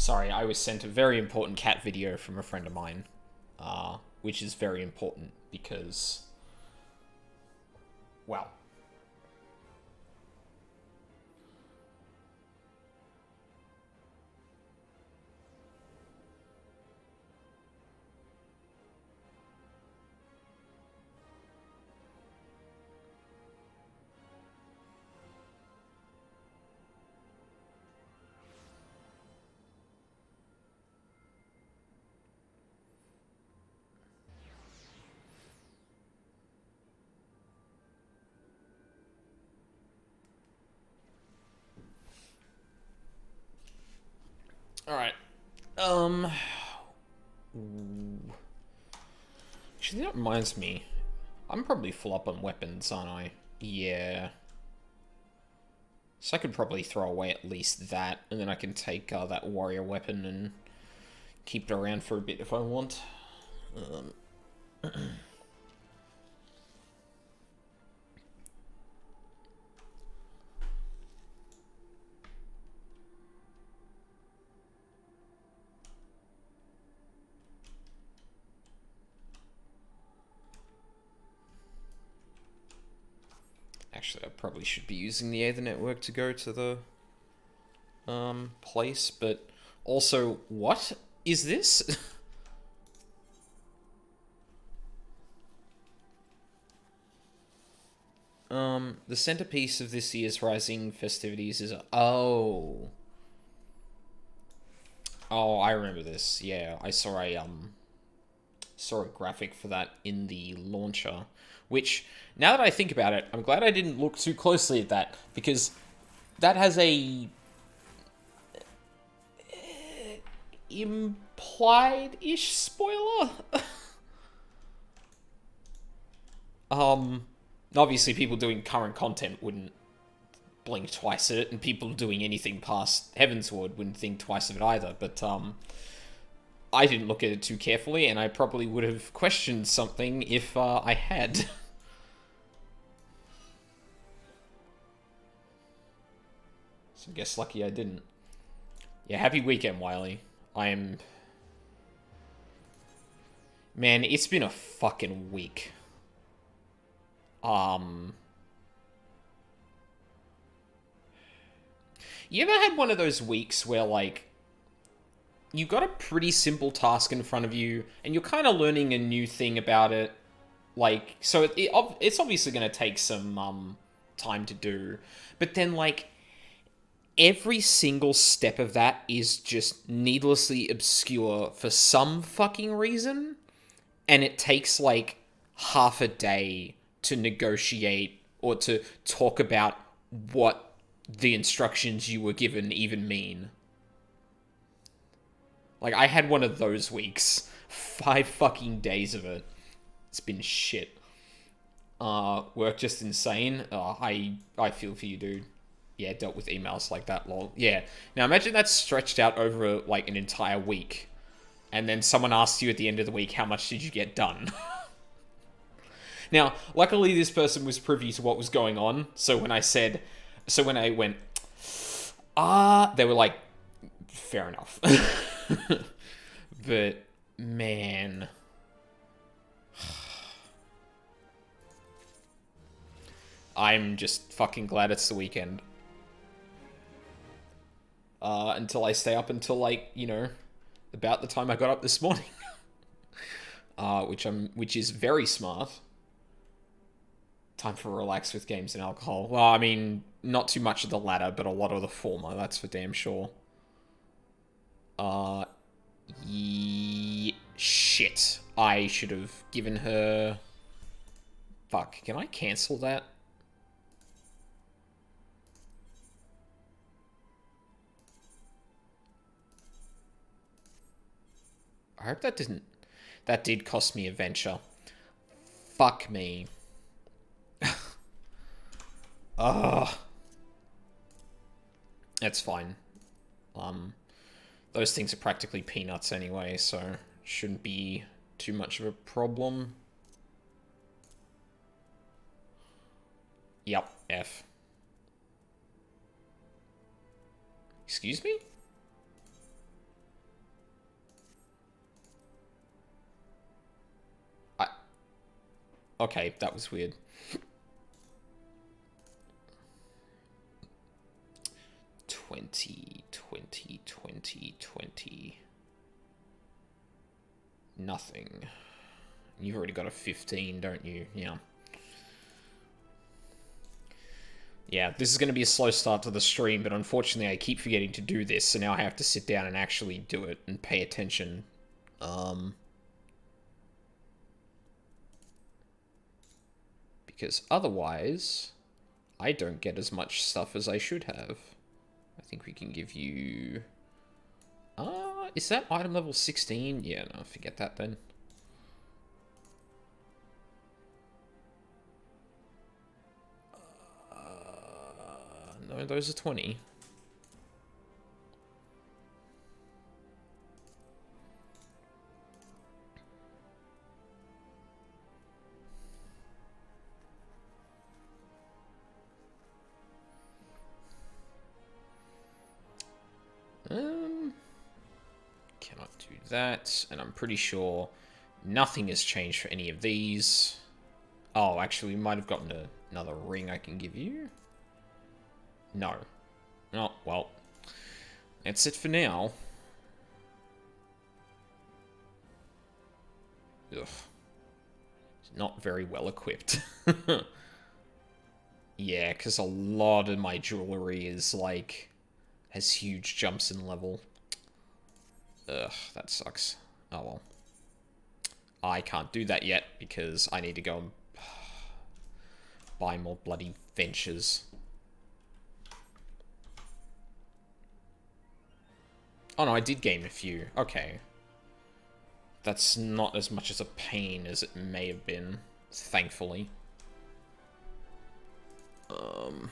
Sorry, I was sent a very important cat video from a friend of mine, which is very important because, well, alright. Um, Actually, that reminds me. I'm probably full up on weapons, aren't I? Yeah. So I could probably throw away at least that, and then I can take that warrior weapon and keep it around for a bit if I want. Actually, I probably should be using the Aether network to go to the place, but also, what is this? The centerpiece of this year's Rising festivities is oh, I remember this. Yeah, I saw a graphic for that in the launcher, which, now that I think about it, I'm glad I didn't look too closely at that, because that has a implied-ish spoiler. Obviously people doing current content wouldn't blink twice at it, and people doing anything past Heavensward wouldn't think twice of it either, but, I didn't look at it too carefully, and I probably would have questioned something if I had. So I guess lucky I didn't. Yeah, happy weekend, Wiley. Man, it's been a fucking week. You ever had one of those weeks where, like, you got a pretty simple task in front of you, and you're kind of learning a new thing about it. Like, so it's obviously going to take some time to do, but then, like, every single step of that is just needlessly obscure for some fucking reason, and it takes, like, half a day to negotiate or to talk about what the instructions you were given even mean. Like, I had one of those weeks. 5 fucking days of it. It's been shit. Work just insane. I feel for you, dude. Yeah, dealt with emails like that, lol. Yeah. Now imagine that's stretched out over, like, an entire week. And then someone asks you at the end of the week, how much did you get done? Now, luckily this person was privy to what was going on. So when I went, they were like, fair enough. But, man. I'm just fucking glad it's the weekend. Until I stay up until, like, you know, about the time I got up this morning. Which is very smart. Time for relax with games and alcohol. Well, I mean, not too much of the latter, but a lot of the former, that's for damn sure. Shit. I should have given her... Fuck, can I cancel that? I hope that didn't... That did cost me a venture. Fuck me. Ugh. That's fine. Those things are practically peanuts anyway, so shouldn't be too much of a problem. Yep, F. Excuse me? Okay, that was weird. $20. Nothing. You've already got a 15, don't you? Yeah. Yeah, this is going to be a slow start to the stream, but unfortunately I keep forgetting to do this, so now I have to sit down and actually do it and pay attention. Because otherwise, I don't get as much stuff as I should have. I think we can give you... is that item level 16? Yeah, no, forget that then. No, those are 20. Cannot do that, and I'm pretty sure nothing has changed for any of these. Oh, actually, we might have gotten another ring I can give you. No. Oh, well. That's it for now. Ugh. It's not very well equipped. Yeah, because a lot of my jewelry is, like, has huge jumps in level. Ugh, that sucks. Oh, well. I can't do that yet, because I need to go and buy more bloody ventures. Oh no, I did gain a few. Okay. That's not as much as a pain as it may have been, thankfully. Oh.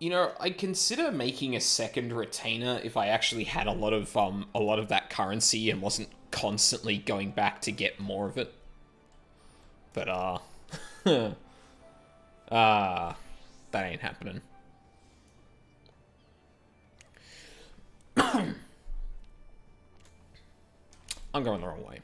You know, I'd consider making a second retainer if I actually had a lot of that currency and wasn't constantly going back to get more of it. But that ain't happening. I'm going the wrong way.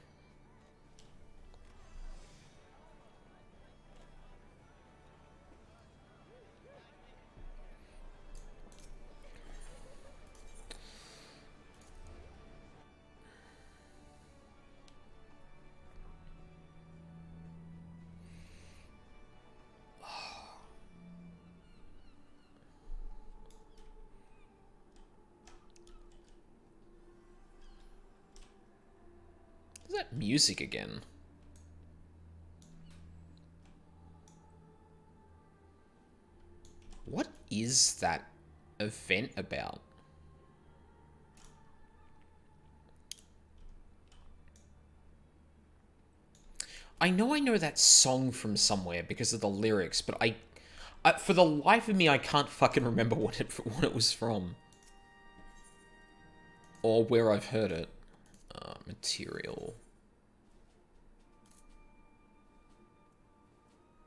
Is that music again? What is that event about? I know that song from somewhere because of the lyrics, but for the life of me, I can't fucking remember what it was from. Or where I've heard it. Material.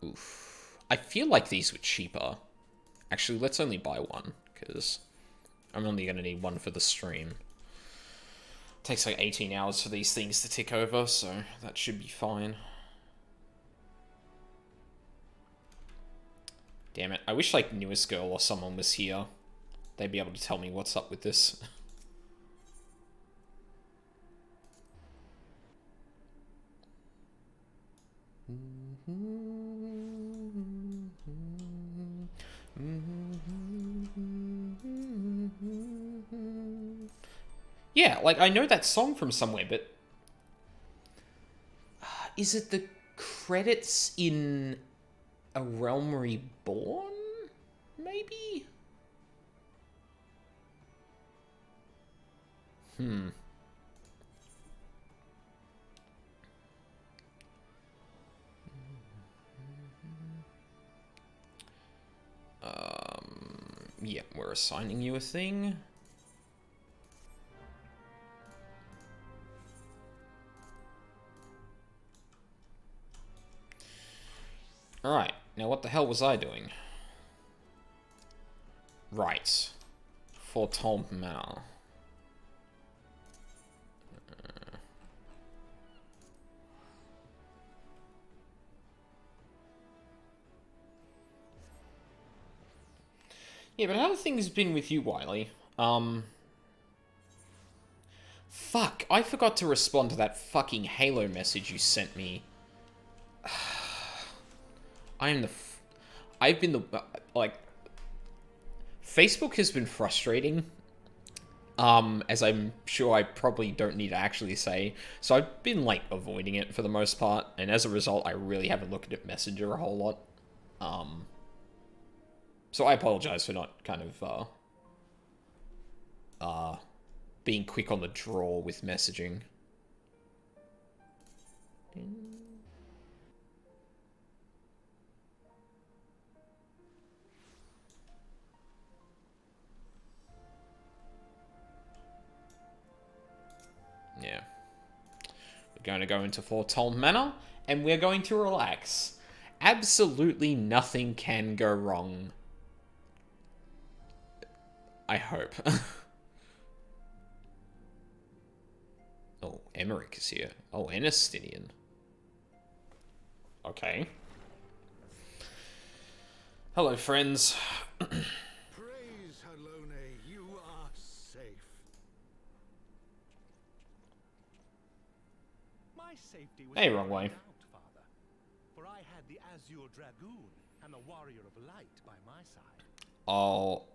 Oof. I feel like these were cheaper. Actually, let's only buy one, because I'm only going to need one for the stream. It takes like 18 hours for these things to tick over, so that should be fine. Damn it. I wish like Newest Girl or someone was here. They'd be able to tell me what's up with this. Yeah, like, I know that song from somewhere, but... is it the credits in A Realm Reborn? Maybe? Yeah, we're assigning you a thing. Alright, now what the hell was I doing? Right. Foretold Manor. Yeah, but how have things been with you, Wiley? Fuck, I forgot to respond to that fucking Halo message you sent me. I've been the, like, Facebook has been frustrating. As I'm sure I probably don't need to actually say. So I've been, like, avoiding it for the most part, and as a result, I really haven't looked at Messenger a whole lot. So I apologize for not kind of, being quick on the draw with messaging. Yeah. We're going to go into Foretold Manor, and we're going to relax. Absolutely nothing can go wrong. I hope. Oh, Emmerich is here. Oh, Enestinian. Okay. Hello, friends. Praise Halone, you are safe. My safety was Hey, wrong way. out, Father, for I had the Azure Dragoon and the Warrior of Light by my side. Oh,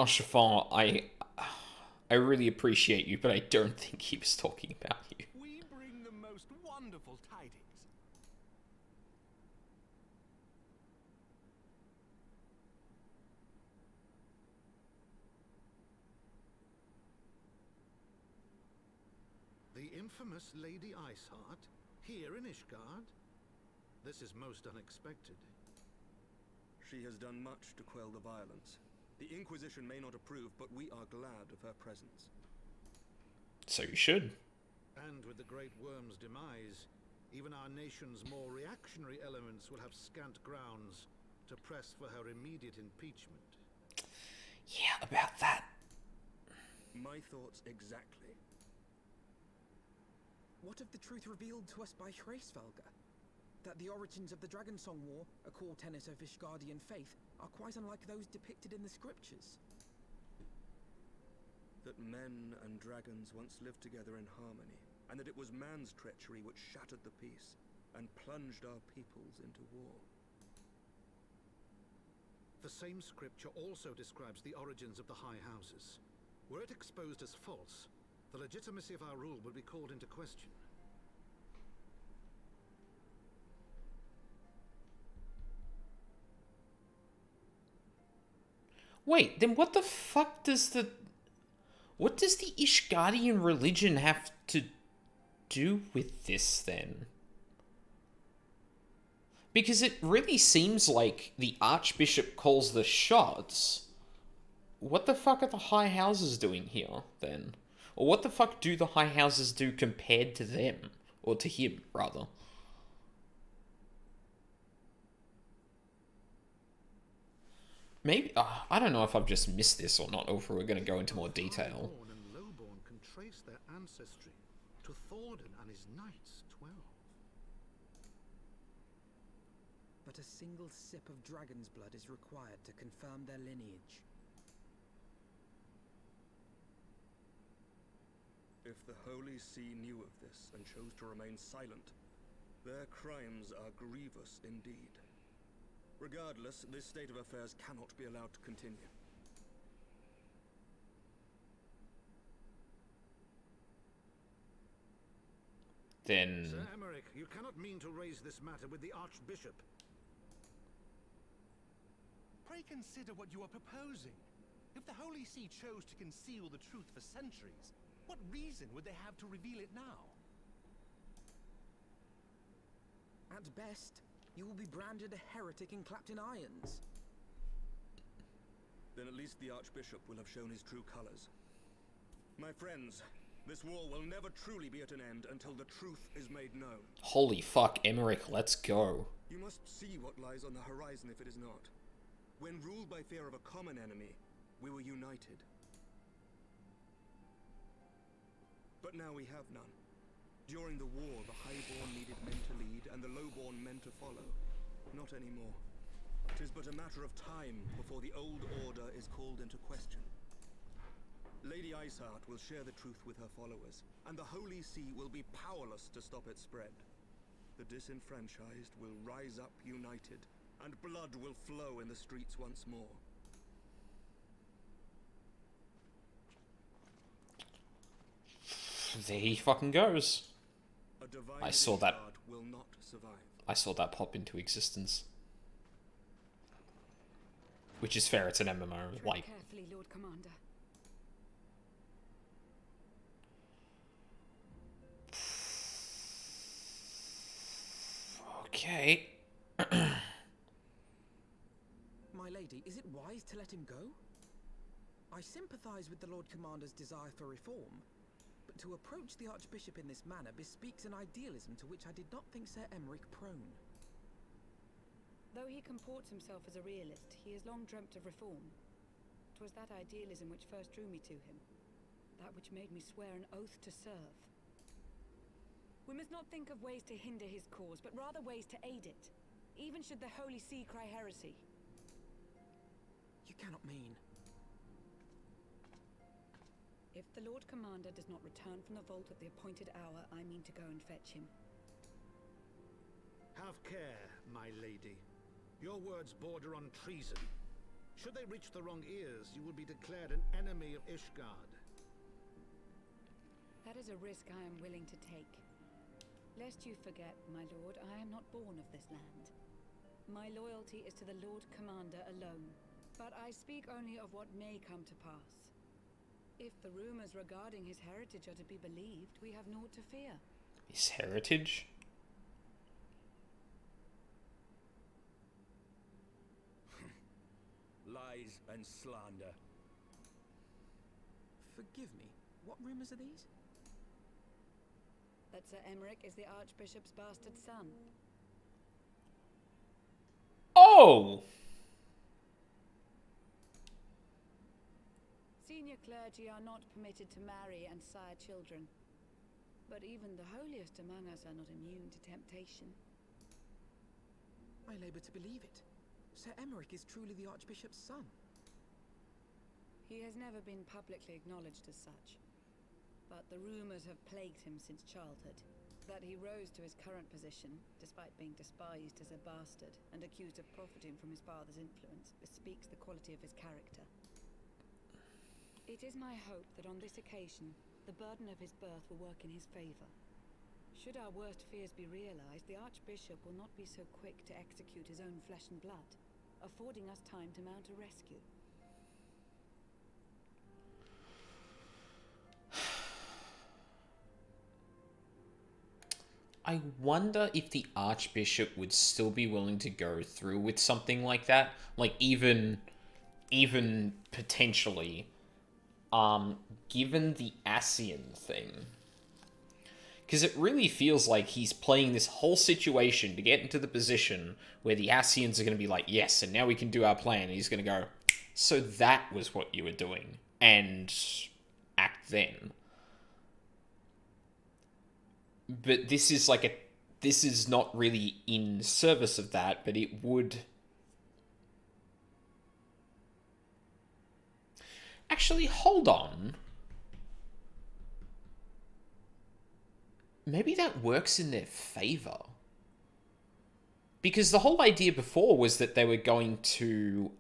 Chiffon, I really appreciate you, but I don't think he was talking about you. We bring the most wonderful tidings. The infamous Lady Iceheart, here in Ishgard? This is most unexpected. She has done much to quell the violence. The Inquisition may not approve, but we are glad of her presence. So you should. And with the Great Worm's demise, even our nation's more reactionary elements will have scant grounds to press for her immediate impeachment. Yeah, about that. My thoughts exactly. What of the truth revealed to us by Hreysvelga? That the origins of the Dragonsong War, a core tenet of Ishgardian faith, are quite unlike those depicted in the scriptures. That men and dragons once lived together in harmony, and that it was man's treachery which shattered the peace and plunged our peoples into war. The same scripture also describes the origins of the High Houses. Were it exposed as false, the legitimacy of our rule would be called into question. Wait, then what the fuck does the... What does the Ishgardian religion have to do with this, then? Because it really seems like the Archbishop calls the shots. What the fuck are the High Houses doing here, then? Or what the fuck do the High Houses do compared to them? Or to him, rather. Maybe, I don't know if I've just missed this or not, or if we're going to go into more detail. Highborn and Lowborn can trace their ancestry to Thordan and his Knights 12. But a single sip of dragon's blood is required to confirm their lineage. If the Holy See knew of this and chose to remain silent, their crimes are grievous indeed. Regardless, this state of affairs cannot be allowed to continue. Then... Sir Emmerich, you cannot mean to raise this matter with the Archbishop. Pray consider what you are proposing. If the Holy See chose to conceal the truth for centuries, what reason would they have to reveal it now? At best, you will be branded a heretic and clapped in irons. then at least the Archbishop will have shown his true colors. My friends, this war will never truly be at an end until the truth is made known. Holy fuck, Emmerich, let's go. You must see what lies on the horizon if it is not. When ruled by fear of a common enemy, we were united. But now we have none. During the war, the highborn needed men to lead, and the lowborn men to follow. Not anymore. 'Tis but a matter of time before the old order is called into question. Lady Iceheart will share the truth with her followers, and the Holy See will be powerless to stop its spread. The disenfranchised will rise up united, and blood will flow in the streets once more. There he fucking goes. A divine I saw that. Ishgard will not survive. I saw that pop into existence. Which is fair, it's an MMO. Tread Like, carefully, Lord Commander. okay. My lady, is it wise to let him go? I sympathize with the Lord Commander's desire for reform, but to approach the Archbishop in this manner bespeaks an idealism to which I did not think Sir Emmerich prone. Though he comports himself as a realist, he has long dreamt of reform. 'Twas that idealism which first drew me to him, that which made me swear an oath to serve. We must not think of ways to hinder his cause, but rather ways to aid it, even should the Holy See cry heresy. You cannot mean... If the Lord Commander does not return from the vault at the appointed hour, I mean to go and fetch him. Have care, my lady. Your words border on treason. Should they reach the wrong ears, you will be declared an enemy of Ishgard. That is a risk I am willing to take. Lest you forget, my lord, I am not born of this land. My loyalty is to the Lord Commander alone, but I speak only of what may come to pass. If the rumors regarding his heritage are to be believed, we have naught to fear. His heritage? Lies and slander. Forgive me, what rumors are these? That Sir Emmerich is the Archbishop's bastard son. Oh! Senior clergy are not permitted to marry and sire children. But even the holiest among us are not immune to temptation. I labor to believe it. Sir Emmerich is truly the Archbishop's son. He has never been publicly acknowledged as such. But the rumors have plagued him since childhood. That he rose to his current position, despite being despised as a bastard and accused of profiting from his father's influence, bespeaks the quality of his character. It is my hope that on this occasion, the burden of his birth will work in his favor. Should our worst fears be realized, the Archbishop will not be so quick to execute his own flesh and blood, affording us time to mount a rescue. I wonder if the Archbishop would still be willing to go through with something like that. Like, even potentially, given the Ascian thing. Because it really feels like he's playing this whole situation to get into the position where the Ascians are going to be like, yes, and now we can do our plan. And he's going to go, so that was what you were doing. And act then. But this is like this is not really in service of that, but it would... Actually, hold on. Maybe that works in their favor. Because the whole idea before was that they were going to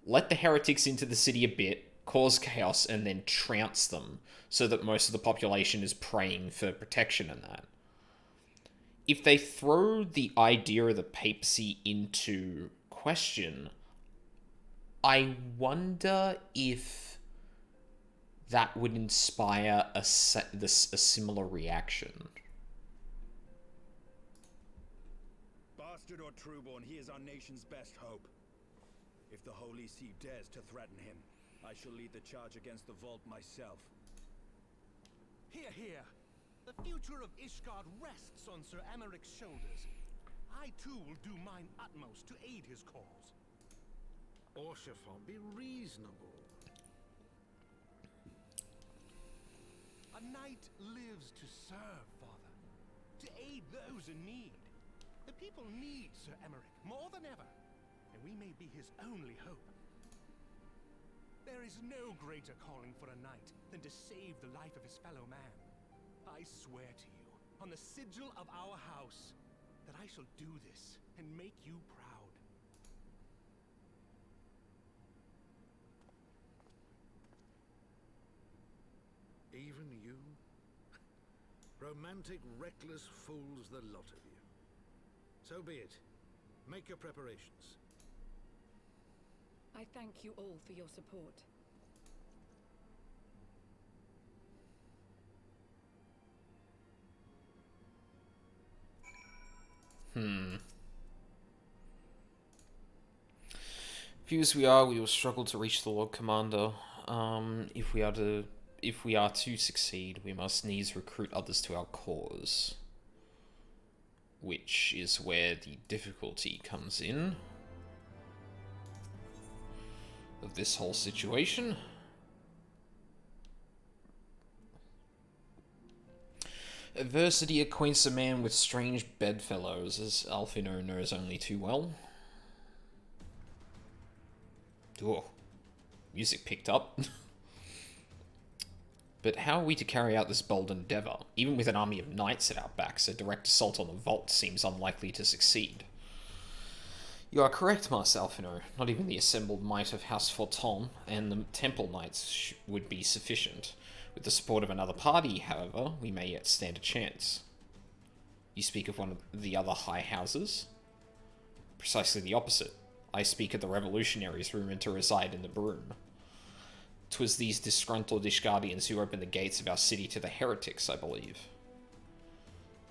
let the heretics into the city a bit, cause chaos, and then trounce them so that most of the population is praying for protection and that. If they throw the idea of the papacy into question, I wonder if that would inspire a similar reaction. Bastard or trueborn, he is our nation's best hope. If the Holy See dares to threaten him, I shall lead the charge against the vault myself. Hear, hear. The future of Ishgard rests on Sir Emeric's shoulders. I too will do mine utmost to aid his cause. Orshafon, be reasonable. A knight lives to serve, Father. To aid those in need. The people need Sir Emeric more than ever, and we may be his only hope. There is no greater calling for a knight than to save the life of his fellow man. I swear to you, on the sigil of our house, that I shall do this and make you proud. Even you? Romantic, reckless fools, the lot of you. So be it. Make your preparations. I thank you all for your support. Few as we are, we will struggle to reach the Lord Commander. If we are to succeed, we must needs recruit others to our cause. Which is where the difficulty comes in of this whole situation. Adversity acquaints a man with strange bedfellows, as Alfino knows only too well. Oh, music picked up. But how are we to carry out this bold endeavour? Even with an army of knights at our backs, a direct assault on the vault seems unlikely to succeed. You are correct, Master Alfino. Not even the assembled might of House Forton and the Temple Knights would be sufficient. With the support of another party, however, we may yet stand a chance. You speak of one of the other high houses? Precisely the opposite. I speak of the revolutionaries rumoured to reside in the Broom. 'Twas these disgruntled Ishgardians who opened the gates of our city to the heretics, I believe.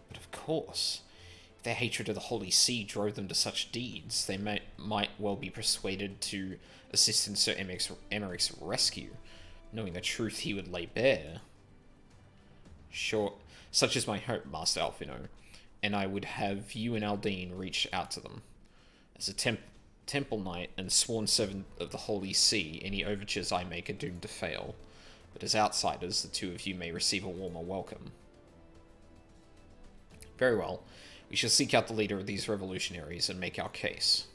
But of course, if their hatred of the Holy See drove them to such deeds, they might well be persuaded to assist in Sir Emeric's rescue, knowing the truth he would lay bare. Sure, such is my hope, Master Alfino, and I would have you and Aldine reach out to them. As a Temple Knight and sworn servant of the Holy See, any overtures I make are doomed to fail, but as outsiders, the two of you may receive a warmer welcome. Very well. We shall seek out the leader of these revolutionaries and make our case.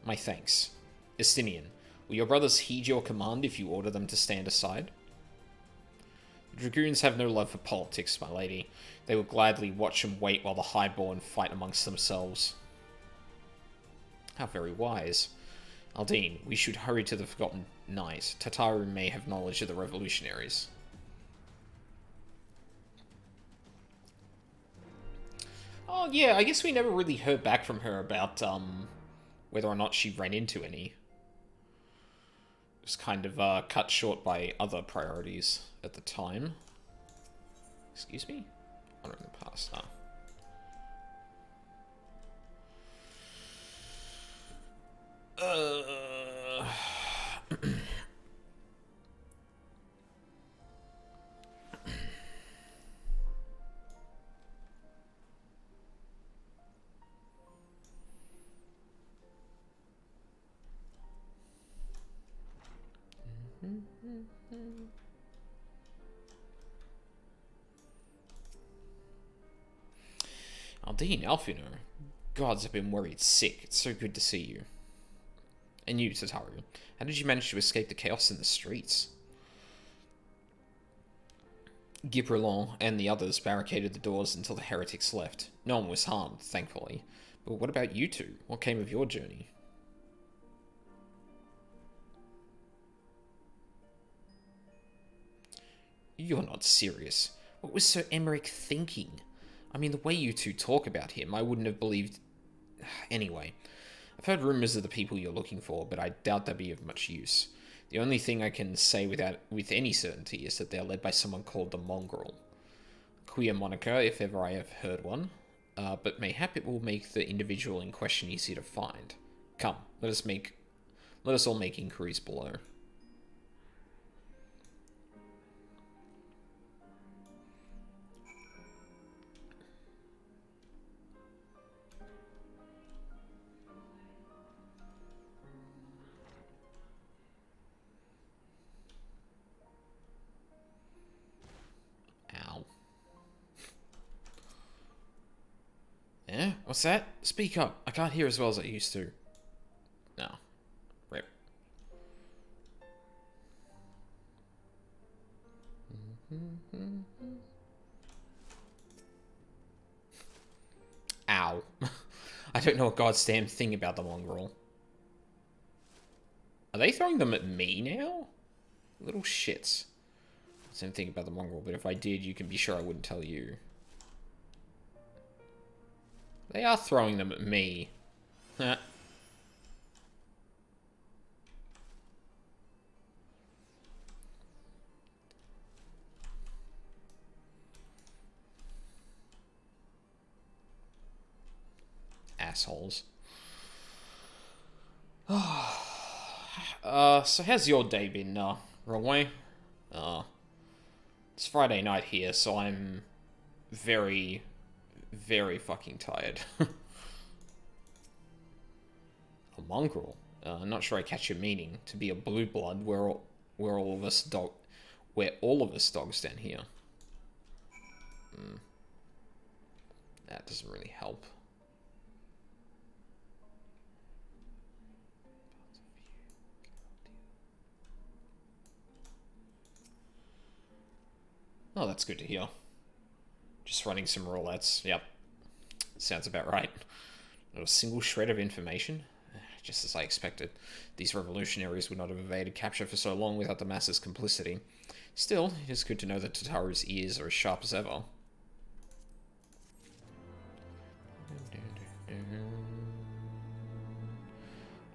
My thanks. Estinian, will your brothers heed your command if you order them to stand aside? The Dragoons have no love for politics, my lady. They will gladly watch and wait while the Highborn fight amongst themselves. How very wise. Aldine, we should hurry to the Forgotten Knight. Tataru may have knowledge of the revolutionaries. Oh, yeah, I guess we never really heard back from her about, whether or not she ran into any. It was kind of, cut short by other priorities at the time. Excuse me? Honor in the past, huh? Aldine, Alfino. Gods, I've been worried sick. It's so good to see you. And you, Tataru. How did you manage to escape the chaos in the streets? Gibralon and the others barricaded the doors until the heretics left. No one was harmed, thankfully. But what about you two? What came of your journey? You're not serious. What was Sir Emeric thinking? I mean, the way you two talk about him, I wouldn't have believed... Anyway, I've heard rumours of the people you're looking for, but I doubt they'll be of much use. The only thing I can say with any certainty is that they're led by someone called the Mongrel. Queer moniker, if ever I have heard one, but mayhap it will make the individual in question easier to find. Come, let us make Let us all make inquiries below. Ow. Yeah? What's that? Speak up. I can't hear as well as I used to. No. Rip. Ow. I don't know a goddamn thing about the mongrel. Are they throwing them at me now? Little shits. Same thing about the mongrel, but if I did, you can be sure I wouldn't tell you. They are throwing them at me. Huh. Assholes. So how's your day been, wrong way? It's Friday night here, so I'm very, very fucking tired. A mongrel? I'm not sure I catch your meaning. To be a blue blood, where all of us dogs stand here. That doesn't really help. Oh, that's good to hear. Just running some roulettes. Yep. Sounds about right. Not a single shred of information. Just as I expected. These revolutionaries would not have evaded capture for so long without the masses' complicity. Still, it is good to know that Tataru's ears are as sharp as ever.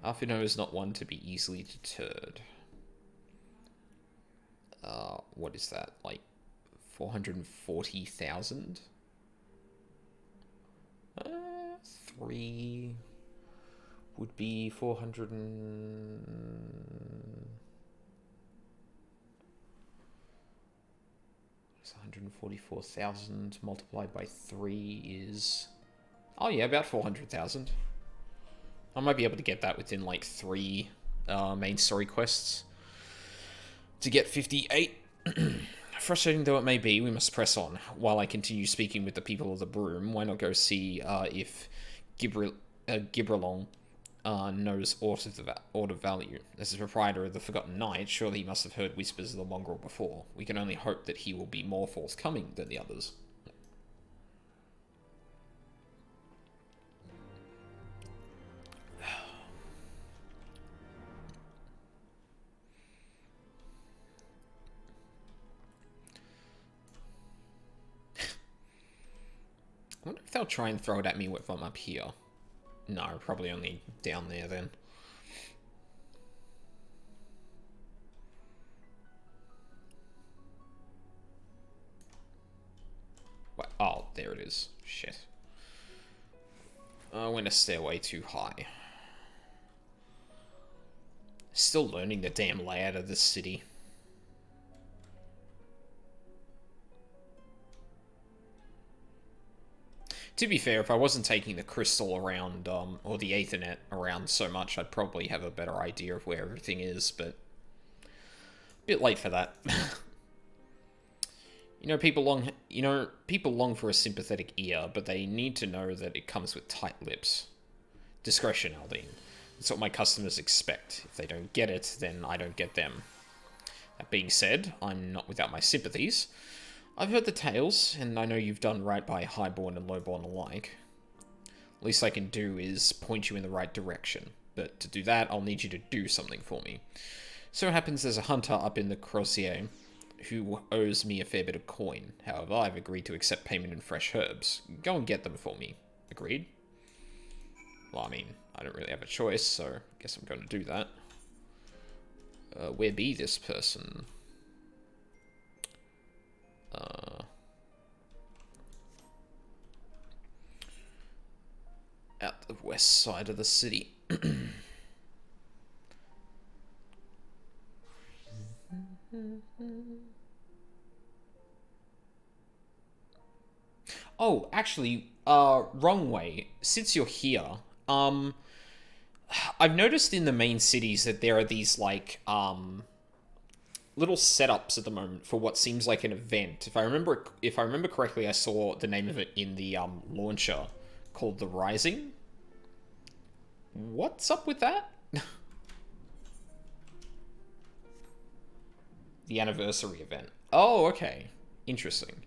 Alfino is not one to be easily deterred. What is that? Like 440,000? 3 would be 400 and... 144,000 multiplied by 3 is... Oh yeah, about 400,000. I might be able to get that within like 3 main story quests. To get 58. Frustrating though it may be, we must press on. While I continue speaking with the people of the Broom, why not go see if Gibralong knows aught of value. As the proprietor of the Forgotten Knight, surely he must have heard whispers of the mongrel before. We can only hope that he will be more forthcoming than the others. I wonder if they'll try and throw it at me if I'm up here. No, probably only down there then. What? Oh, there it is. Shit. I went a stairway too high. Still learning the damn layout of this city. To be fair, if I wasn't taking the crystal around, or the Aethernet around so much, I'd probably have a better idea of where everything is, but... a bit late for that. People long for a sympathetic ear, but they need to know that it comes with tight lips. Discretion, Aldine. That's what my customers expect. If they don't get it, then I don't get them. That being said, I'm not without my sympathies. I've heard the tales, and I know you've done right by highborn and lowborn alike. Least I can do is point you in the right direction, but to do that, I'll need you to do something for me. So it happens there's a hunter up in the Crozier who owes me a fair bit of coin. However, I've agreed to accept payment in fresh herbs. Go and get them for me. Agreed? Well, I mean, I don't really have a choice, so I guess I'm going to do that. Where be this person? Out the west side of the city. Oh, actually, wrong way. Since you're here, I've noticed in the main cities that there are these, like, little setups at the moment for what seems like an event. If I remember correctly, I saw the name of it in the launcher called The Rising. What's up with that? The anniversary event. Oh, okay. Interesting.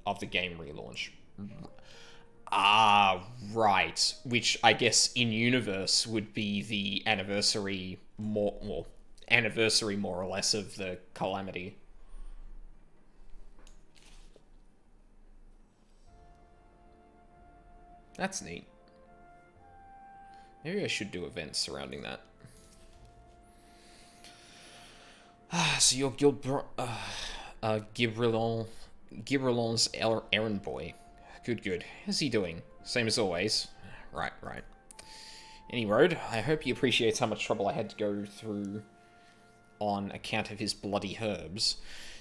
Of the game relaunch. Ah, right. Which I guess in universe would be the anniversary more or less of the Calamity. That's neat. Maybe I should do events surrounding that. So you're Gibrilon's errand boy. Good. How's he doing? Same as always. Right. Any road, I hope he appreciates how much trouble I had to go through on account of his bloody herbs.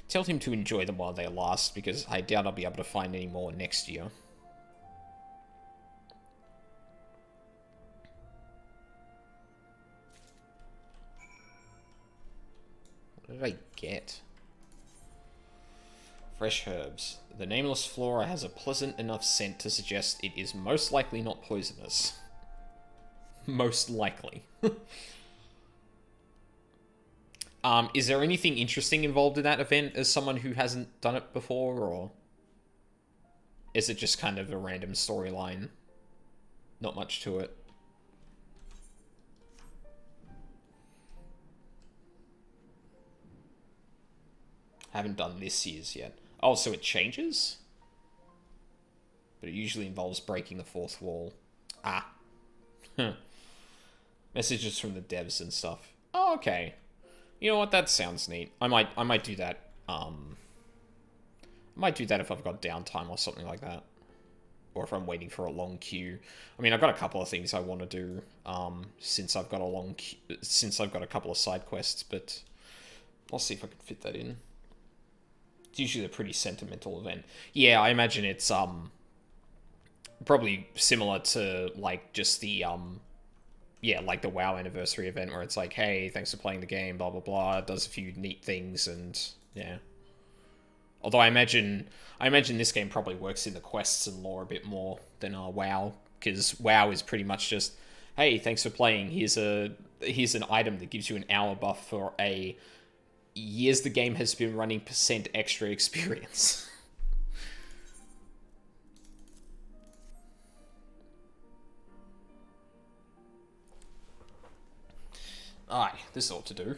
Tell him to enjoy them while they last, because I doubt I'll be able to find any more next year. What did I get? Fresh herbs. The nameless flora has a pleasant enough scent to suggest it is most likely not poisonous. Most likely. Is there anything interesting involved in that event as someone who hasn't done it before, or is it just kind of a random storyline? Not much to it. Haven't done this year's yet. Oh, so it changes? But it usually involves breaking the fourth wall. Ah. Messages from the devs and stuff. Oh, okay. You know what? That sounds neat. I might do that. I might do that if I've got downtime or something like that. Or if I'm waiting for a long queue. I mean, I've got a couple of things I want to do since I've got a long since I've got a couple of side quests, but I'll see if I can fit that in. It's usually a pretty sentimental event. Yeah, I imagine it's probably similar to like just the yeah, like the WoW anniversary event where it's like, hey, thanks for playing the game, blah blah blah. It does a few neat things, and yeah. Although I imagine this game probably works in the quests and lore a bit more than WoW, because WoW is pretty much just, hey, thanks for playing. Here's an item that gives you an hour buff for a years the game has been running % extra experience. Aye, this ought to do.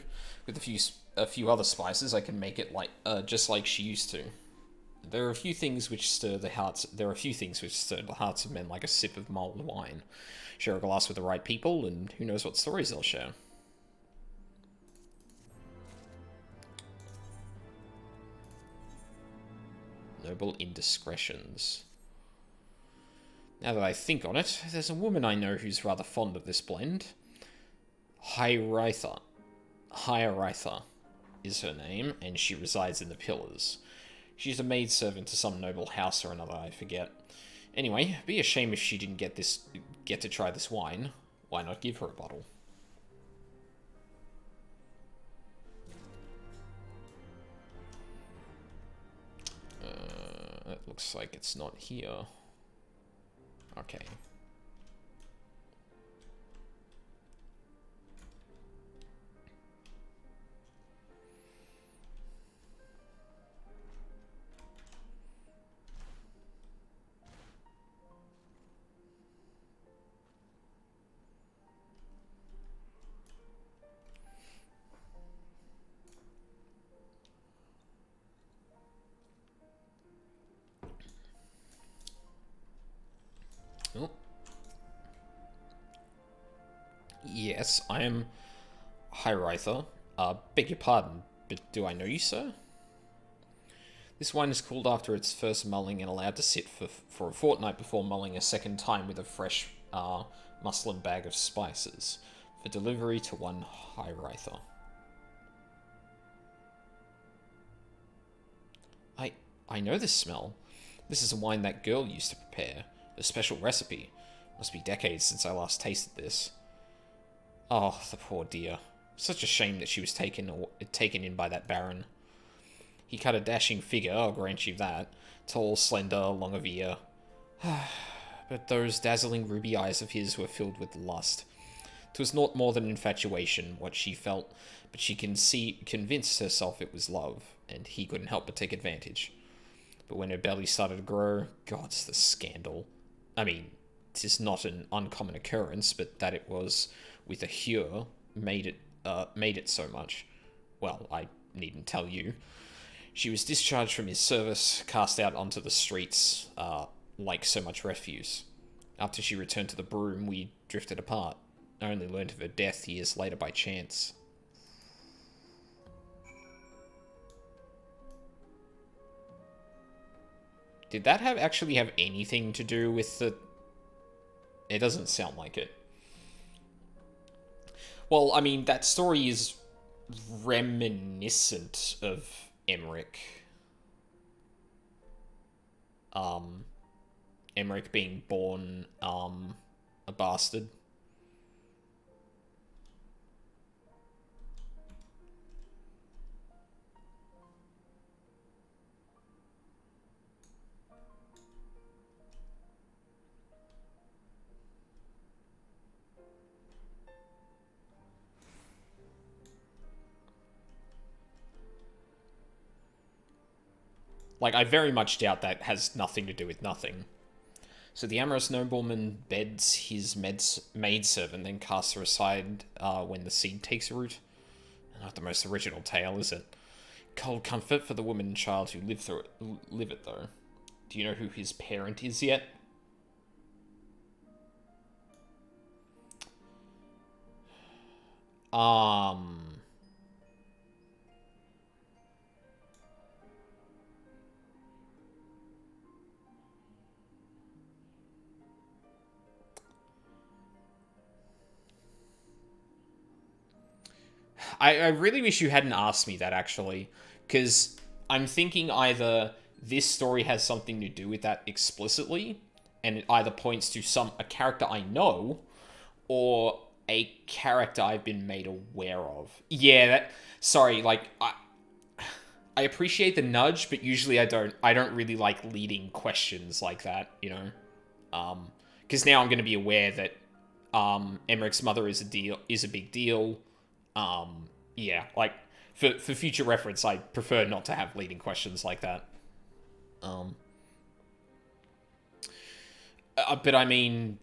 With a few other spices, I can make it like just like she used to. There are a few things which stir the hearts. There are a few things which stir the hearts of men like a sip of mulled wine. Share a glass with the right people, and who knows what stories they'll share. Noble indiscretions. Now that I think on it, there's a woman I know who's rather fond of this blend. Hyaritha is her name, and she resides in the Pillars. She's a maidservant to some noble house or another, I forget. Anyway, be a shame if she didn't get to try this wine. Why not give her a bottle? It looks like it's not here. Okay. Oh. Yes, I am Hyaritha. Beg your pardon, but do I know you, sir? This wine is cooled after its first mulling and allowed to sit for a fortnight before mulling a second time with a fresh muslin bag of spices. For delivery to one High-Writher. I know this smell. This is a wine that girl used to prepare. A special recipe. Must be decades since I last tasted this. Oh, the poor dear. Such a shame that she was taken in by that Baron. He cut a dashing figure, I'll grant you that. Tall, slender, long of ear. But those dazzling ruby eyes of his were filled with lust. 'Twas naught more than infatuation, what she felt, but she convinced herself it was love, and he couldn't help but take advantage. But when her belly started to grow, gods, the scandal. I mean, this is not an uncommon occurrence, but that it was with a Hure made it so much. Well, I needn't tell you. She was discharged from his service, cast out onto the streets, like so much refuse. After she returned to the broom, we drifted apart. I only learned of her death years later by chance. Did that actually have anything to do with the... It doesn't sound like it. Well, I mean, that story is reminiscent of Emmerich. Emmerich being born, a bastard. Like, I very much doubt that has nothing to do with nothing. So the amorous nobleman beds his maidservant, then casts her aside when the seed takes root. Not the most original tale, is it? Cold comfort for the woman and child who live it, though. Do you know who his parent is yet? I really wish you hadn't asked me that, actually, because I'm thinking either this story has something to do with that explicitly, and it either points to a character I know, or a character I've been made aware of. Yeah, sorry, like, I appreciate the nudge, but usually I don't really like leading questions like that, you know? Because now I'm going to be aware that Emmerich's mother is a big deal. Yeah, like, for future reference, I prefer not to have leading questions like that. But I mean,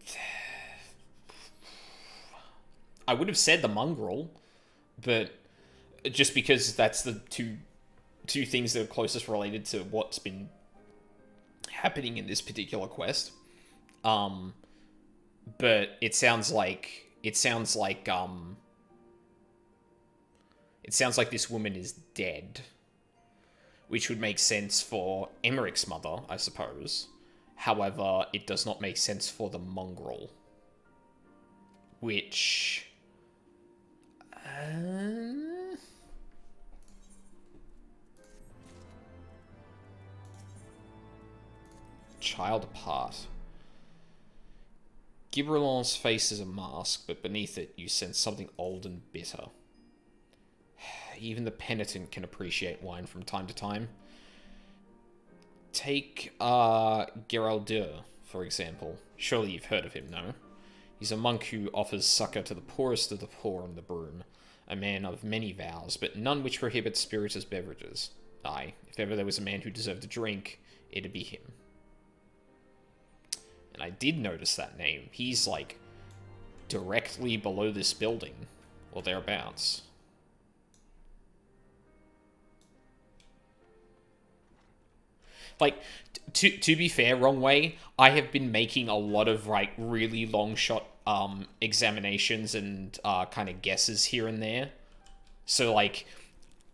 I would have said the mongrel, but just because that's the two things that are closest related to what's been happening in this particular quest. But it sounds like this woman is dead, which would make sense for Emmerich's mother, I suppose. However, it does not make sense for the mongrel, which... Child apart. Gibberellon's face is a mask, but beneath it you sense something old and bitter. Even the penitent can appreciate wine from time to time. Take Geraldur, for example. Surely you've heard of him, no? He's a monk who offers succor to the poorest of the poor in the broom. A man of many vows, but none which prohibit spirituous beverages. Aye, if ever there was a man who deserved a drink, it'd be him. And I did notice that name. He's, like, directly below this building, or thereabouts. Like, to be fair, wrong way, I have been making a lot of, like, really long shot examinations and kind of guesses here and there. So, like,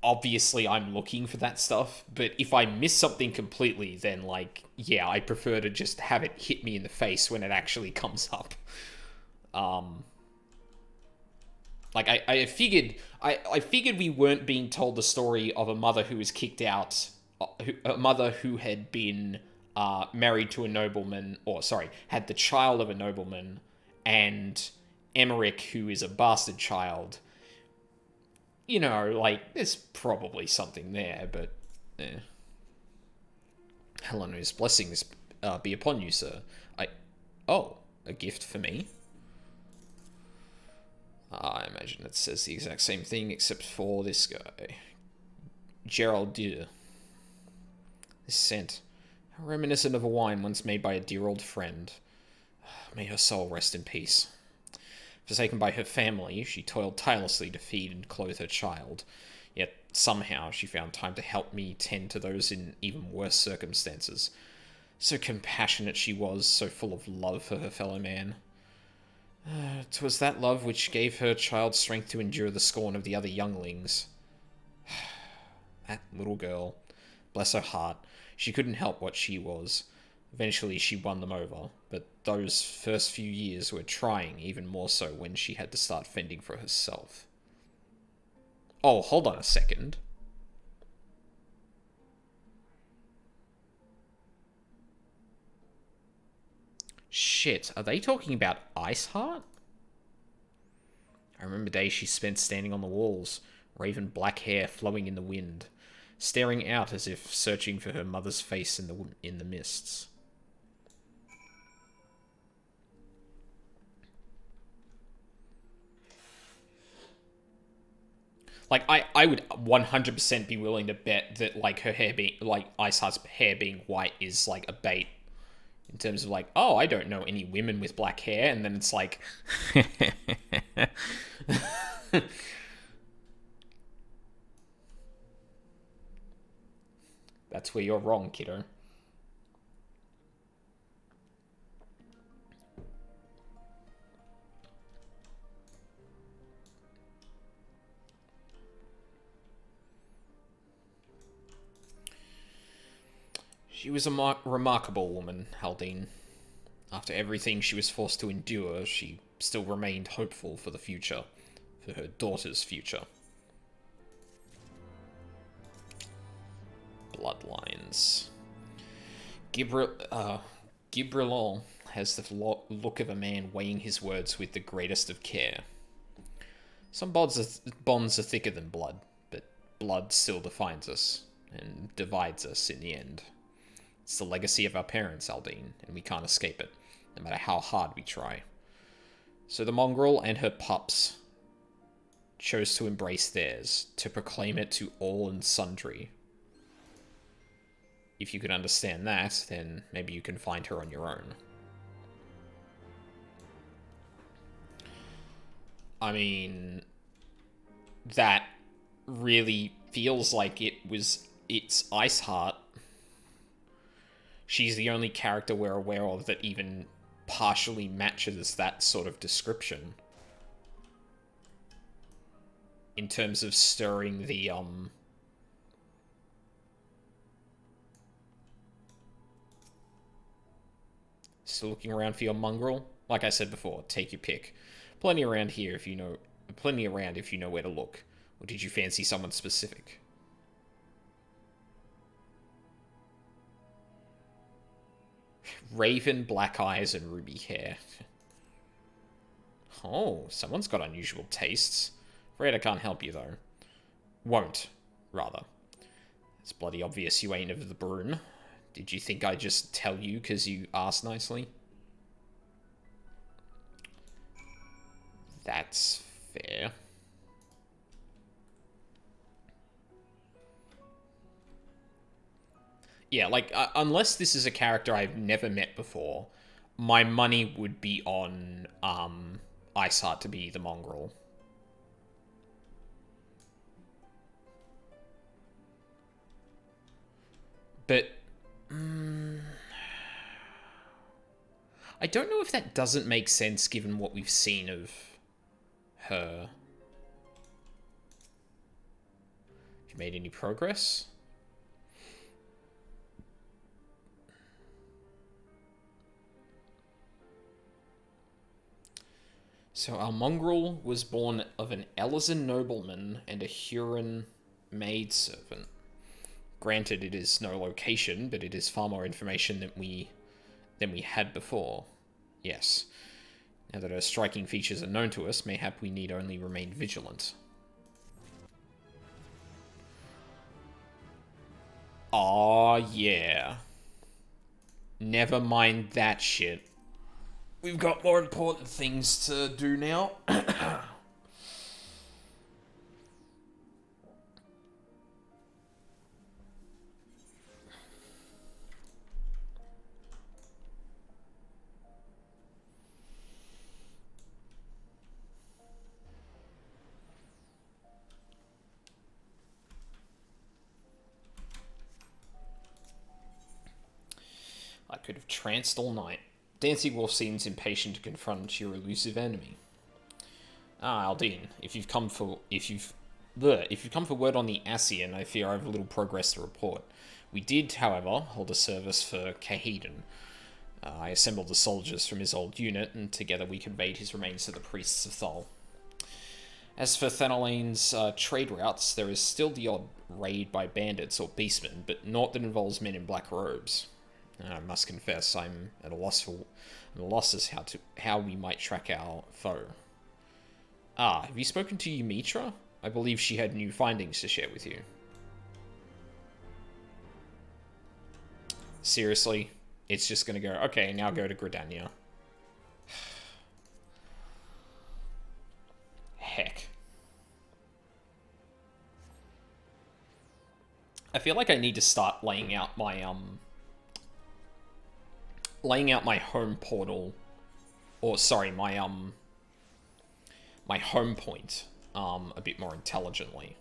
obviously I'm looking for that stuff, but if I miss something completely, then, like, yeah, I prefer to just have it hit me in the face when it actually comes up. Like, I figured we weren't being told the story of a mother who was kicked out, a mother who had been married to a nobleman, or sorry, had the child of a nobleman, and Emmerich, who is a bastard child. You know, like, there's probably something there, but Helena's blessings be upon you, sir. Oh, a gift for me? I imagine it says the exact same thing, except for this guy. Gerald Dieu. This scent, reminiscent of a wine once made by a dear old friend. May her soul rest in peace. Forsaken by her family, she toiled tirelessly to feed and clothe her child. Yet somehow she found time to help me tend to those in even worse circumstances. So compassionate she was, so full of love for her fellow man. 'Twas that love which gave her child strength to endure the scorn of the other younglings. That little girl, bless her heart, she couldn't help what she was. Eventually she won them over, but those first few years were trying, even more so when she had to start fending for herself. Oh, hold on a second. Shit, are they talking about Iceheart? I remember days she spent standing on the walls, raven black hair flowing in the wind, staring out as if searching for her mother's face in the mists. Like, I would 100% be willing to bet that, like, her hair being, like, Iceheart's hair being white is, like, a bait. In terms of, like, oh, I don't know any women with black hair, and then it's like... That's where you're wrong, kiddo. She was a remarkable woman, Haldane. After everything she was forced to endure, she still remained hopeful for the future, for her daughter's future. Bloodlines. Gibralon has the look of a man weighing his words with the greatest of care. Some bonds are thicker than blood, but blood still defines us, and divides us in the end. It's the legacy of our parents, Aldine, and we can't escape it, no matter how hard we try. So the mongrel and her pups chose to embrace theirs, to proclaim it to all and sundry. If you can understand that, then maybe you can find her on your own. I mean, that really feels like it's Iceheart. She's the only character we're aware of that even partially matches that sort of description. In terms of stirring the, Still looking around for your mongrel? Like I said before, take your pick. Plenty around if you know where to look. Or did you fancy someone specific? Raven, black eyes, and ruby hair. Oh, someone's got unusual tastes. Afraid I can't help you, though. Won't, rather. It's bloody obvious you ain't of the broom. Did you think I'd just tell you because you asked nicely? That's fair. Yeah, like, unless this is a character I've never met before, my money would be on Iceheart to be the mongrel. But I don't know if that doesn't make sense given what we've seen of her. Have you made any progress? So our mongrel was born of an Elysian nobleman and a Huron maidservant. Granted, it is no location, but it is far more information than we had before. Yes. Now that her striking features are known to us, mayhap we need only remain vigilant. Aw, yeah. Never mind that shit. We've got more important things to do now. I could have tranced all night. Dancing Wolf seems impatient to confront your elusive enemy. Ah, Aldine, if you've come for word on the Ascian, I fear I have little progress to report. We did, however, hold a service for Caheden. I assembled the soldiers from his old unit, and together we conveyed his remains to the priests of Thal. As for Thanalane's trade routes, there is still the odd raid by bandits or beastmen, but naught that involves men in black robes. I must confess, I'm at a loss as how we might track our foe. Ah, have you spoken to Ymitra? I believe she had new findings to share with you. Seriously? It's just gonna go, okay, now go to Gridania. Heck. I feel like I need to start laying out my home portal, or sorry, my home point a bit more intelligently.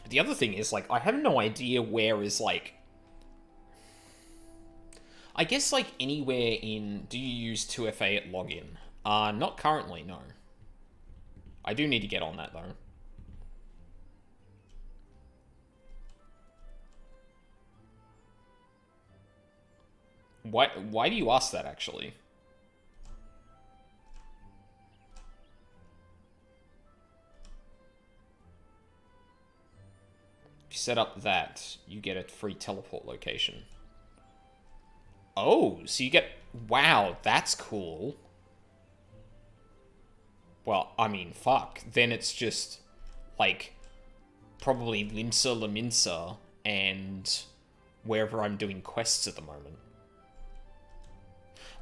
But the other thing is, like, I have no idea where is, like, I guess, like, anywhere in... Do you use 2FA at login? Not currently, no. I do need to get on that, though. Why do you ask that, actually? If you set up that, you get a free teleport location. Oh, so you get... Wow, that's cool. Well, I mean, fuck. Then it's just, like, probably Limsa Laminsa and wherever I'm doing quests at the moment.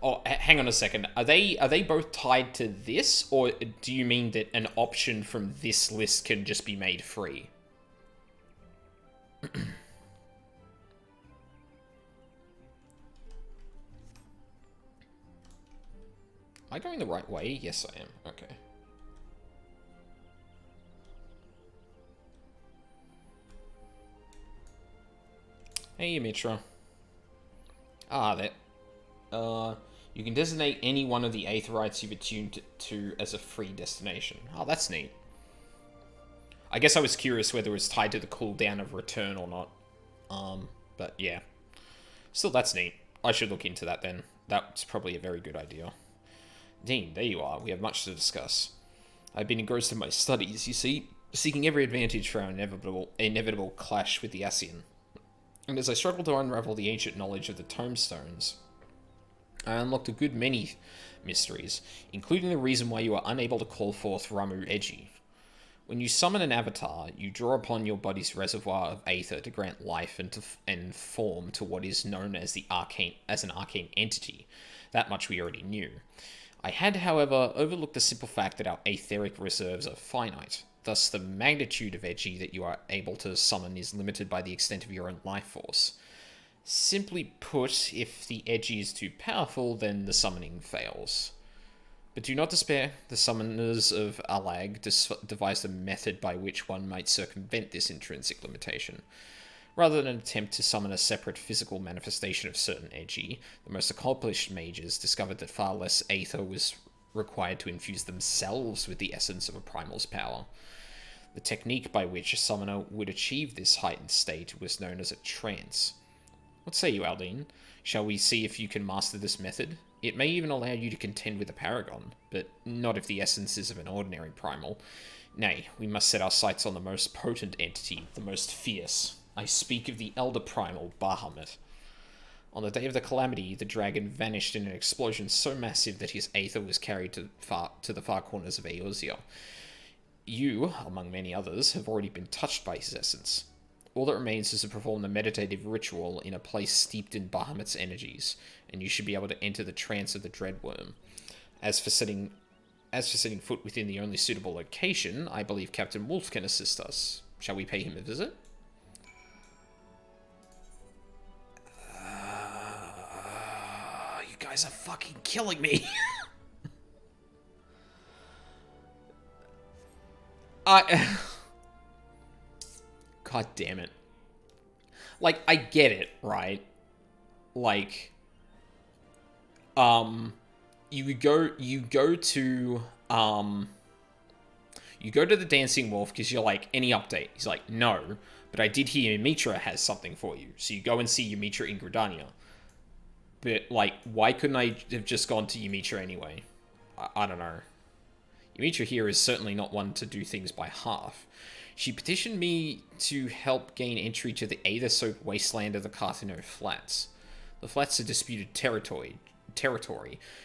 Oh, hang on a second. Are they both tied to this, or do you mean that an option from this list can just be made free? Am I going the right way? Yes, I am. Okay. Hey, Mitra. Ah, that. You can designate any one of the Aetherites you've attuned to as a free destination. Oh, that's neat. I guess I was curious whether it was tied to the cooldown of return or not. But yeah. Still, that's neat. I should look into that then. That's probably a very good idea. Dean, there you are. We have much to discuss. I've been engrossed in my studies, you see, seeking every advantage for our inevitable clash with the Ascian. And as I struggled to unravel the ancient knowledge of the tomestones, I unlocked a good many mysteries, including the reason why you are unable to call forth Ramu Eji. When you summon an avatar, you draw upon your body's reservoir of aether to grant life and form to what is known as an arcane entity. That much we already knew. I had, however, overlooked the simple fact that our aetheric reserves are finite. Thus, the magnitude of Eji that you are able to summon is limited by the extent of your own life force. Simply put, if the Eji is too powerful, then the summoning fails. But do not despair. The summoners of Alag devised a method by which one might circumvent this intrinsic limitation. Rather than attempt to summon a separate physical manifestation of certain Eji, the most accomplished mages discovered that far less aether was required to infuse themselves with the essence of a primal's power. The technique by which a summoner would achieve this heightened state was known as a trance. What say you, Aldine? Shall we see if you can master this method? It may even allow you to contend with a paragon, but not if the essence is of an ordinary primal. Nay, we must set our sights on the most potent entity, the most fierce. I speak of the elder primal, Bahamut. On the day of the calamity, the dragon vanished in an explosion so massive that his aether was carried to the far corners of Eorzea. You, among many others, have already been touched by his essence. All that remains is to perform the meditative ritual in a place steeped in Bahamut's energies, and you should be able to enter the trance of the Dreadworm. As for setting foot within the only suitable location, I believe Captain Wolf can assist us. Shall we pay him a visit? You guys are fucking killing me. God damn it. Like, I get it, right? Like, you go to the Dancing Wolf because you're like, any update? He's like, no, but I did hear Ymitra has something for you. So you go and see Ymitra in Gridania. But, like, why couldn't I have just gone to Ymitra anyway? I don't know. Ymitra here is certainly not one to do things by half. She petitioned me to help gain entry to the aether-soaked wasteland of the Carthino Flats. The Flats are disputed territory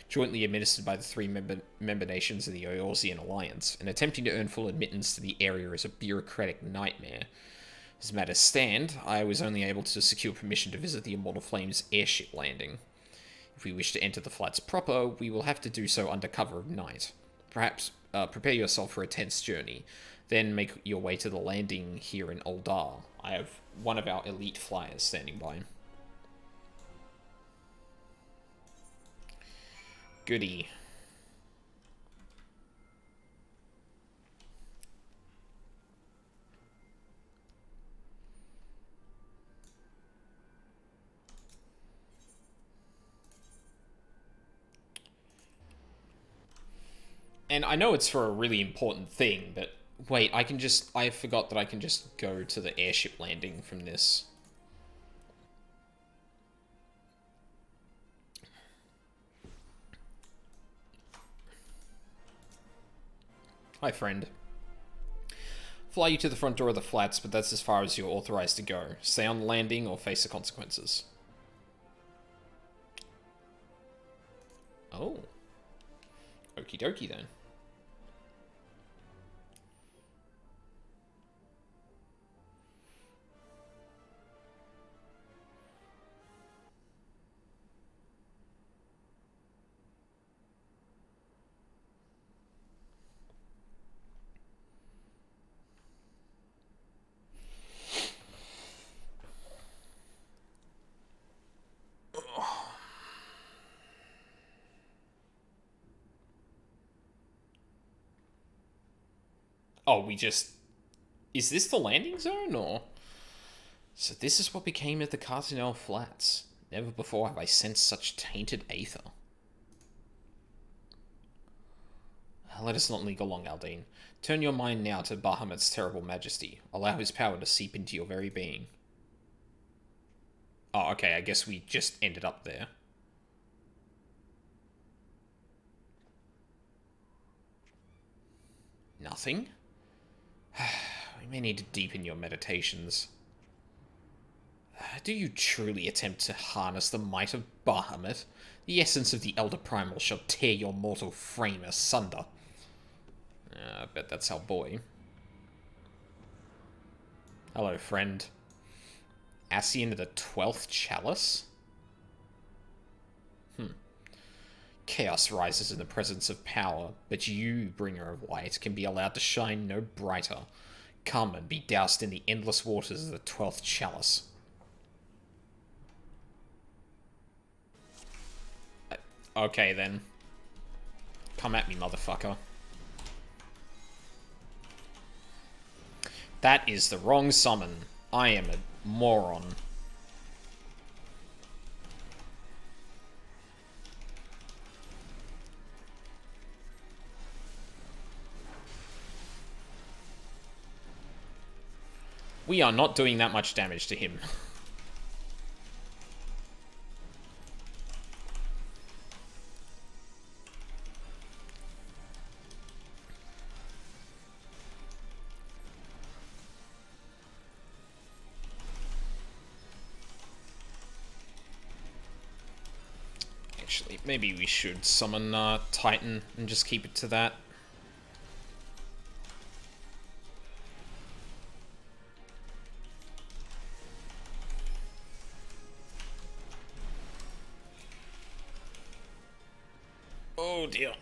jointly administered by the three member nations of the Eorzean Alliance, and attempting to earn full admittance to the area is a bureaucratic nightmare. As matters stand, I was only able to secure permission to visit the Immortal Flames airship landing. If we wish to enter the Flats proper, we will have to do so under cover of night. Perhaps prepare yourself for a tense journey, then make your way to the landing here in Uldar. I have one of our elite flyers standing by. Goody. And I know it's for a really important thing, but wait, I forgot that I can just go to the airship landing from this. Hi, friend. Fly you to the front door of the Flats, but that's as far as you're authorized to go. Stay on the landing or face the consequences. Oh. Okie dokie then. Oh, is this the landing zone, or? So this is what became of the Cartinel Flats. Never before have I sensed such tainted aether. Let us not linger long, Aldine. Turn your mind now to Bahamut's terrible majesty. Allow his power to seep into your very being. Oh, okay, I guess we just ended up there. Nothing? We may need to deepen your meditations. Do you truly attempt to harness the might of Bahamut? The essence of the Elder Primal shall tear your mortal frame asunder. I bet that's our boy. Hello, friend. Ascian of the 12th Chalice? Chaos rises in the presence of power, but you, bringer of light, can be allowed to shine no brighter. Come and be doused in the endless waters of the 12th Chalice. Okay, then. Come at me, motherfucker. That is the wrong summon. I am a moron. We are not doing that much damage to him. Actually, maybe we should summon Titan and just keep it to that. Oh dear.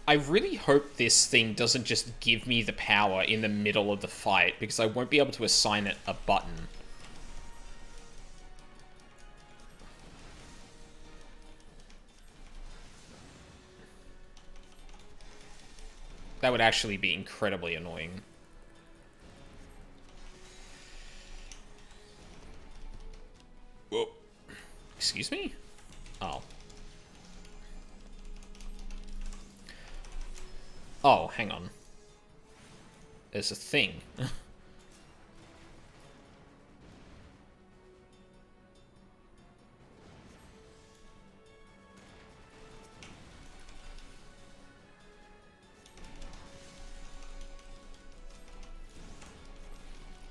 I really hope this thing doesn't just give me the power in the middle of the fight, because I won't be able to assign it a button. That would actually be incredibly annoying. Whoa. Excuse me? Oh. Oh, hang on. There's a thing.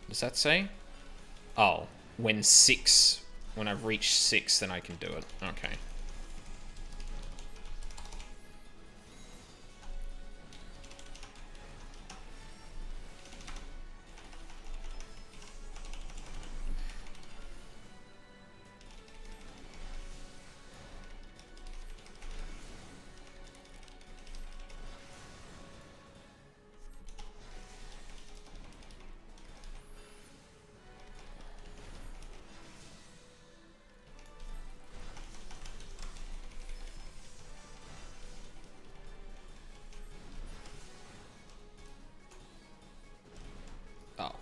Does that say? Oh, when I've reached 6, then I can do it. Okay. Oh.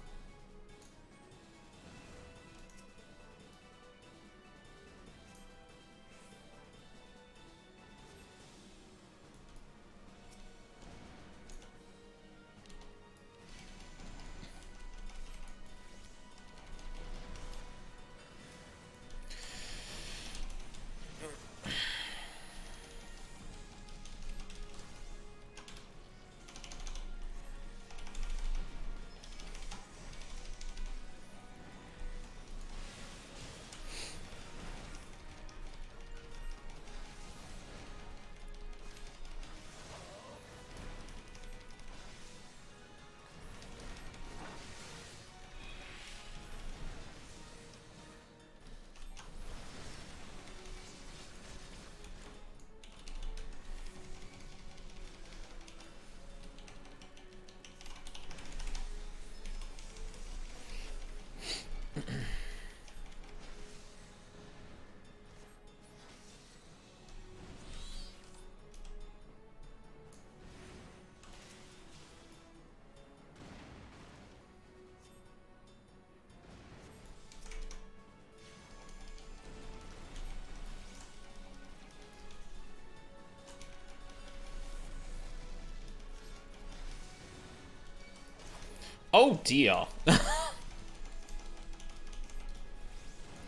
Oh dear.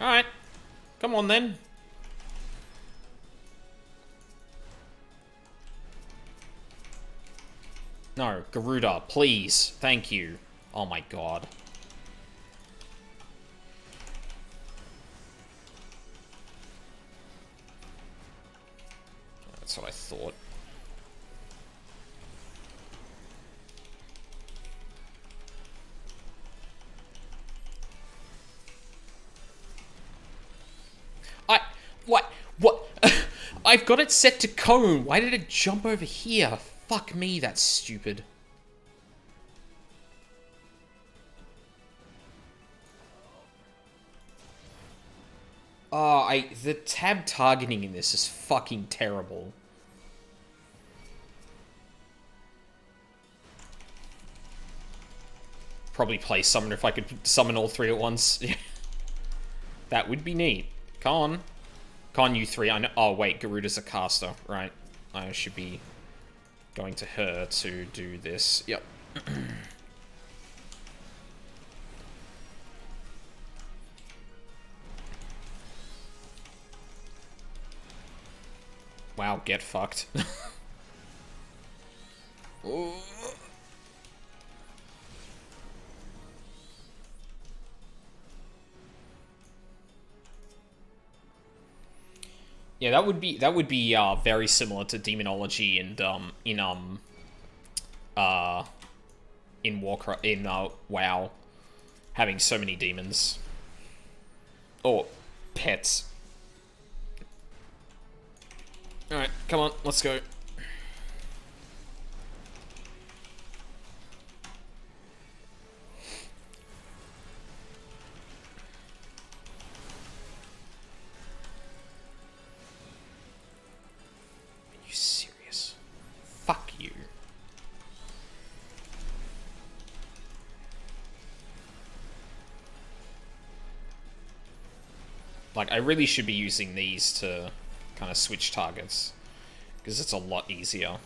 Alright. Come on then. No, Garuda, please. Thank you. Oh my god. That's what I thought. What? I've got it set to cone. Why did it jump over here? Fuck me, that's stupid. Oh, the tab targeting in this is fucking terrible. Probably play summoner if I could summon all 3 at once. That would be neat. Come on. Con, you 3. I know. Oh, wait. Garuda's a caster. Right. I should be Going to her to do this. Yep. Wow, get fucked. Ooh. Yeah, that would be very similar to demonology and in Warcraft, in WoW, having so many demons or pets. All right, come on, let's go. Are you serious? Fuck you. Like, I really should be using these to kind of switch targets, because it's a lot easier.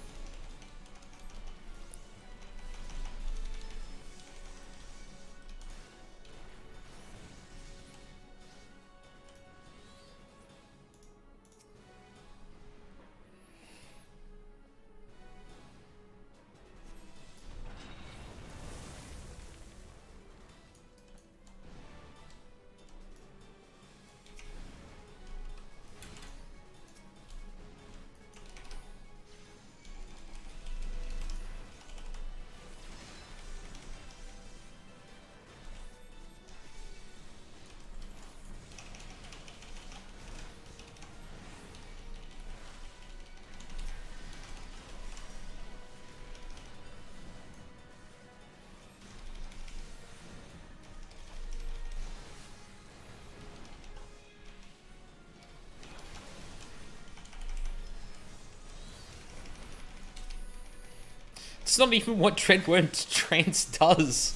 It's not even what Dreadworm Trance does.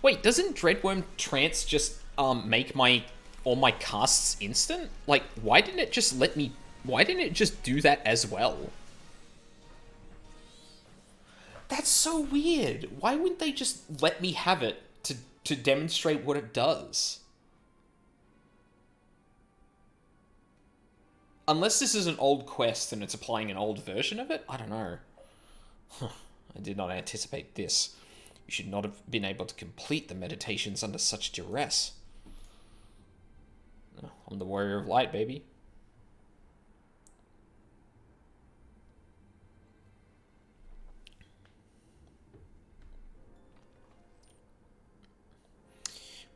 Wait, doesn't Dreadworm Trance just make all my casts instant? Like, why didn't it just do that as well? That's so weird. Why wouldn't they just let me have it to demonstrate what it does? Unless this is an old quest and it's applying an old version of it? I don't know. I did not anticipate this. You should not have been able to complete the meditations under such duress. I'm the warrior of light, baby.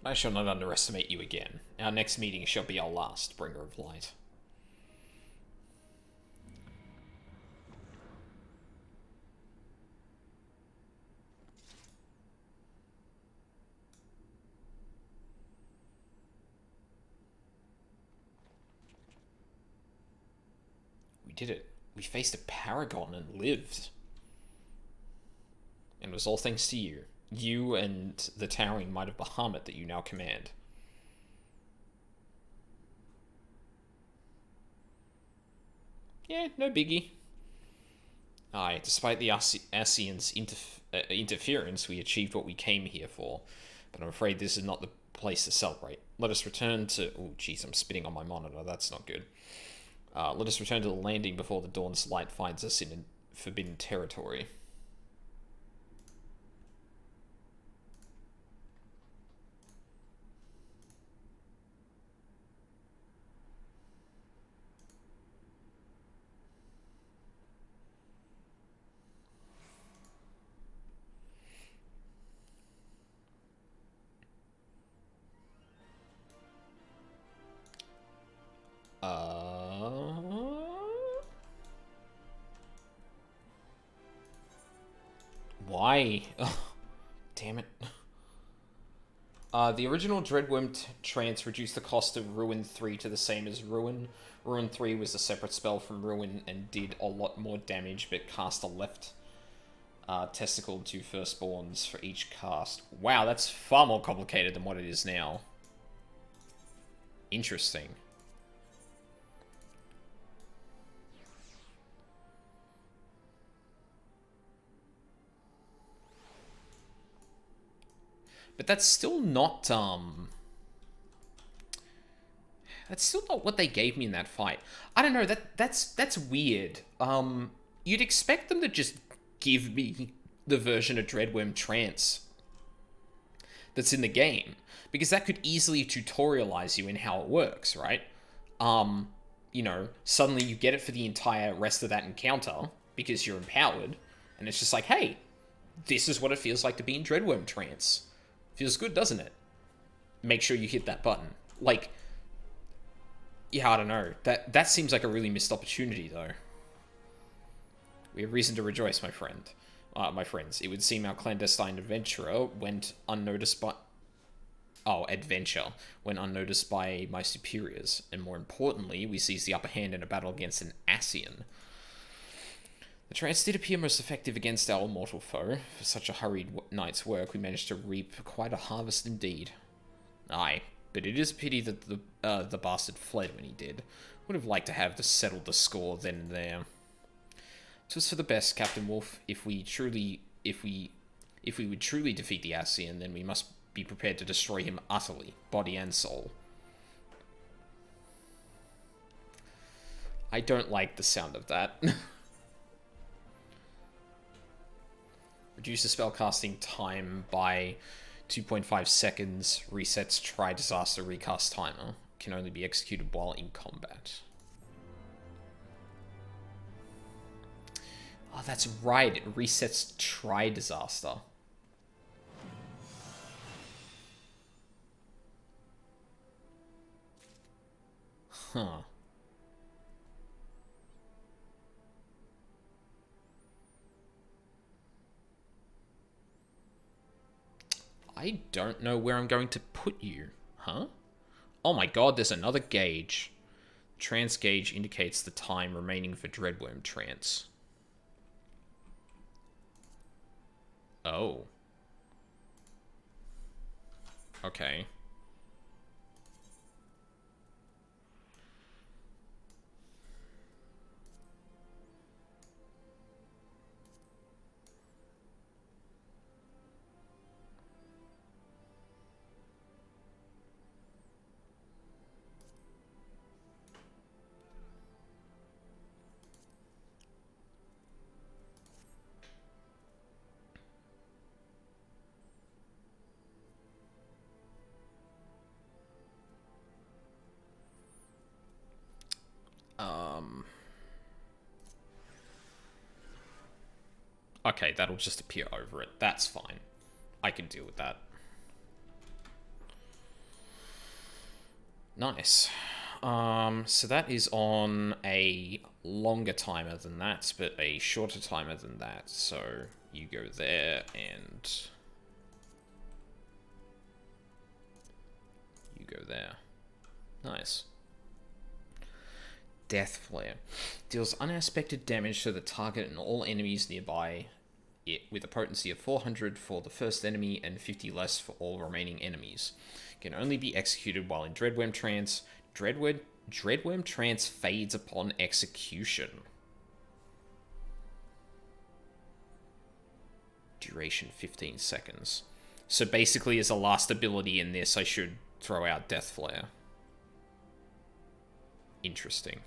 But I shall not underestimate you again. Our next meeting shall be our last, bringer of light. We did it. We faced a paragon and lived. And it was all thanks to you. You and the towering might of Bahamut that you now command. Yeah, no biggie. Aye, despite the Ascians' interference, we achieved what we came here for. But I'm afraid this is not the place to celebrate. Let us return to... Oh, jeez, I'm spitting on my monitor. That's not good. Let us return to the landing before the dawn's light finds us in forbidden territory. Why? Oh, damn it. The original Dreadworm Trance reduced the cost of Ruin 3 to the same as Ruin. Ruin 3 was a separate spell from Ruin and did a lot more damage, but cast a left testicle to firstborns for each cast. Wow, that's far more complicated than what it is now. Interesting. But that's still not, that's still not what they gave me in that fight. I don't know, that's weird. You'd expect them to just give me the version of Dreadworm Trance that's in the game, because that could easily tutorialize you in how it works, right? You know, suddenly you get it for the entire rest of that encounter because you're empowered, and it's just like, hey, this is what it feels like to be in Dreadworm Trance. Feels good, doesn't it? Make sure you hit that button. Like, yeah, I don't know. That seems like a really missed opportunity, though. We have reason to rejoice, my friends. It would seem our clandestine adventurer went unnoticed by... Oh, adventure. Went unnoticed by my superiors. And more importantly, we seized the upper hand in a battle against an Ascian. The trance did appear most effective against our mortal foe. For such a hurried night's work, we managed to reap quite a harvest indeed. Aye, but it is a pity that the bastard fled when he did. Would have liked to have settled the score then and there. 'Twas for the best, Captain Wolf. If we would truly defeat the Ascian, then we must be prepared to destroy him utterly, body and soul. I don't like the sound of that. Reduce the spellcasting time by 2.5 seconds. Resets Tri-Disaster recast timer. Can only be executed while in combat. Oh, that's right. It resets Tri-Disaster. Huh. I don't know where I'm going to put you. Huh? Oh my god, there's another gauge. Trance gauge indicates the time remaining for Dreadworm Trance. Oh. Okay. Okay, that'll just appear over it. That's fine. I can deal with that. Nice. So that is on a longer timer than that, but a shorter timer than that. So you go there and you go there. Nice. Death Flare. Deals unaspected damage to the target and all enemies nearby it, with a potency of 400 for the first enemy and 50 less for all remaining enemies. Can only be executed while in Dreadworm Trance. Dreadworm Trance fades upon execution. Duration 15 seconds. So basically as a last ability in this, I should throw out Death Flare. Interesting.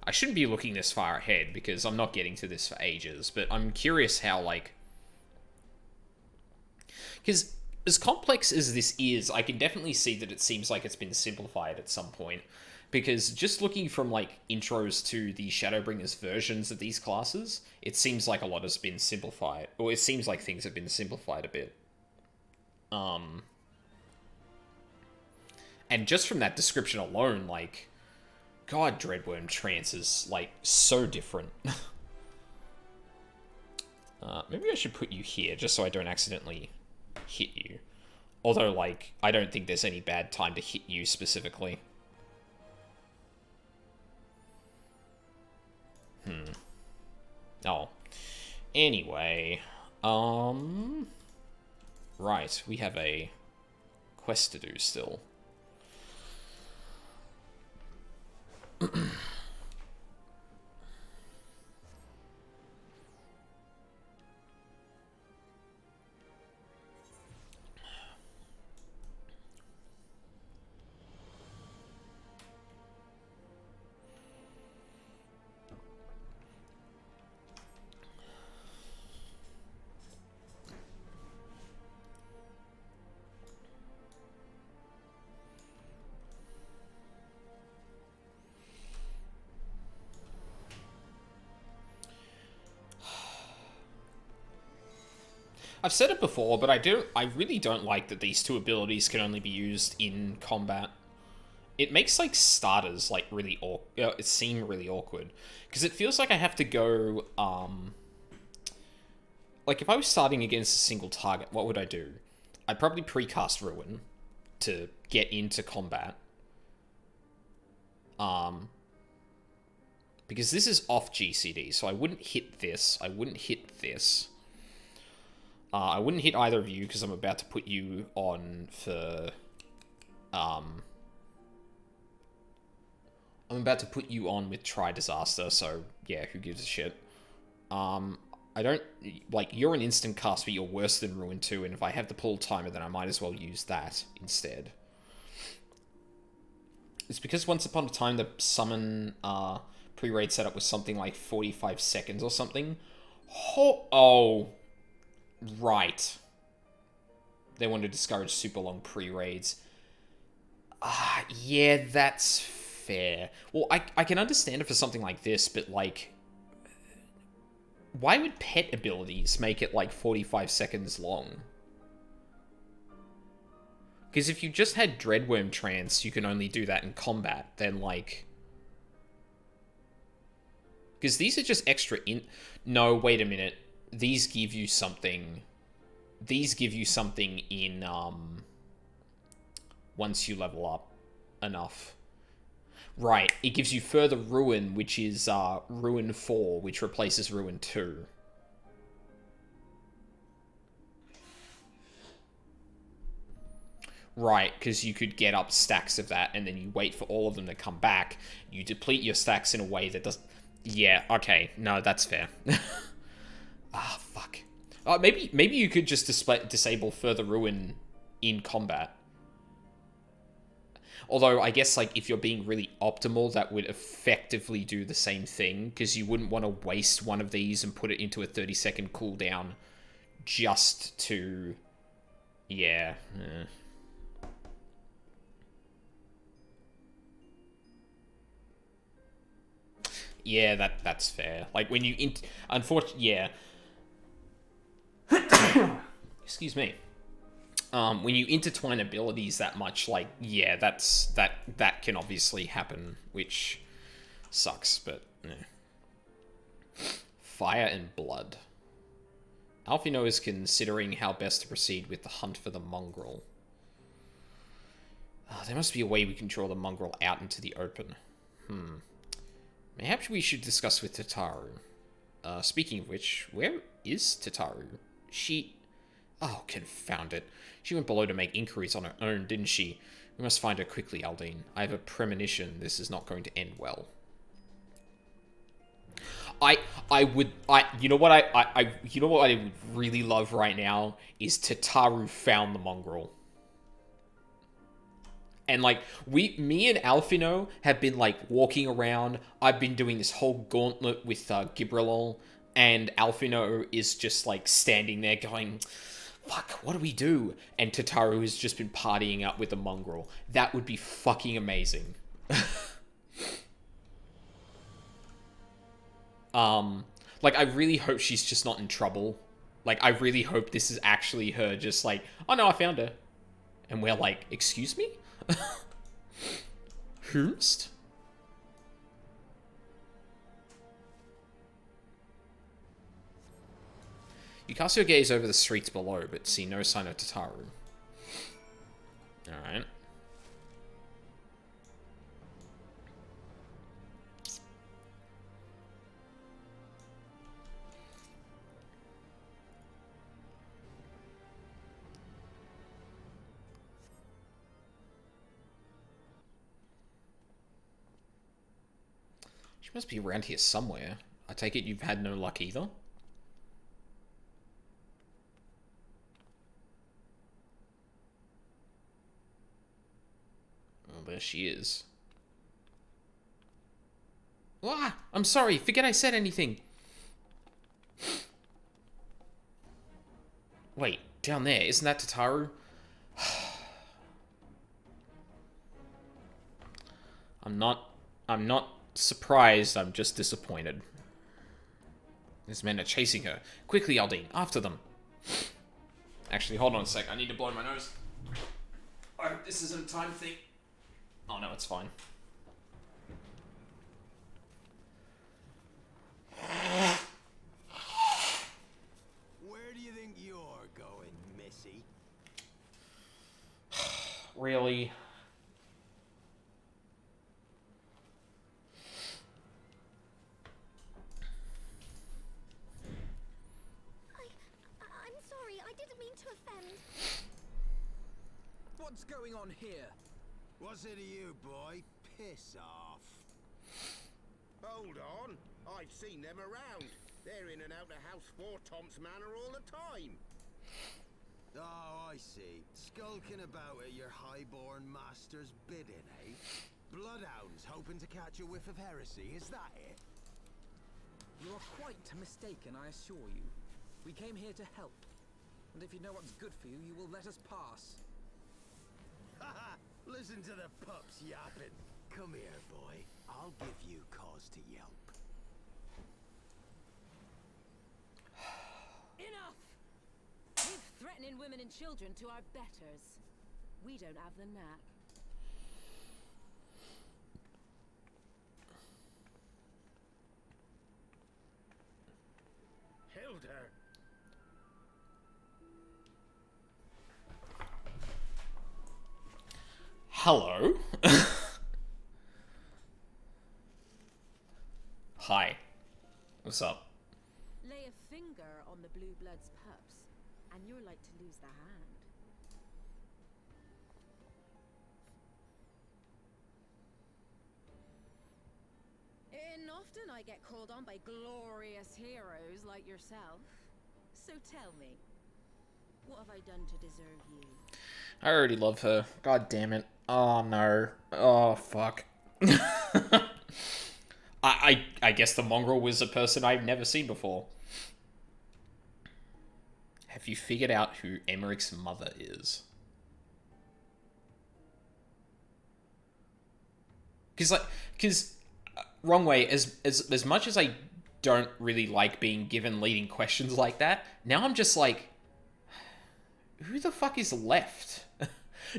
I shouldn't be looking this far ahead because I'm not getting to this for ages, but I'm curious how, like... Because as complex as this is, I can definitely see that it seems like it's been simplified at some point. Because just looking from, like, intros to the Shadowbringers versions of these classes, it seems like a lot has been simplified. Or it seems like things have been simplified a bit. And just from that description alone, like... God, Dreadworm Trance is, like, so different. Maybe I should put you here, just so I don't accidentally hit you. Although, like, I don't think there's any bad time to hit you specifically. Oh. Anyway, right, we have a quest to do still. I've said it before, but I really don't like that these two abilities can only be used in combat. It makes, like, starters, like, really seem really awkward. Because it feels like I have to go, like, if I was starting against a single target, what would I do? I'd probably precast Ruin to get into combat. Because this is off GCD, so I wouldn't hit this, I wouldn't hit this. I wouldn't hit either of you because I'm about to put you on for... I'm about to put you on with Try Disaster, so yeah, who gives a shit. I don't... Like, you're an instant cast, but you're worse than Ruin 2, and if I have the pull timer, then I might as well use that instead. It's because once upon a time, the summon pre-raid setup was something like 45 seconds or something. Oh... Right. They want to discourage super long pre-raids. Yeah, that's fair. Well, I can understand it for something like this, but, like... Why would pet abilities make it, like, 45 seconds long? Because if you just had Dreadworm Trance, you can only do that in combat, then, like... Because these are just extra in... No, wait a minute. These give you something... These give you something in, once you level up enough. Right, it gives you further Ruin, which is, Ruin 4, which replaces Ruin 2. Right, because you could get up stacks of that, and then you wait for all of them to come back. You deplete your stacks in a way that doesn't... Yeah, okay, no, that's fair. Ah, fuck. Maybe you could just disable further Ruin in combat. Although, I guess, like, if you're being really optimal, that would effectively do the same thing, because you wouldn't want to waste one of these and put it into a 30-second cooldown just to... Yeah. Yeah, that's fair. Like, when you... Unfortunately, yeah. Excuse me. When you intertwine abilities that much, like, yeah, that can obviously happen, which sucks, but Fire and Blood. Alphino is considering how best to proceed with the hunt for the mongrel. There must be a way we can draw the mongrel out into the open. Perhaps we should discuss with Tataru. Speaking of which, where is Tataru? She... Oh, confound it. She went below to make inquiries on her own, didn't she? We must find her quickly, Aldine. I have a premonition this is not going to end well. You know what I would really love right now is Tataru found the mongrel. And, like, me and Alphino have been, like, walking around. I've been doing this whole gauntlet with Gibrilol, and Alphino is just, like, standing there going, fuck, what do we do? And Tataru has just been partying up with the mongrel. That would be fucking amazing. Like, I really hope she's just not in trouble. Like, I really hope this is actually her just like, oh no, I found her. And we're like, excuse me? Whomst? You cast your gaze over the streets below, but see no sign of Tataru. Alright. She must be around here somewhere. I take it you've had no luck either? Oh, there she is. Ah! I'm sorry, forget I said anything. Wait, down there, isn't that Tataru? I'm not surprised, I'm just disappointed. These men are chasing her. Quickly, Aldine, after them. Actually, hold on a sec, I need to blow my nose. I hope this isn't a time thing. Oh no, it's fine. Where do you think you're going, Missy? Really? I'm sorry, I didn't mean to offend. What's going on here? What's it to you, boy? Piss off. Hold on, I've seen them around. They're in and out of House Four Tom's Manor all the time. Oh, I see. Skulking about at your highborn master's bidding, eh? Bloodhounds hoping to catch a whiff of heresy, is that it? You are quite mistaken, I assure you. We came here to help. And if you know what's good for you, you will let us pass. Haha, listen to the pups yapping. Come here, boy. I'll give you cause to yelp. Enough! Leave threatening women and children to our betters. We don't have the knack. Hilda! Hello? Hi. What's up? Lay a finger on the blue blood's pups, and you're like to lose the hand. And often I get called on by glorious heroes like yourself. So tell me, what have I done to deserve you? I already love her. God damn it. Oh no. Oh fuck. I guess the mongrel was a person I've never seen before. Have you figured out who Emmerich's mother is? Because wrong way, as much as I don't really like being given leading questions like that, now I'm just like, who the fuck is left?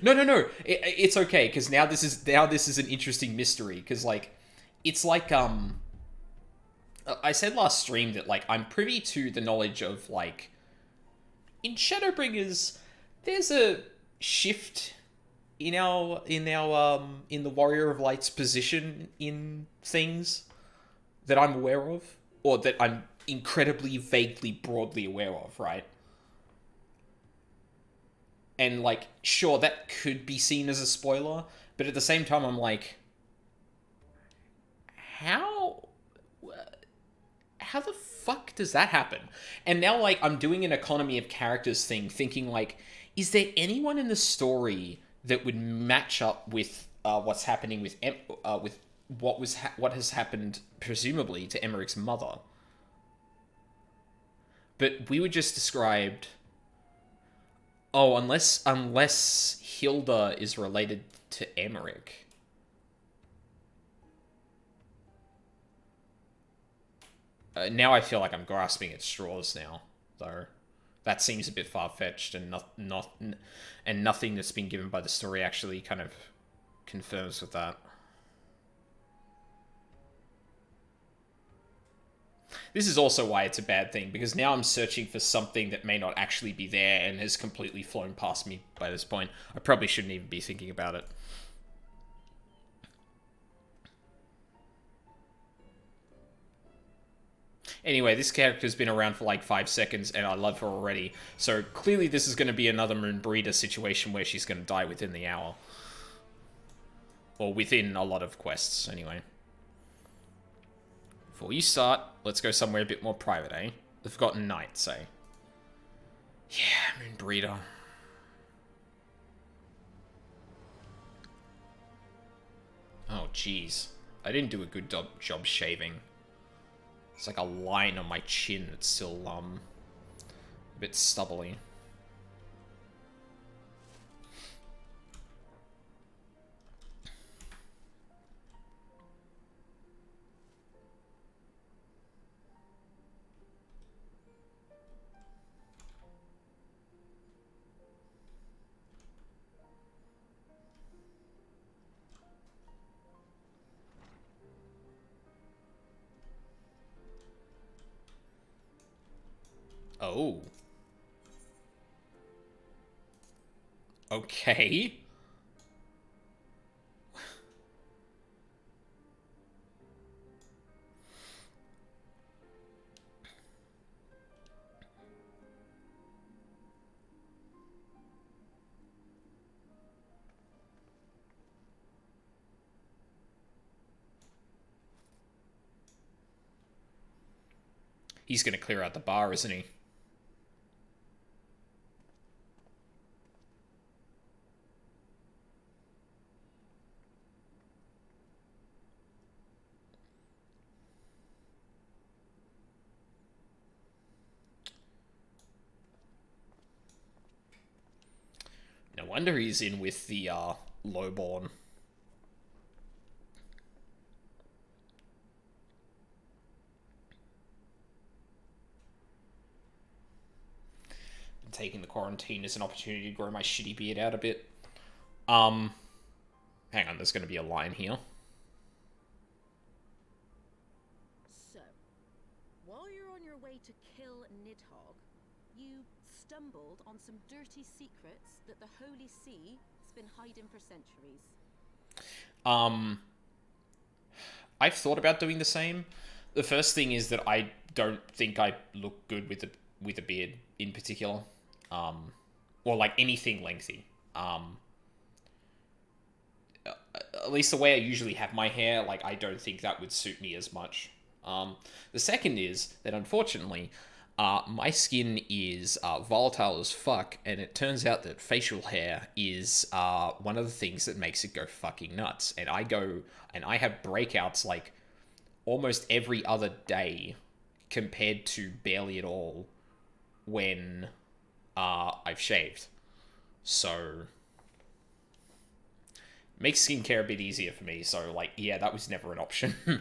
No. It's okay, because now this is an interesting mystery, because like, it's like I said last stream that like I'm privy to the knowledge of like in Shadowbringers there's a shift in the Warrior of Light's position in things that I'm aware of, or that I'm incredibly vaguely broadly aware of, right? And like, sure, that could be seen as a spoiler, but at the same time I'm like, how the fuck does that happen? And now, like, I'm doing an economy of characters thing, thinking, like, is there anyone in the story that would match up with what's happening with what has happened, presumably, to Emmerich's mother? But we were just described... Oh, unless Hilda is related to Emmerich. Now I feel like I'm grasping at straws now, though. That seems a bit far-fetched, and nothing that's been given by the story actually kind of confirms with that. This is also why it's a bad thing, because now I'm searching for something that may not actually be there and has completely flown past me by this point. I probably shouldn't even be thinking about it. Anyway, this character's been around for like 5 seconds, and I love her already. So clearly this is going to be another Moon Breeder situation where she's going to die within the hour. Or within a lot of quests, anyway. Before you start, let's go somewhere a bit more private, eh? The Forgotten Knights, eh? Yeah, Moon Breeder. Oh, jeez. I didn't do a good job shaving. It's like a line on my chin that's still, a bit stubbly. Oh. Okay. He's gonna clear out the bar, isn't he? No wonder he's in with the, lowborn. Taking the quarantine as an opportunity to grow my shitty beard out a bit. Hang on, there's going to be a line here. So, while you're on your way to kill Nidhogg, you stumbled on some dirty secrets that the Holy See has been hiding for centuries. I've thought about doing the same. The first thing is that I don't think I look good with a beard in particular. Or like anything lengthy. At least the way I usually have my hair, like, I don't think that would suit me as much. The second is that, unfortunately, my skin is volatile as fuck, and it turns out that facial hair is one of the things that makes it go fucking nuts. And I have breakouts, like, almost every other day, compared to barely at all when I've shaved. So makes skincare a bit easier for me. So, like, yeah, that was never an option. Hey,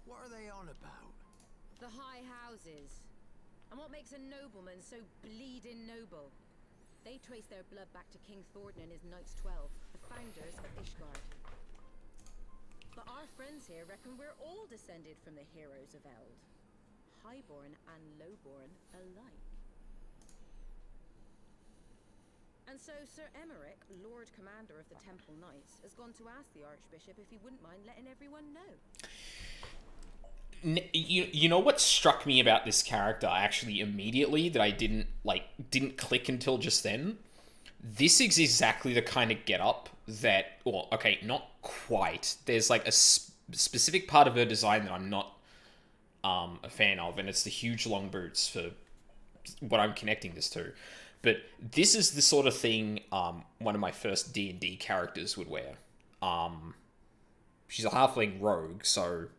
what are they on about? The high houses. And what makes a nobleman so bleeding noble? They trace their blood back to King Thornton and his Knights 12, the founders of Ishgard. But our friends here reckon we're all descended from the heroes of Eld. Highborn and lowborn alike. And so Sir Emmerich, Lord Commander of the Temple Knights, has gone to ask the Archbishop if he wouldn't mind letting everyone know. You know what struck me about this character actually immediately that I didn't click until just then? This is exactly the kind of getup that, well, okay, not quite. There's like a specific part of her design that I'm not a fan of, and it's the huge long boots for what I'm connecting this to. But this is the sort of thing one of my first D&D characters would wear. She's a halfling rogue, so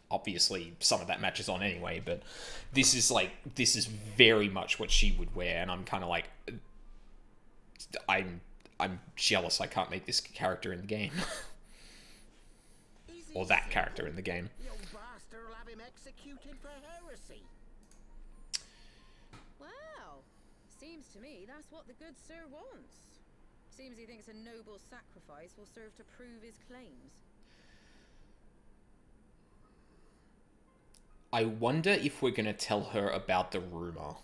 obviously some of that matches on anyway, but this is very much what she would wear, and I'm kind of like, I'm jealous I can't make this character in the game. Or that character in the game. The old bastard will have him executed for heresy. Well, seems to me that's what the good sir wants. Seems he thinks a noble sacrifice will serve to prove his claims. I wonder if we're gonna tell her about the rumor.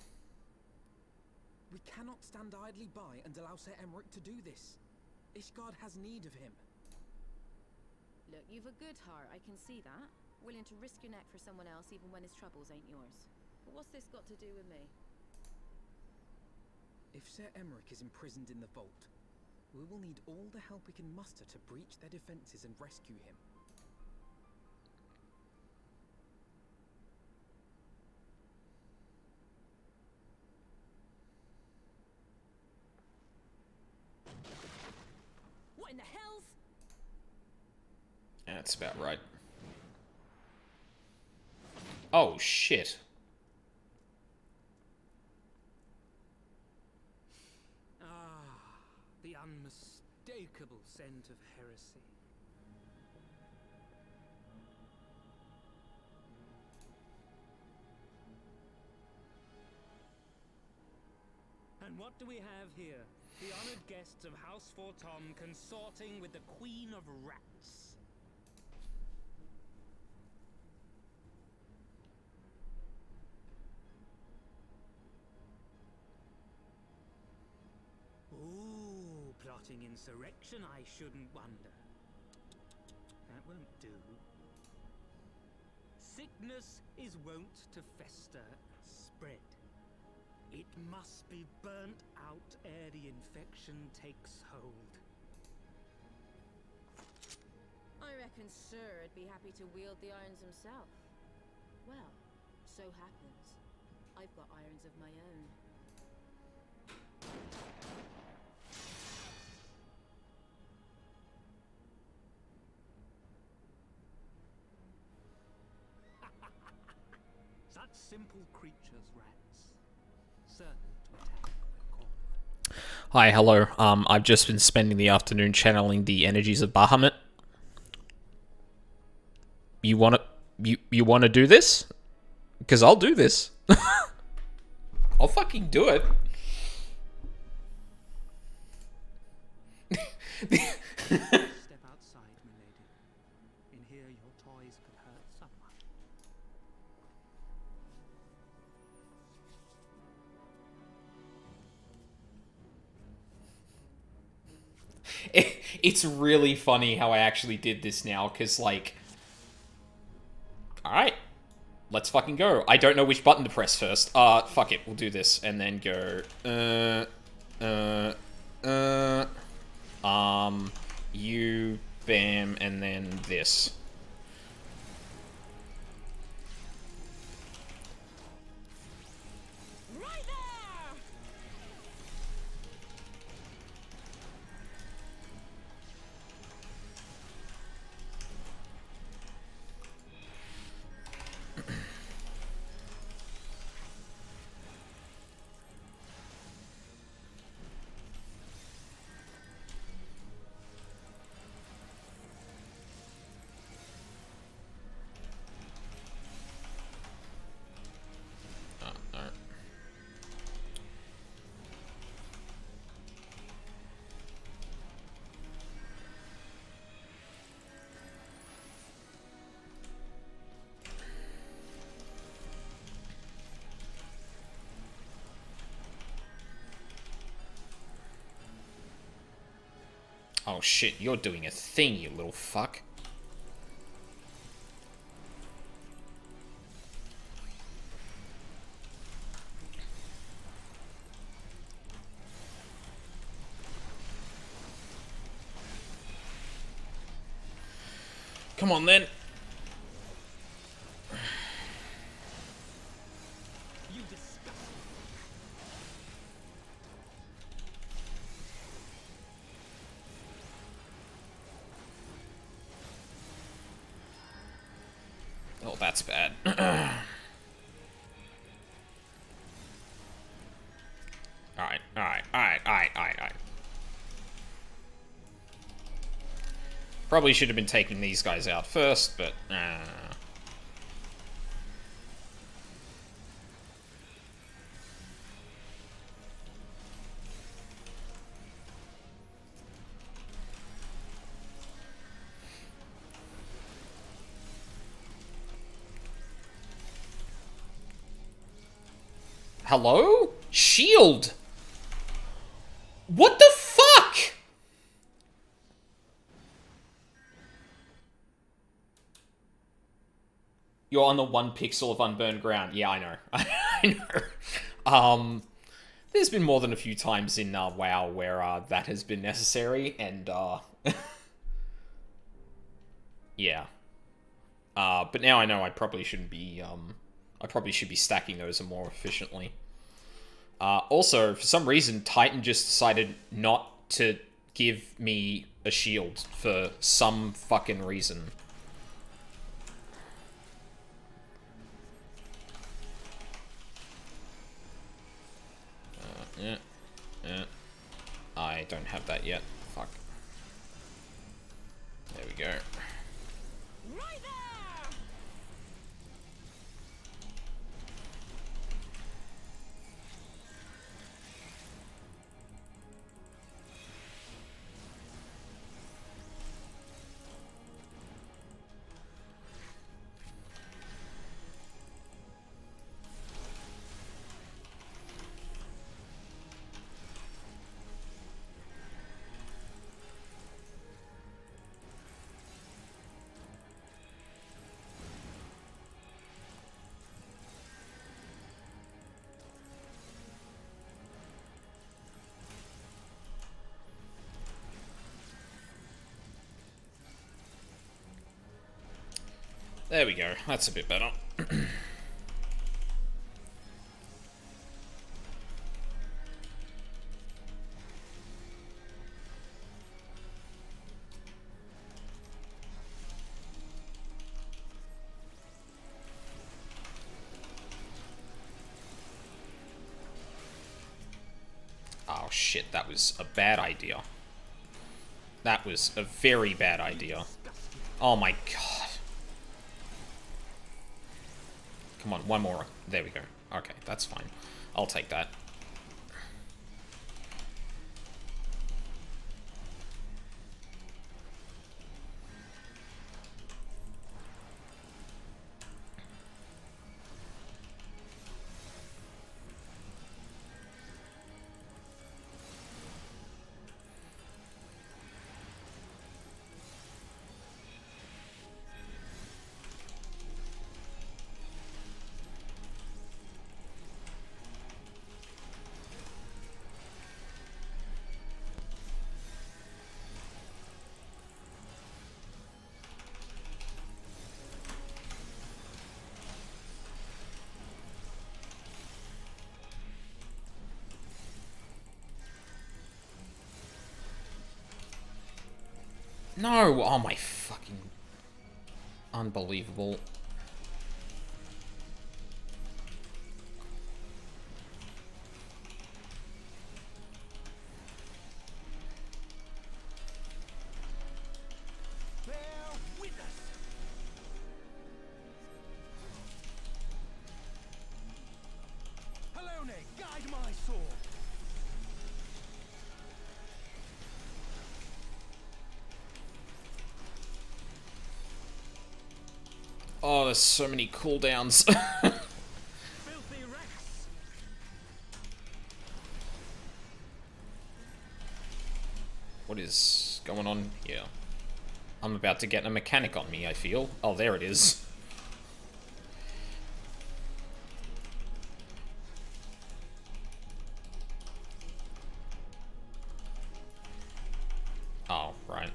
We cannot stand idly by and allow Sir Emmerich to do this. Ishgard has need of him. Look, you've a good heart, I can see that. Willing to risk your neck for someone else even when his troubles ain't yours. But what's this got to do with me? If Sir Emmerich is imprisoned in the vault, we will need all the help we can muster to breach their defenses and rescue him. What in the hell's... That's about right. Oh, shit. The unmistakable scent of heresy. And what do we have here? The honored guests of House Fortom consorting with the Queen of Rats. Ooh, plotting insurrection, I shouldn't wonder. That won't do. Sickness is wont to fester, spread. It must be burnt out ere the infection takes hold. I reckon Sir'd be happy to wield the irons himself. Well, so happens I've got irons of my own. Such simple creatures, rats. Certain to attack when caught. Hi, hello. I've just been spending the afternoon channeling the energies of Bahamut. You wanna do this? Because I'll do this. I'll fucking do it. Step outside, milady. In here your toys could hurt someone. It's really funny how I actually did this now, because, like... Alright. Let's fucking go. I don't know which button to press first. Fuck it. We'll do this. And then go... You, bam, and then this. Right there! Oh shit, you're doing a thing, you little fuck. Come on then. You disgust me. Oh, that's bad. Alright. Probably should have been taking these guys out first, but... Hello? Shield! What the fuck? You're on the 1 pixel of unburned ground. Yeah, I know. I know. There's been more than a few times in WoW where that has been necessary, and yeah. But now I know I probably shouldn't be. I probably should be stacking those more efficiently. Also, for some reason, Titan just decided not to give me a shield for some fucking reason. I don't have that yet. Fuck. There we go. Right there! There we go. That's a bit better. Oh shit, that was a bad idea. That was a very bad idea. Oh my god. Come on, one more. There we go. Okay, that's fine. I'll take that. No! Oh my fucking... Unbelievable. Bear witness. Helone, guide my sword. Oh, there's so many cooldowns. Filthy rats. What is going on here? I'm about to get a mechanic on me, I feel. Oh, there it is. Oh, right.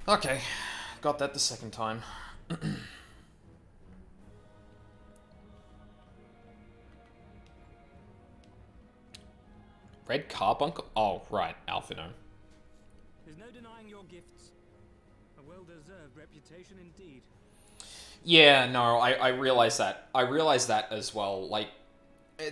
Okay, got that the second time. Red carbuncle? Oh, right, Alphino. There's no denying your gifts. A well-deserved reputation indeed. Yeah, no, I realize that. I realize that as well. Like,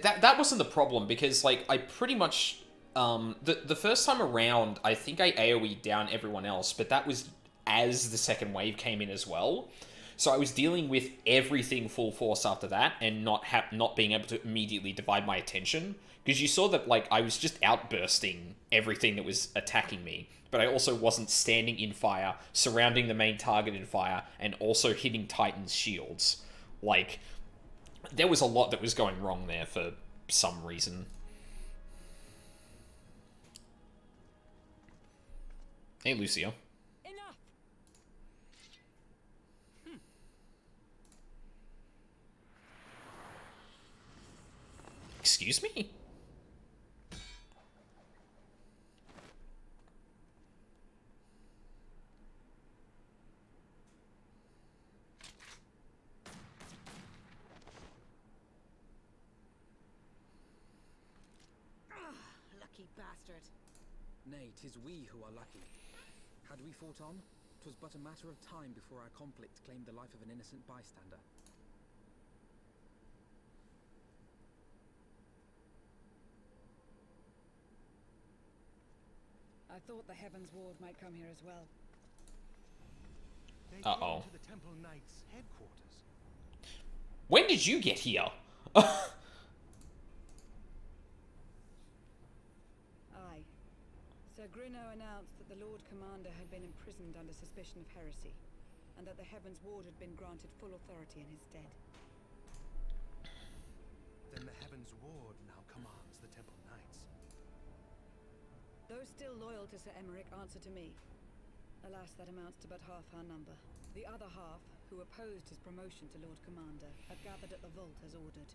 that wasn't the problem, because, like, I pretty much... the first time around, I think I AoE'd down everyone else, but that was as the second wave came in as well. So I was dealing with everything full force after that, and not being able to immediately divide my attention. Because you saw that, like, I was just outbursting everything that was attacking me, but I also wasn't standing in fire, surrounding the main target in fire, and also hitting Titan's shields. Like, there was a lot that was going wrong there for some reason. Hey, Lucio. Enough! Excuse me? Lucky bastard. Nay, 'tis we who are lucky. Had we fought on, 'twas but a matter of time before our conflict claimed the life of an innocent bystander. I thought the Heavensward might come here as well. They Uh-oh. came to the Temple Knights' headquarters. When did you get here? Aye. Sir Grinno announced that the Lord Commander had been imprisoned under suspicion of heresy, and that the Heavensward had been granted full authority in his stead. Then the Heavensward now commands the Temple Knights. Those still loyal to Sir Emmerich answer to me. Alas, that amounts to but half our number. The other half, who opposed his promotion to Lord Commander, have gathered at the vault as ordered.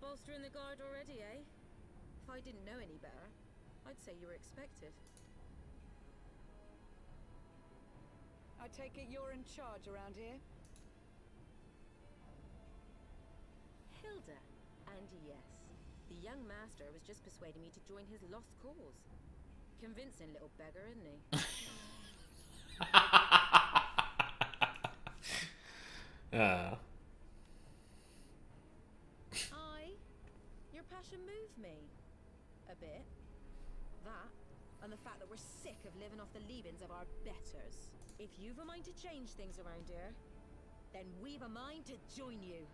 Bolstering the guard already, eh? If I didn't know any better, I'd say you were expected. I take it you're in charge around here? Hilda. And yes, the young master was just persuading me to join his lost cause. Convincing little beggar, isn't he? Aye. Your passion moved me. A bit. That, and the fact that we're sick of living off the leavings of our betters. If you've a mind to change things around here, then we've a mind to join you.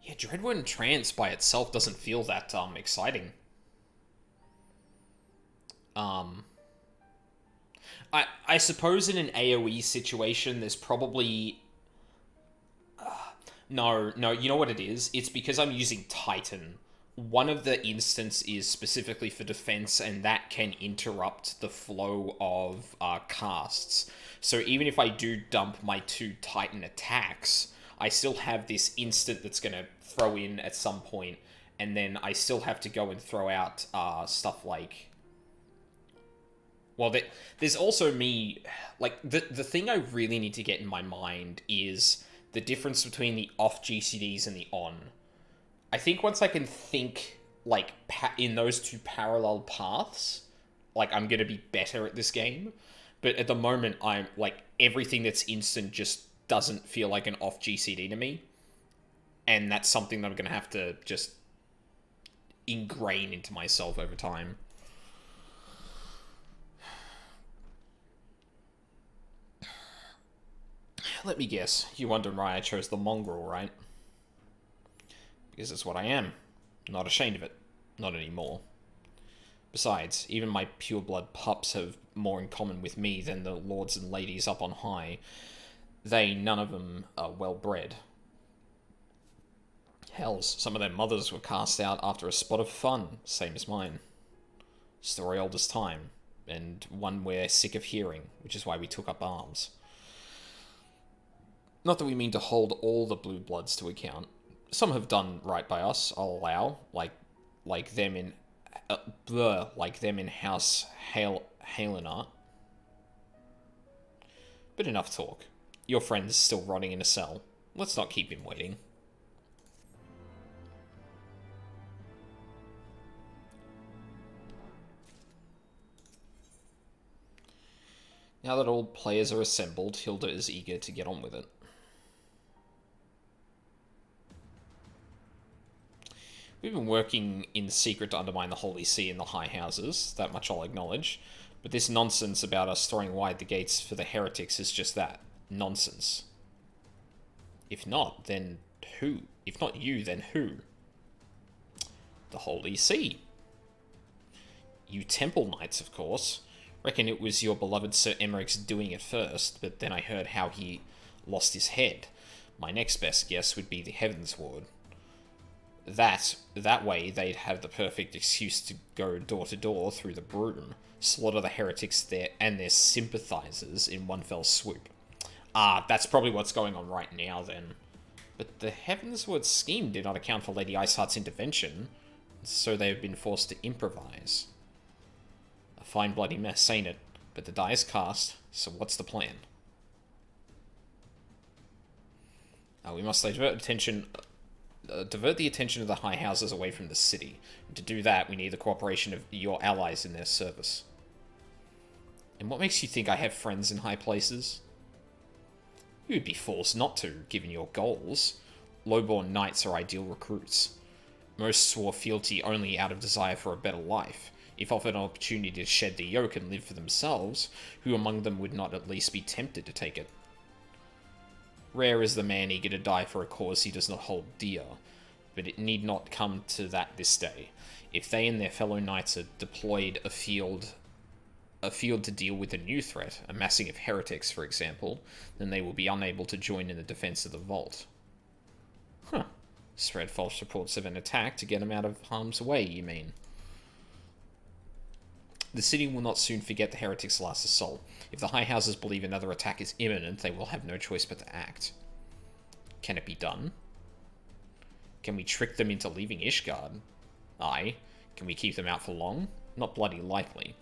Yeah, Dreadwood and Trance by itself doesn't feel that exciting. I suppose in an AoE situation, there's probably... No, you know what it is? It's because I'm using Titan. One of the instants is specifically for defense, and that can interrupt the flow of casts. So even if I do dump my 2 Titan attacks, I still have this instant that's going to throw in at some point, and then I still have to go and throw out stuff like... Well, there's also me... Like, the thing I really need to get in my mind is the difference between the off GCDs and the on. I think once I can think, like, in those 2 parallel paths, like, I'm going to be better at this game. But at the moment, I'm, like, everything that's instant just doesn't feel like an off GCD to me. And that's something that I'm going to have to just ingrain into myself over time. Let me guess, you wonder why I chose the mongrel, right? Because it's what I am. Not ashamed of it. Not anymore. Besides, even my pureblood pups have more in common with me than the lords and ladies up on high. None of them are well-bred. Hells, some of their mothers were cast out after a spot of fun, same as mine. Story old as time, and one we're sick of hearing, which is why we took up arms. Not that we mean to hold all the blue bloods to account. Some have done right by us, I'll allow, like them in House Halenar. But enough talk. Your friend's still rotting in a cell. Let's not keep him waiting. Now that all players are assembled, Hilda is eager to get on with it. We've been working in secret to undermine the Holy See and the High Houses, that much I'll acknowledge, but this nonsense about us throwing wide the gates for the heretics is just that, nonsense. If not, then who? If not you, then who? The Holy See. You Temple Knights, of course. Reckon it was your beloved Sir Emmerich's doing it first, but then I heard how he lost his head. My next best guess would be the Heavensward. That way, they'd have the perfect excuse to go door to door through the broom, slaughter the heretics there and their sympathizers in one fell swoop. Ah, that's probably what's going on right now, then. But the Heavensward scheme did not account for Lady Iceheart's intervention, so they have been forced to improvise. A fine bloody mess, ain't it? But the die is cast, so what's the plan? We must divert the attention of the High Houses away from the city. And to do that, we need the cooperation of your allies in their service. And what makes you think I have friends in high places? You would be fools not to, given your goals. Lowborn knights are ideal recruits. Most swore fealty only out of desire for a better life. If offered an opportunity to shed the yoke and live for themselves, who among them would not at least be tempted to take it? Rare is the man eager to die for a cause he does not hold dear, but it need not come to that this day. If they and their fellow knights are deployed afield to deal with a new threat, a massing of heretics, for example, then they will be unable to join in the defense of the vault. Huh. Spread false reports of an attack to get them out of harm's way, you mean? The city will not soon forget the heretics' last assault. If the High Houses believe another attack is imminent, they will have no choice but to act. Can it be done? Can we trick them into leaving Ishgard? Aye. Can we keep them out for long? Not bloody likely.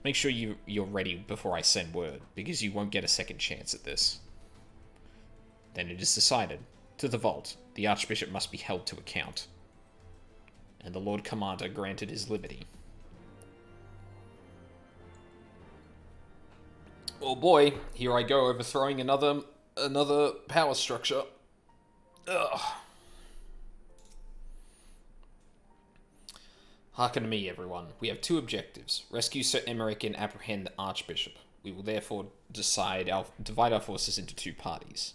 Make sure you're ready before I send word, because you won't get a second chance at this. Then it is decided. To the vault. The Archbishop must be held to account. And the Lord Commander granted his liberty. Oh boy, here I go overthrowing another power structure. Ugh. Hearken to me, everyone. We have two objectives. Rescue Sir Emmerich and apprehend the Archbishop. We will therefore divide our forces into two parties.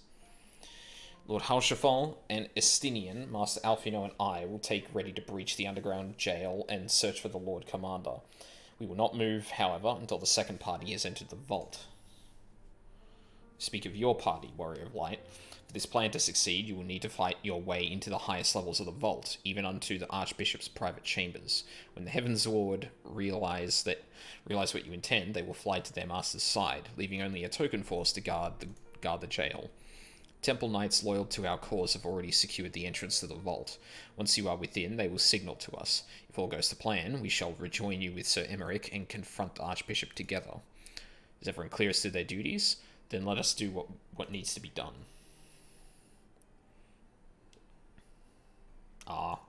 Lord Halshafal and Estinian, Master Alfino and I will take ready to breach the underground jail and search for the Lord Commander. We will not move, however, until the second party has entered the vault. Speak of your party, Warrior of Light. For this plan to succeed, you will need to fight your way into the highest levels of the vault, even unto the Archbishop's private chambers. When the Heavensward realize what you intend, they will fly to their master's side, leaving only a token force to guard the jail. Temple Knights loyal to our cause have already secured the entrance to the vault. Once you are within, they will signal to us. If all goes to plan, we shall rejoin you with Sir Emmerich and confront the Archbishop together. Is everyone clear as to their duties? Then let us do what needs to be done. Ah.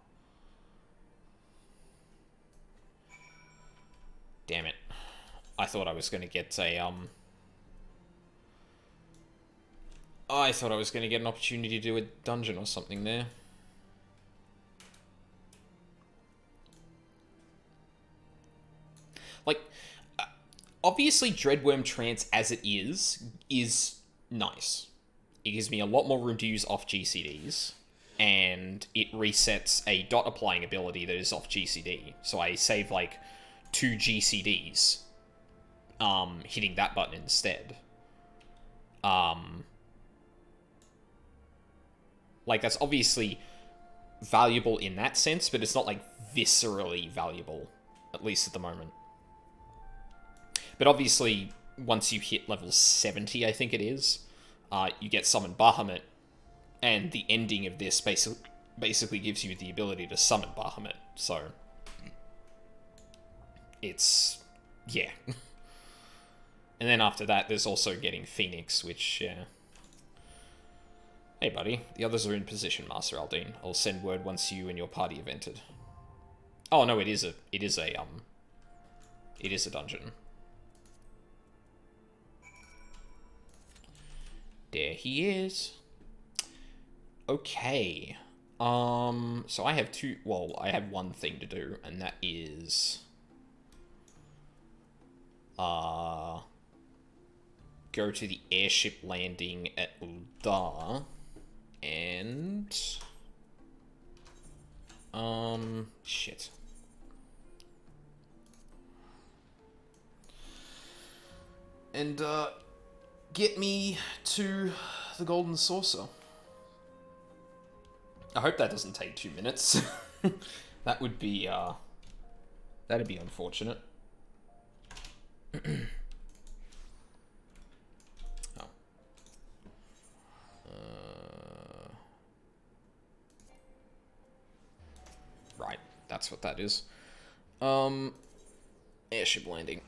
Damn it. I thought I was going to get a, I thought I was going to get an opportunity to do a dungeon or something there. Like, obviously Dreadworm Trance as it is nice. It gives me a lot more room to use off GCDs, and it resets a dot applying ability that is off GCD. So I save like 2 GCDs, hitting that button instead. Like, that's obviously valuable in that sense, but it's not, like, viscerally valuable, at least at the moment. But obviously, once you hit level 70, I think it is, you get Summon Bahamut, and the ending of this basically gives you the ability to summon Bahamut, so it's, yeah. And then after that, there's also getting Phoenix, which, yeah. Hey, buddy. The others are in position, Master Aldine. I'll send word once you and your party have entered. Oh, no, it is a dungeon. There he is. Okay. So I have I have one thing to do, and that is... go to the airship landing at Uldar, and... shit. And, get me to the Golden Saucer. I hope that doesn't take 2 minutes. That would be, that'd be unfortunate. Oh. Right, that's what that is. Airship landing.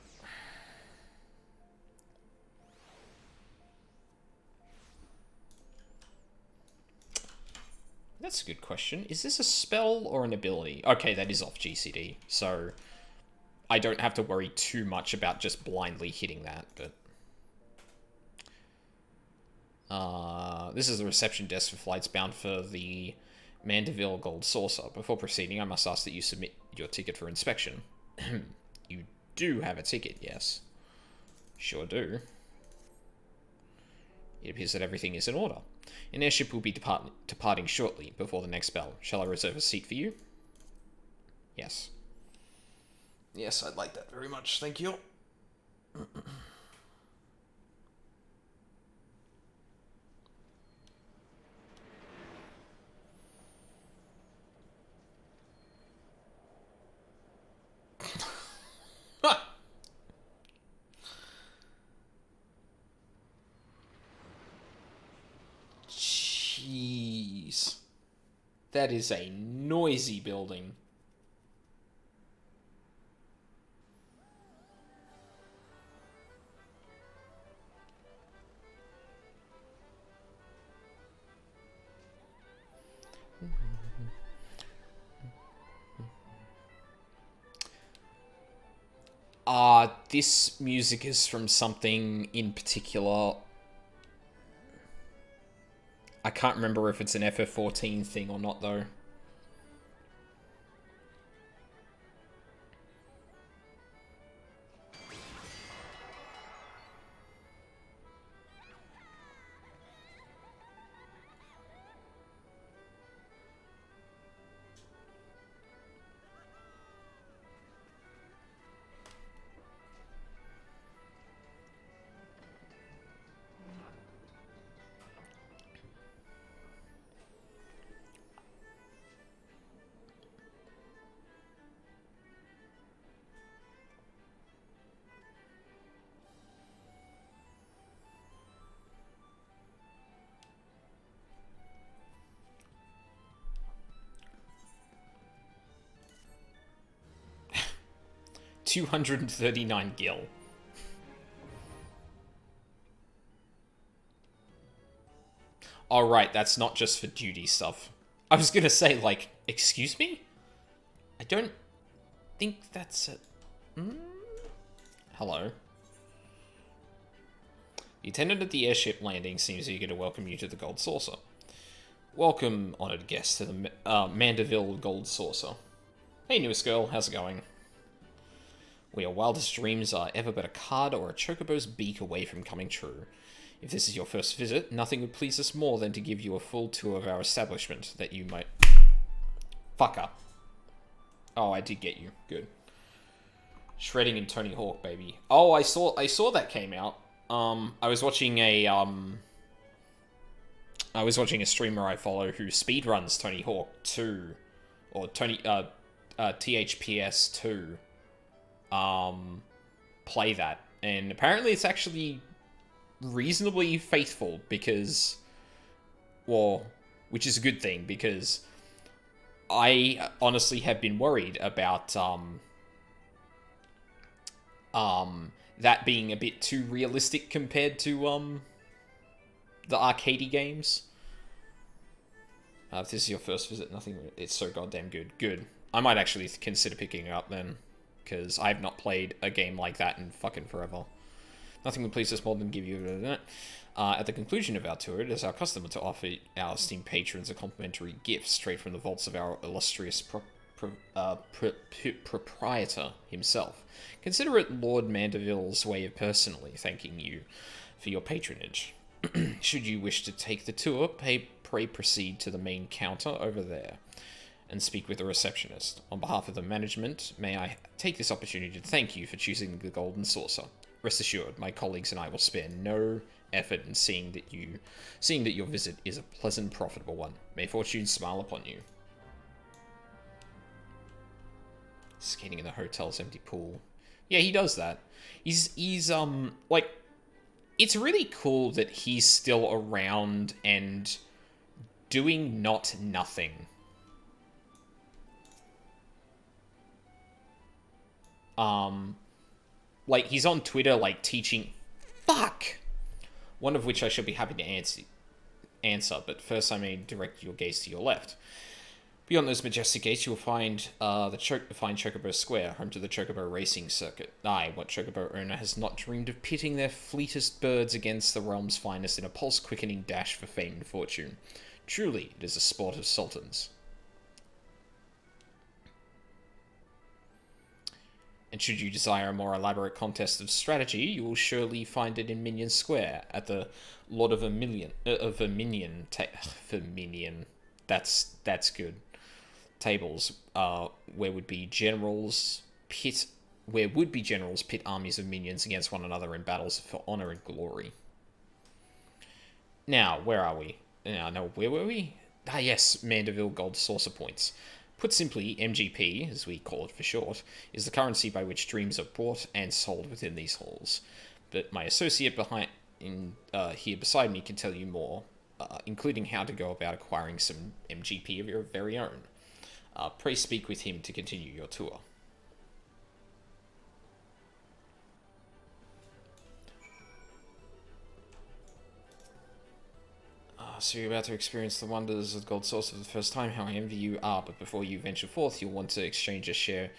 That's a good question. Is this a spell or an ability? Okay, that is off GCD, so I don't have to worry too much about just blindly hitting that, but... this is the reception desk for flights bound for the Mandeville Gold Saucer. Before proceeding, I must ask that you submit your ticket for inspection. You do have a ticket, yes. Sure do. It appears that everything is in order. An airship will be departing shortly, before the next bell. Shall I reserve a seat for you? Yes. Yes, I'd like that very much, thank you. Jeez. That is a noisy building. This music is from something in particular. I can't remember if it's an FF14 thing or not, though. $239 gil. Oh, right, that's not just for duty stuff. I was gonna say, like, excuse me? I don't think that's a... Hello. The attendant at the airship landing seems eager to welcome you to the Gold Saucer. Welcome, honoured guests, to the Mandeville Gold Saucer. Hey, newest girl, how's it going? Where your wildest dreams are ever but a card or a chocobo's beak away from coming true. If this is your first visit, nothing would please us more than to give you a full tour of our establishment that you might... Fuck up. Oh, I did get you. Good. Shredding in Tony Hawk, baby. Oh, I saw that came out. I was watching a streamer I follow who speedruns Tony Hawk 2, or THPS 2. Play that, and apparently it's actually reasonably faithful, because, well, which is a good thing, because I honestly have been worried about that being a bit too realistic compared to the arcadey games. If this is your first visit, it's so goddamn good. Good. I might actually consider picking it up then, because I have not played a game like that in fucking forever. Nothing would please us more than give you... at the conclusion of our tour, it is our custom to offer our esteemed patrons a complimentary gift straight from the vaults of our illustrious proprietor himself. Consider it Lord Mandeville's way of personally thanking you for your patronage. Should you wish to take the tour, pray proceed to the main counter over there and speak with the receptionist. On behalf of the management, may I take this opportunity to thank you for choosing the Golden Saucer. Rest assured, my colleagues and I will spare no effort in seeing that your visit is a pleasant, profitable one. May fortune smile upon you. Skating in the hotel's empty pool. Yeah, he does that. He's like, it's really cool that he's still around and doing not nothing. Like, he's on Twitter, like, teaching... Fuck! One of which I shall be happy to answer, but first I may direct your gaze to your left. Beyond those majestic gates, you will find Chocobo Square, home to the Chocobo Racing Circuit. Aye, what Chocobo owner has not dreamed of pitting their fleetest birds against the realm's finest in a pulse-quickening dash for fame and fortune? Truly, it is a sport of sultans. And should you desire a more elaborate contest of strategy, you will surely find it in Minion Square at the Lord of Verminion. That's good. Tables, where would be generals pit armies of minions against one another in battles for honor and glory. Now, where are we? Now, where were we? Ah, yes, Mandeville Gold Saucer Points. Put simply, MGP, as we call it for short, is the currency by which dreams are bought and sold within these halls. But my associate here beside me can tell you more, including how to go about acquiring some MGP of your very own. Pray speak with him to continue your tour. So you're about to experience the wonders of Gold Source for the first time. How I envy you are, but before you venture forth, you'll want to exchange a share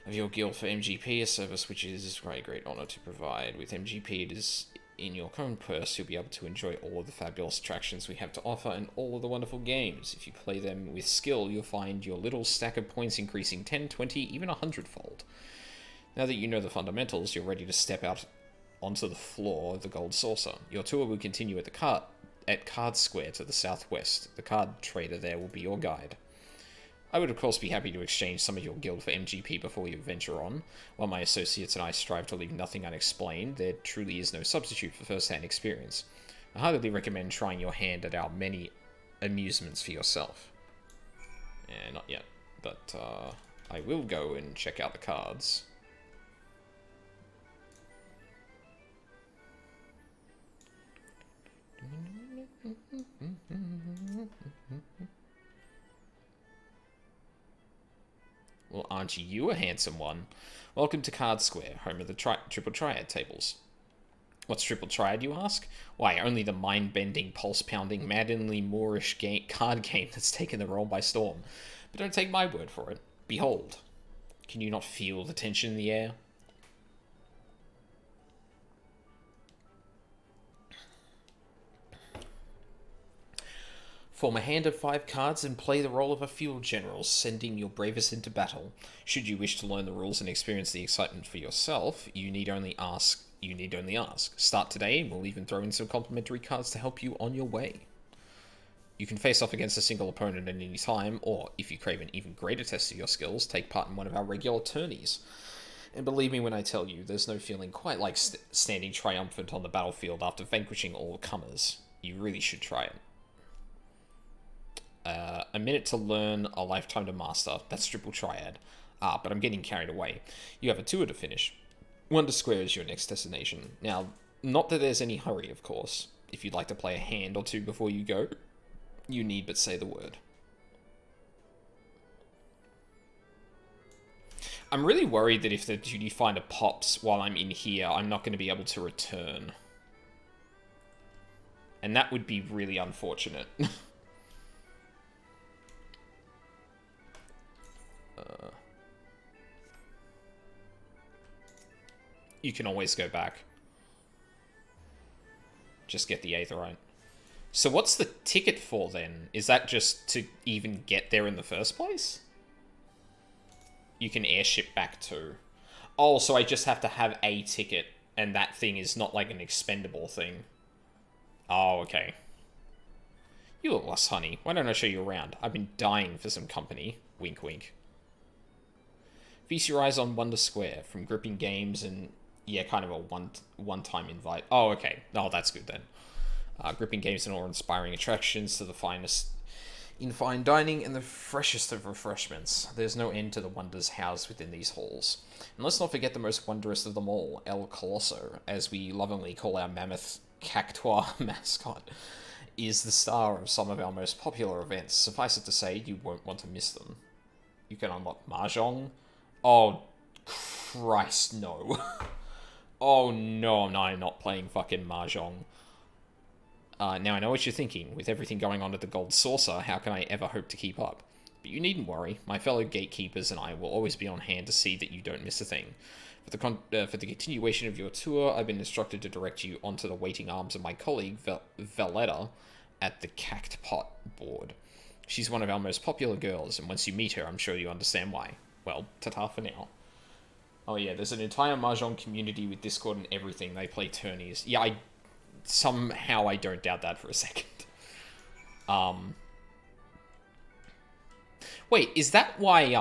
of your guild for MGP, a service which it is a great honor to provide. With MGP, it is in your own purse. You'll be able to enjoy all of the fabulous attractions we have to offer and all of the wonderful games. If you play them with skill, you'll find your little stack of points increasing 10, 20, even 100-fold. Now that you know the fundamentals, you're ready to step out onto the floor of the Gold Saucer. Your tour will continue at Card Square to the southwest. The card trader there will be your guide. I would of course be happy to exchange some of your guild for MGP before you venture on. While my associates and I strive to leave nothing unexplained, there truly is no substitute for first-hand experience. I highly recommend trying your hand at our many amusements for yourself. Not yet, but I will go and check out the cards. Well, aren't you a handsome one? Welcome to Card Square, home of the Triple Triad tables. What's Triple Triad, you ask? Why, only the mind-bending, pulse-pounding, maddeningly Moorish card game that's taken the realm by storm. But don't take my word for it. Behold. Can you not feel the tension in the air? Form a hand of 5 cards and play the role of a field general, sending your bravest into battle. Should you wish to learn the rules and experience the excitement for yourself, you need only ask. Start today, and we'll even throw in some complimentary cards to help you on your way. You can face off against a single opponent at any time, or, if you crave an even greater test of your skills, take part in one of our regular tourneys. And believe me when I tell you, there's no feeling quite like standing triumphant on the battlefield after vanquishing all comers. You really should try it. A minute to learn, a lifetime to master. That's Triple Triad. But I'm getting carried away. You have a tour to finish. Wonder Square is your next destination. Now, not that there's any hurry, of course. If you'd like to play a hand or two before you go, you need but say the word. I'm really worried that if the duty finder pops while I'm in here, I'm not going to be able to return. And that would be really unfortunate. You can always go back. just get the Aetherite. So what's the ticket for then? Is that just to even get there in the first place? You can airship back too. Oh, so I just have to have a ticket, and that thing is not like an expendable thing. Oh, okay. You look lost, honey. Why don't I show you around? I've been dying for some company. Wink, wink. Feast your eyes on Wonder Square from gripping games and, yeah, kind of a one-time invite. Oh, okay. Oh, that's good then. Gripping games and awe-inspiring attractions to the finest in fine dining and the freshest of refreshments. There's no end to the wonders housed within these halls. And let's not forget the most wondrous of them all, El Colosso, as we lovingly call our mammoth cactuar mascot, is the star of some of our most popular events. Suffice it to say, you won't want to miss them. You can unlock Mahjong. Oh, Christ, no. Oh, no, I'm not playing fucking Mahjong. Now, I know what you're thinking. With everything going on at the Gold Saucer, how can I ever hope to keep up? But you needn't worry. My fellow gatekeepers and I will always be on hand to see that you don't miss a thing. For the continuation of your tour, I've been instructed to direct you onto the waiting arms of my colleague, Valletta, at the Cactpot board. She's one of our most popular girls, and once you meet her, I'm sure you understand why. Well, ta-ta for now. Oh yeah, there's an entire Mahjong community with Discord and everything. They play tourneys. Yeah, somehow I don't doubt that for a second. Wait, is that why,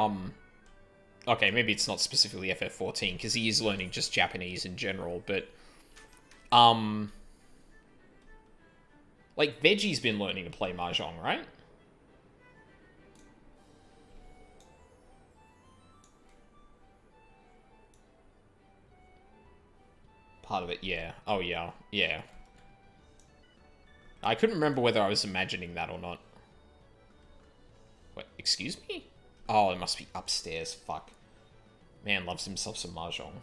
okay, maybe it's not specifically FF14, because he is learning just Japanese in general, but, like, Veggie's been learning to play Mahjong, right? Part of it, yeah. Oh, yeah. Yeah. I couldn't remember whether I was imagining that or not. Wait, excuse me? Oh, it must be upstairs. Fuck. Man loves himself some Mahjong.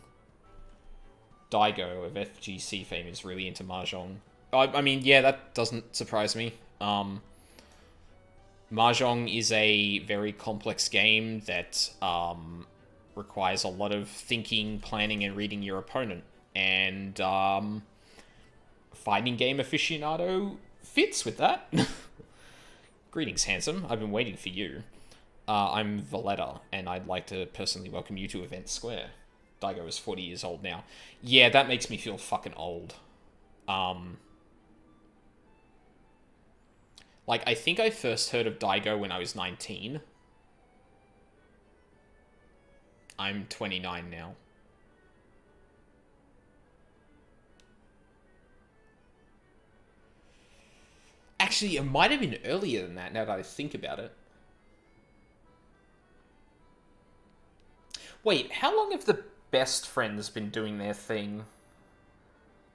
Daigo of FGC fame is really into Mahjong. I mean, yeah, that doesn't surprise me. Mahjong is a very complex game that requires a lot of thinking, planning, and reading your opponent. And fighting game aficionado fits with that. Greetings, handsome. I've been waiting for you. I'm Valletta, and I'd like to personally welcome you to Event Square. Daigo is 40 years old now. Yeah, that makes me feel fucking old. Like, I think I first heard of Daigo when I was 19. I'm 29 now. Actually, it might have been earlier than that, now that I think about it. Wait, how long have the best friends been doing their thing?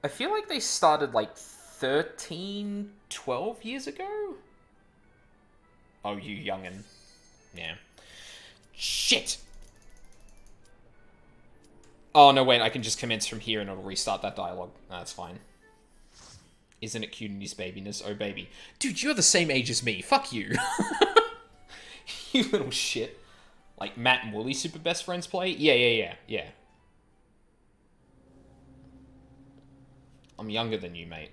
I feel like they started, like, 13, 12 years ago? Oh, you youngin'. Yeah. Shit! Oh, no, wait, I can just commence from here and it'll restart that dialogue. No, that's fine. Isn't it cute in his babiness? Oh, baby. Dude, you're the same age as me. Fuck you. You little shit. Like, Matt and Wooly super best friends play? Yeah. I'm younger than you, mate.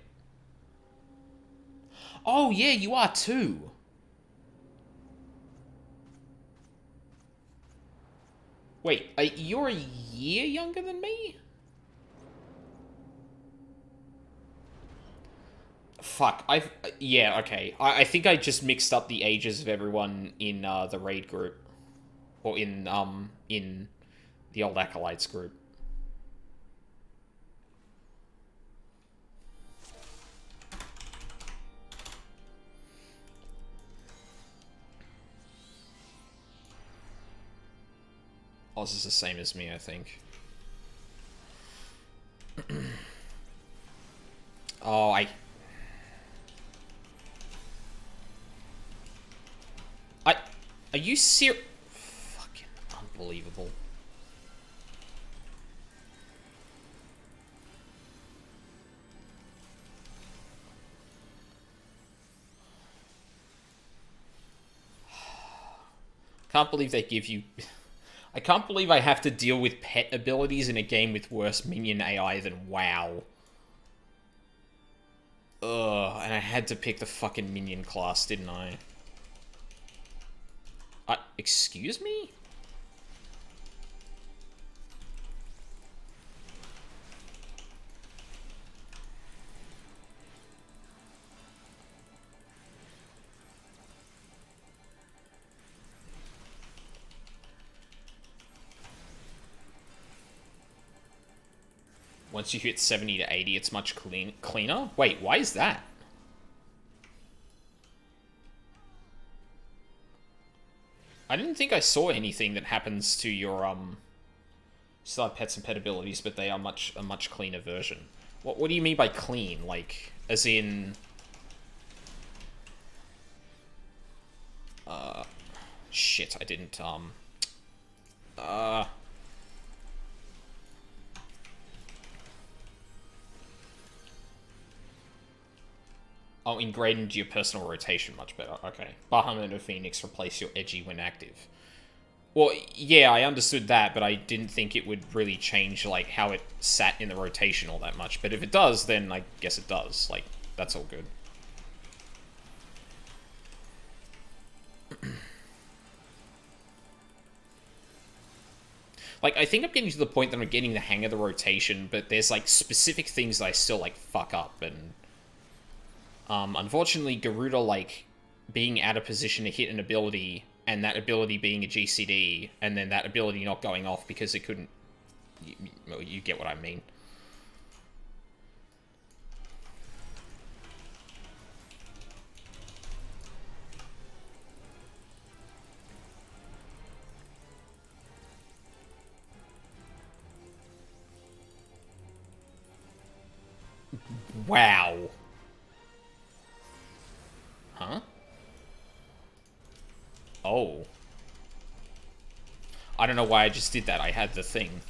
Oh, yeah, you are too. Wait, you're a year younger than me? Fuck, yeah, okay. I think I just mixed up the ages of everyone in, the raid group. Or in the old Acolytes group. Oz is the same as me, I think. Oh, are you serious? Fucking unbelievable. Can't believe they give you... I can't believe I have to deal with pet abilities in a game with worse minion AI than WoW. Ugh, and I had to pick the fucking minion class, didn't I? Excuse me? Once you hit 70 to 80, it's much cleaner? Wait, why is that? I didn't think I saw anything that happens to your, still have pets and pet abilities, but they are a much cleaner version. What do you mean by clean? Like, as in... Shit, I didn't, Oh, ingrained into your personal rotation much better. Okay. Bahamut or Phoenix replace your edgy when active. Well, yeah, I understood that, but I didn't think it would really change, like, how it sat in the rotation all that much. But if it does, then I guess it does. Like, that's all good. Like, I think I'm getting to the point that I'm getting the hang of the rotation, but there's, like, specific things that I still, like, fuck up, and... unfortunately, Garuda, like, being out of position to hit an ability, and that ability being a GCD, and then that ability not going off because it couldn't... You get what I mean. Wow. Huh? Oh. I don't know why I just did that. I had the thing.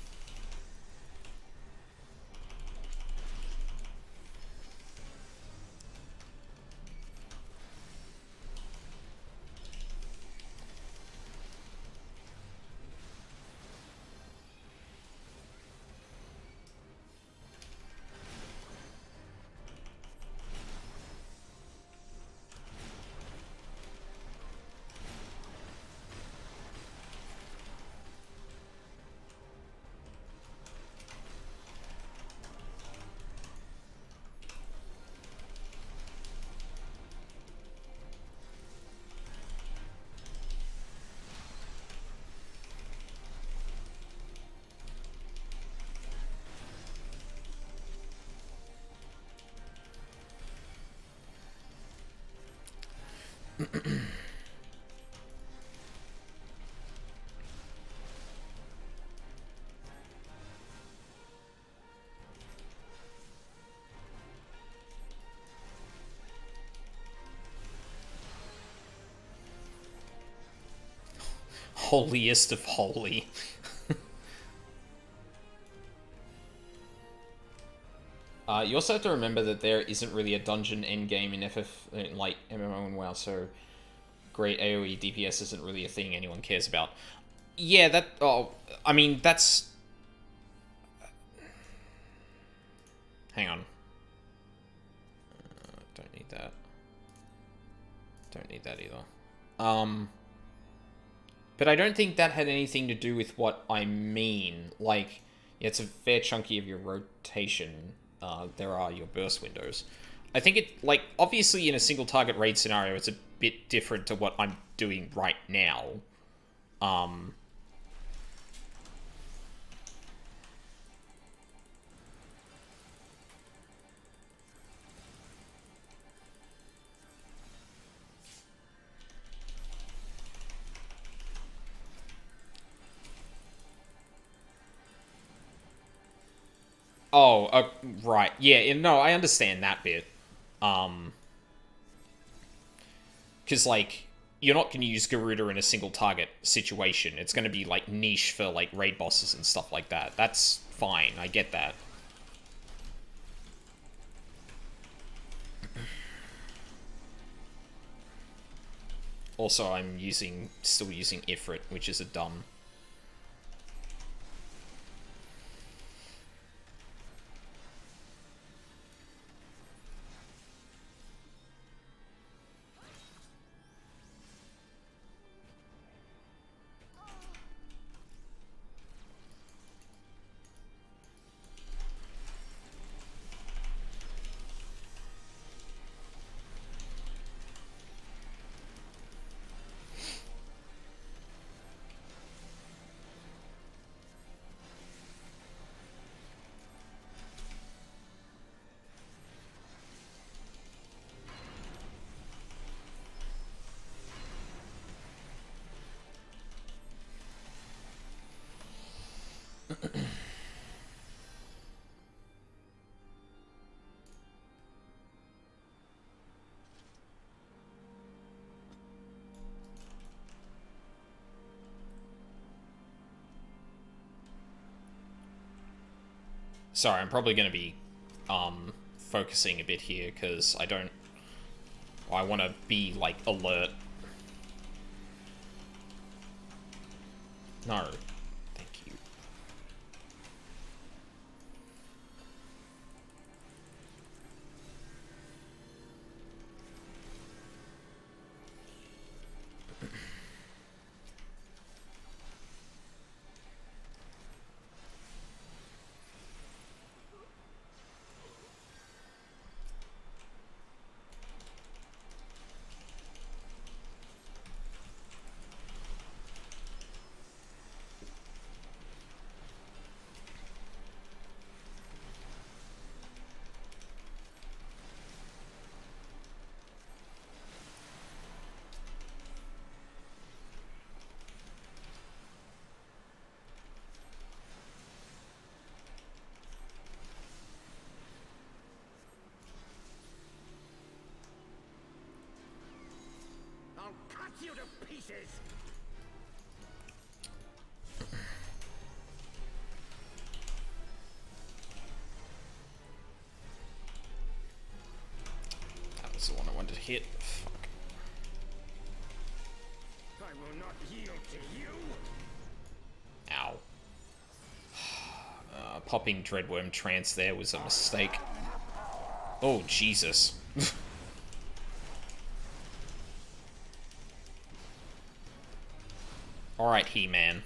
Holiest of holy. You also have to remember that there isn't really a dungeon endgame in like MMO and WoW, so great AoE DPS isn't really a thing anyone cares about. Yeah, that... Oh, I mean, that's... Hang on. Don't need that. Don't need that either. But I don't think that had anything to do with what I mean. Like, yeah, it's a fair chunky of your rotation. There are your burst windows. I think it, like, obviously in a single target raid scenario, it's a bit different to what I'm doing right now. Oh, right. Yeah, no, I understand that bit. Because, like, you're not going to use Garuda in a single target situation. It's going to be, like, niche for, like, raid bosses and stuff like that. That's fine. I get that. Also, I'm still using Ifrit, which is a dumb... Sorry, I'm probably going to be focusing a bit here, because I want to be, like, alert. No. Thank you. I'll cut you to pieces! That was the one I wanted to hit. Fuck. I will not yield to you! Ow. Popping Dreadworm Trance there was a mistake. Oh, Jesus. Alright, He-Man.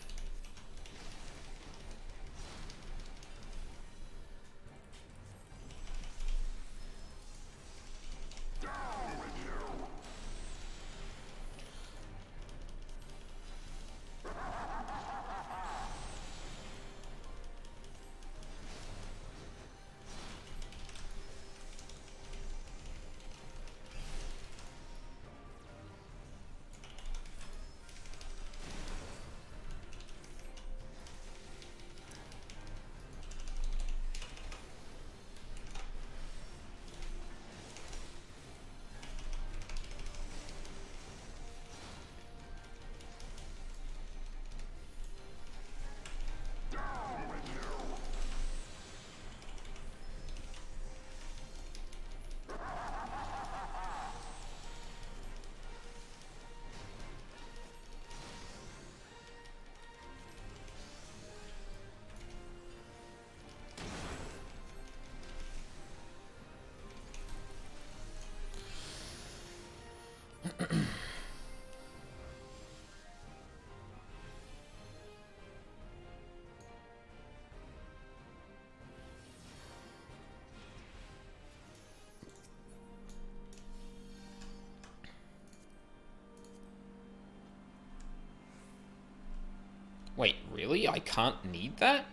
Wait, really? I can't need that?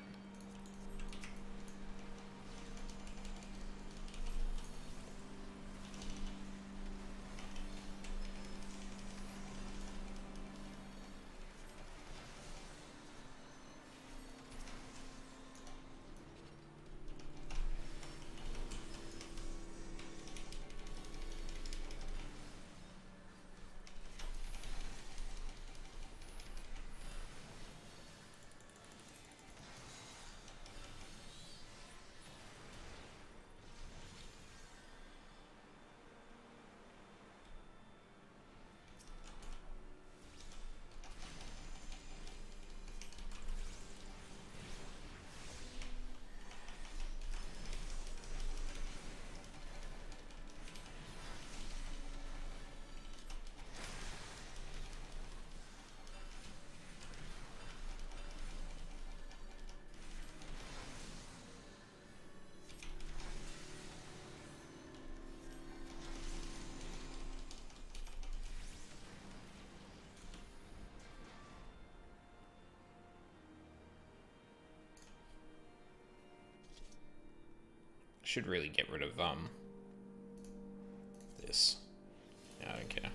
Should really get rid of, this. Yeah, I don't care.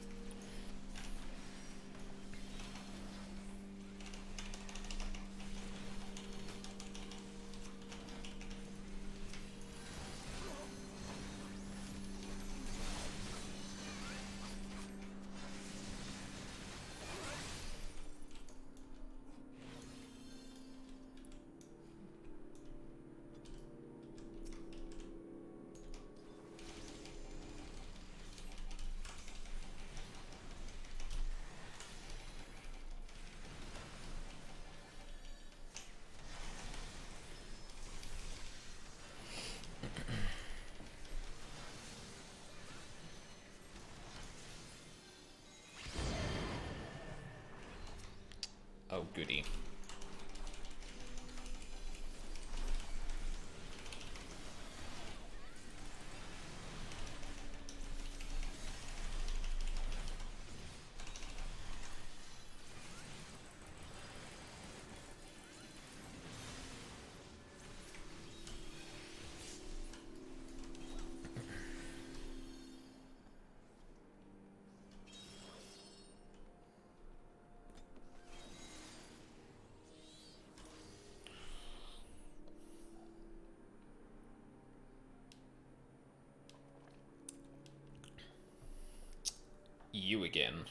you again.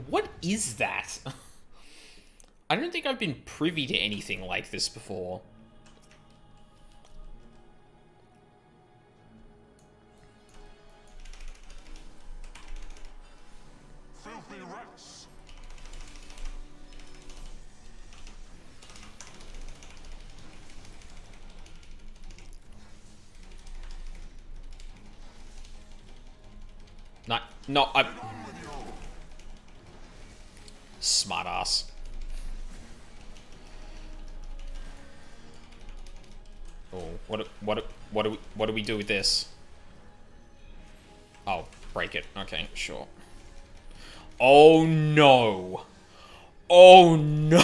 What is that? I don't think I've been privy to anything like this before. Filthy rats! No, I... Smartass. Oh, what do we do with this? Oh, break it. Okay, sure. Oh no. Oh no.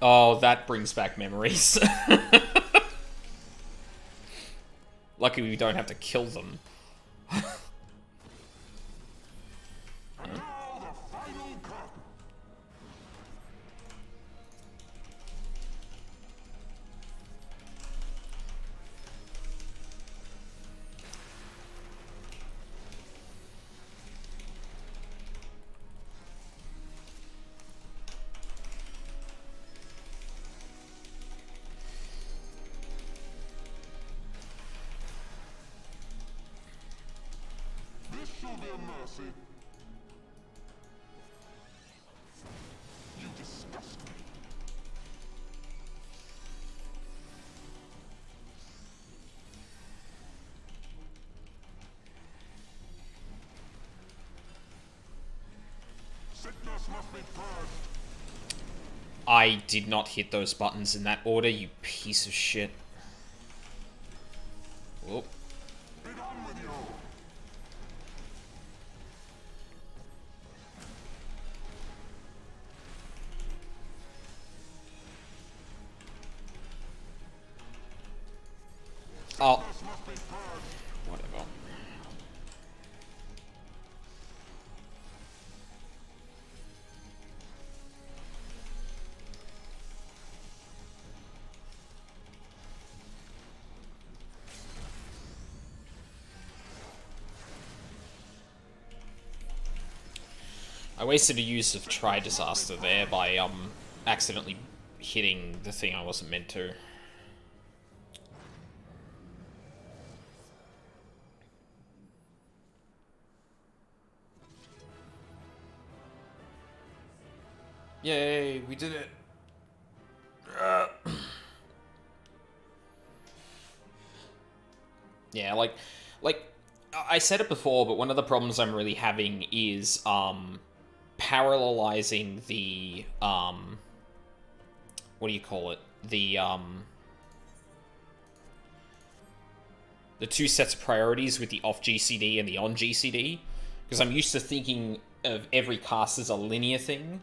Oh, that brings back memories. Lucky we don't have to kill them. Mercy. You disgust me. Sickness must be purged. I did not hit those buttons in that order, you piece of shit. Whoop. Be done with you. Oh. Whatever. I wasted a use of Try Disaster there by accidentally hitting the thing I wasn't meant to. Yay, we did it. Yeah, like I said it before, but one of the problems I'm really having is parallelizing the what do you call it? The two sets of priorities with the off GCD and the on GCD, because I'm used to thinking of every cast as a linear thing.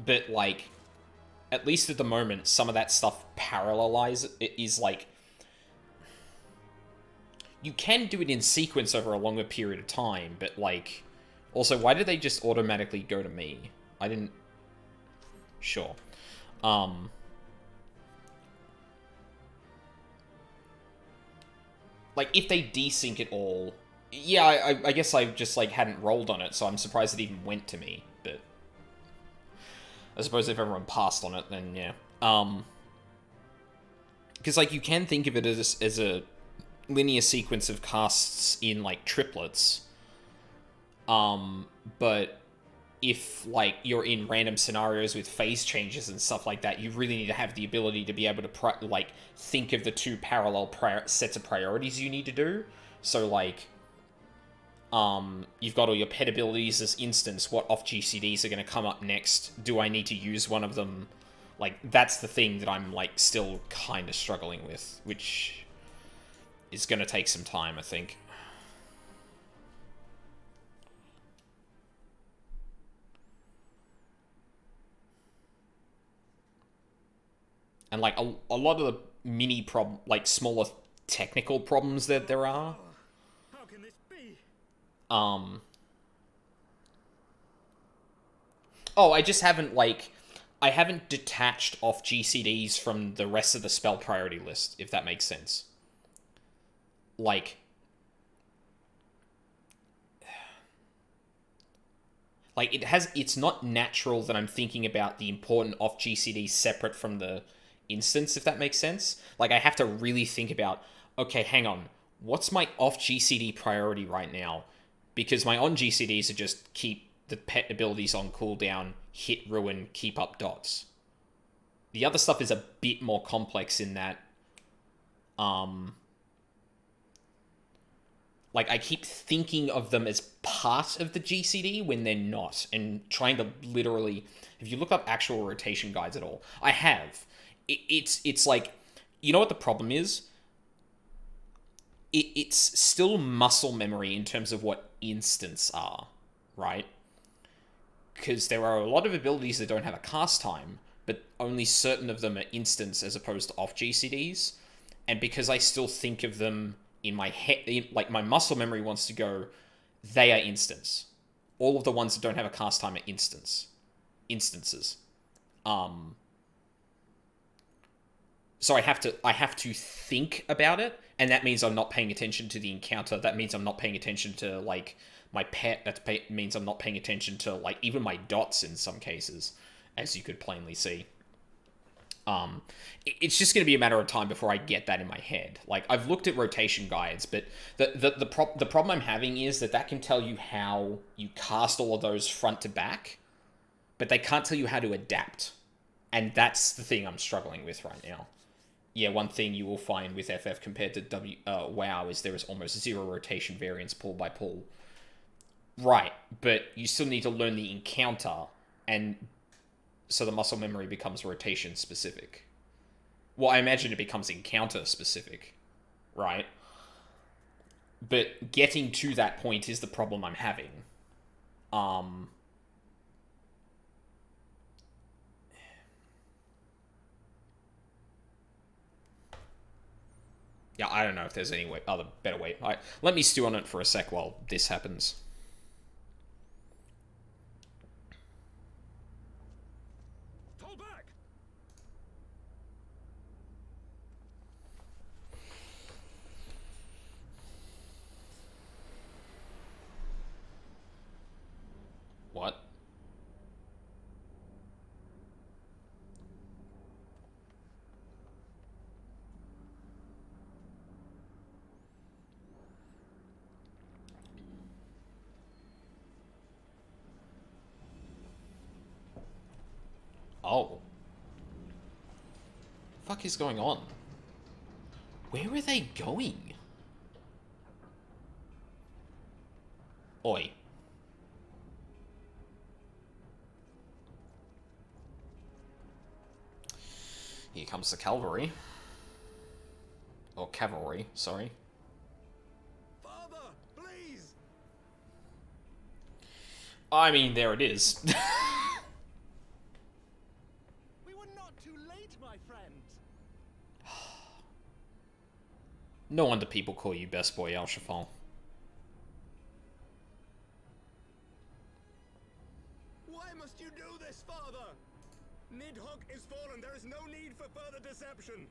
But, like, at least at the moment, some of that stuff is, like... You can do it in sequence over a longer period of time, but, like... Also, why did they just automatically go to me? I didn't... Sure. Like, if they desync it all... Yeah, I guess I just, like, hadn't rolled on it, so I'm surprised it even went to me, but... I suppose if everyone passed on it, then yeah. Because, like, you can think of it as a linear sequence of casts in, like, triplets. But if, like, you're in random scenarios with phase changes and stuff like that, you really need to have the ability to be able to, like, think of the two parallel sets of priorities you need to do. So, like... you've got all your pet abilities as instance. What off GCDs are going to come up next? Do I need to use one of them? Like, that's the thing that I'm, like, still kind of struggling with, which is going to take some time, I think. And, like, a lot of the smaller technical problems that there are, Oh, I just haven't, like... I haven't detached off GCDs from the rest of the spell priority list, if that makes sense. Like... Like, it's not natural that I'm thinking about the important off GCDs separate from the instance, if that makes sense. Like, I have to really think about, okay, hang on, what's my off GCD priority right now? Because my on GCDs are just keep the pet abilities on cooldown, hit ruin, keep up dots. The other stuff is a bit more complex in that, like, I keep thinking of them as part of the GCD when they're not, and trying to literally... If you look up actual rotation guides at all, I have. It's like... You know what the problem is? It's still muscle memory in terms of what instants are, right? Because there are a lot of abilities that don't have a cast time, but only certain of them are instants as opposed to off GCDs. And because I still think of them... in my head, like, my muscle memory wants to go, they are instants. All of the ones that don't have a cast time are instances. So I have to think about it, and that means I'm not paying attention to the encounter. That means I'm not paying attention to, like, my pet. That means I'm not paying attention to, like, even my dots in some cases, as you could plainly see. It's just going to be a matter of time before I get that in my head. Like, I've looked at rotation guides, but the problem I'm having is that can tell you how you cast all of those front to back, but they can't tell you how to adapt. And that's the thing I'm struggling with right now. Yeah, one thing you will find with FF compared to WoW is there is almost zero rotation variance pull by pull. Right, but you still need to learn the encounter, and so the muscle memory becomes rotation specific. Well, I imagine it becomes encounter specific, right? But getting to that point is the problem I'm having. Yeah, I don't know if there's any better way. Let me stew on it for a sec while this happens. What? Oh. The fuck is going on? Where are they going? Oi. Here comes the cavalry. Or cavalry, sorry. Father, please. I mean, there it is. We were not too late, my friend. No wonder people call you best boy, Al Shafal. Why must you do this, Father? Nidhogg is fallen. There is no need for further deception.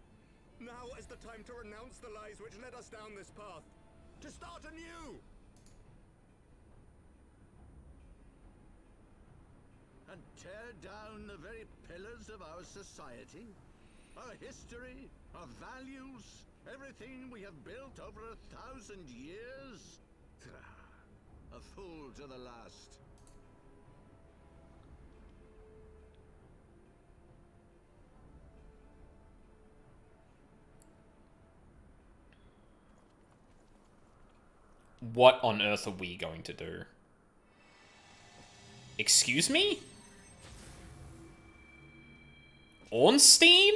Now is the time to renounce the lies which led us down this path. To start anew. And tear down the very pillars of our society? Our history, our values, everything we have built over 1,000 years? A fool to the last. What on earth are we going to do? Excuse me? Ornstein?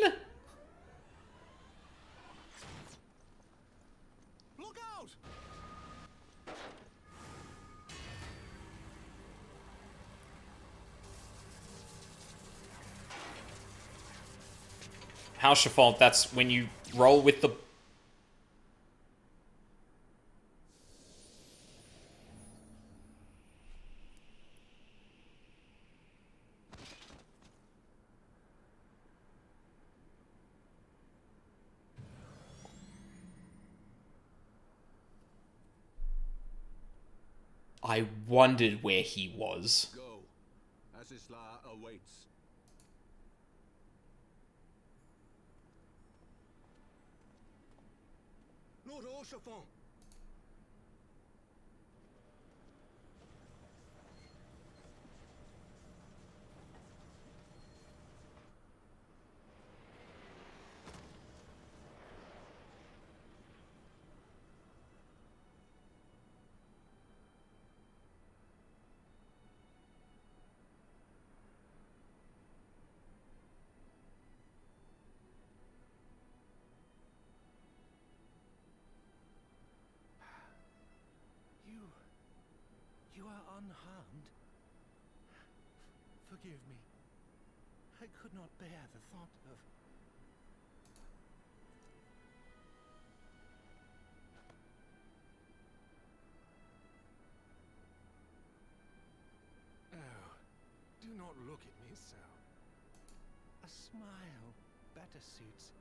Look out! How's your fault? That's when you roll with the... I wondered where he was. Go. Asisla awaits. Lord Orchefort! You are unharmed? Forgive me. I could not bear the thought of... Oh, do not look at me so. A smile better suits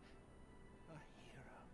a hero.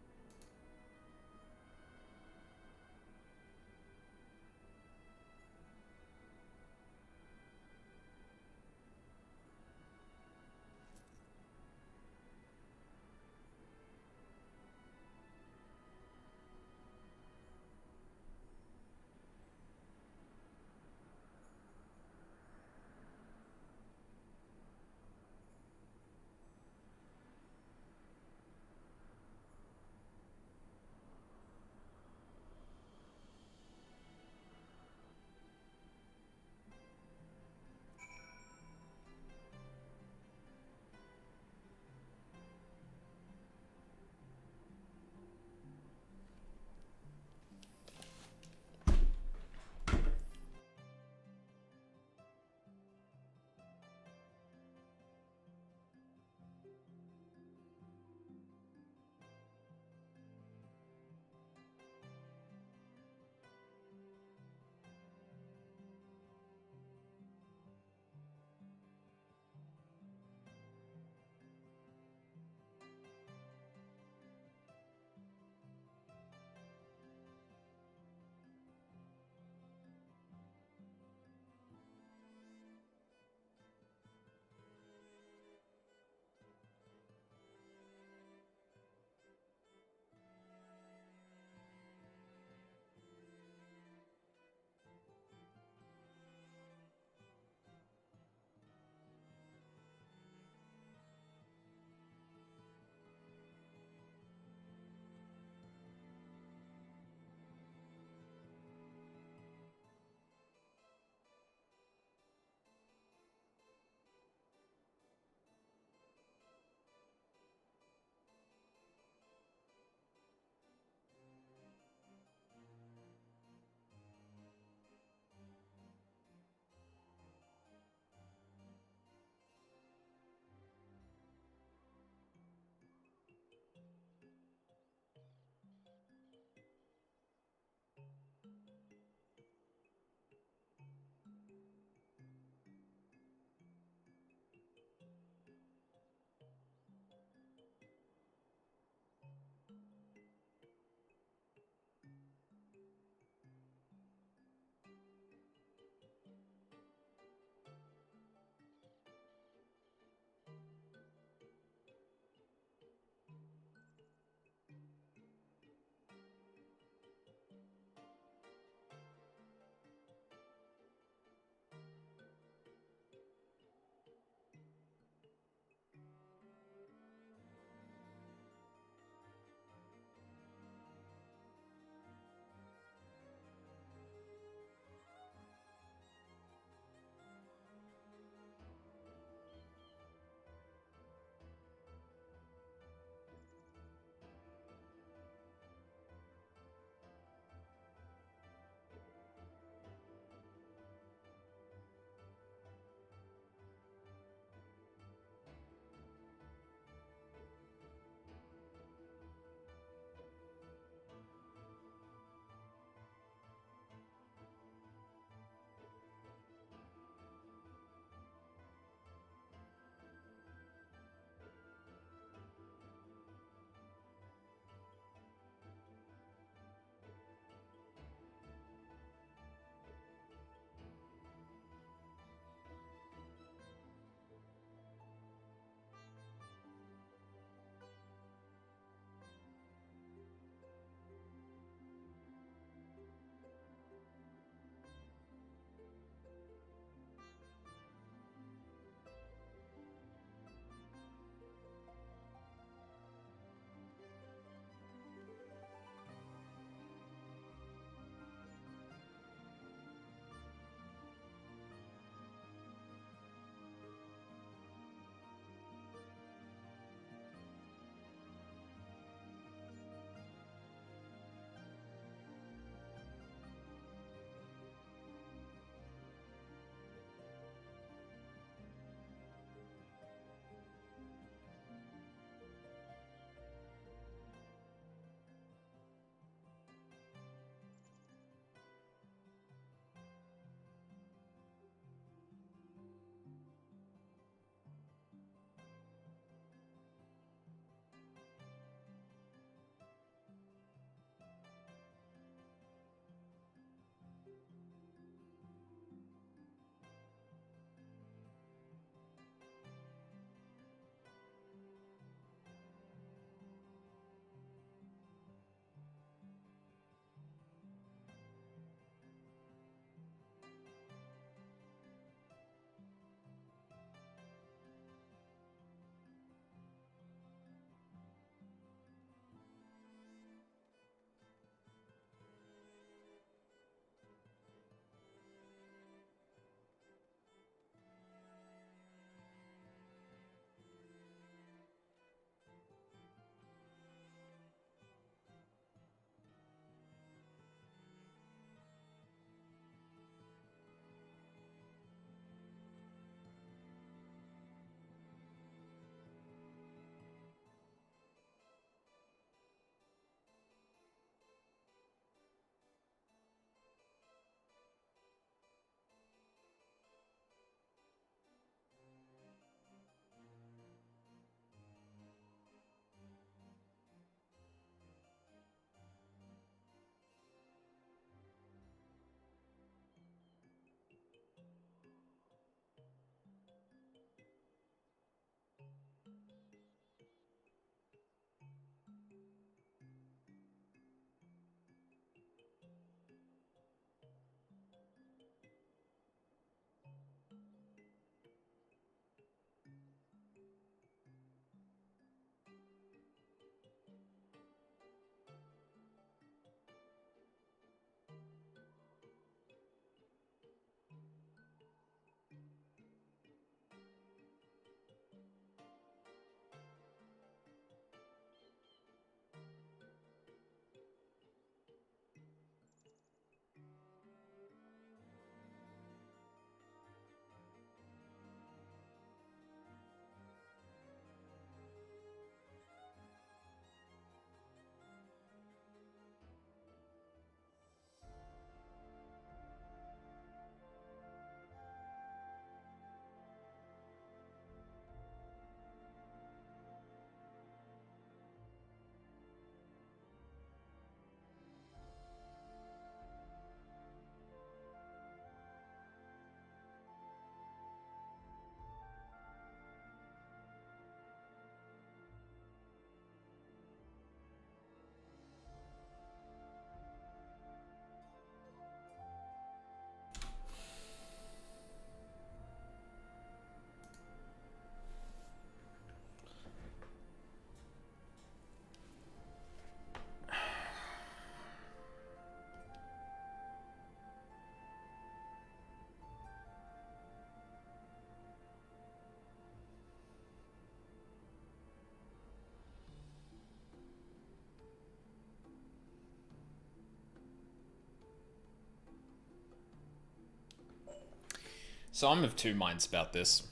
So I'm of two minds about this.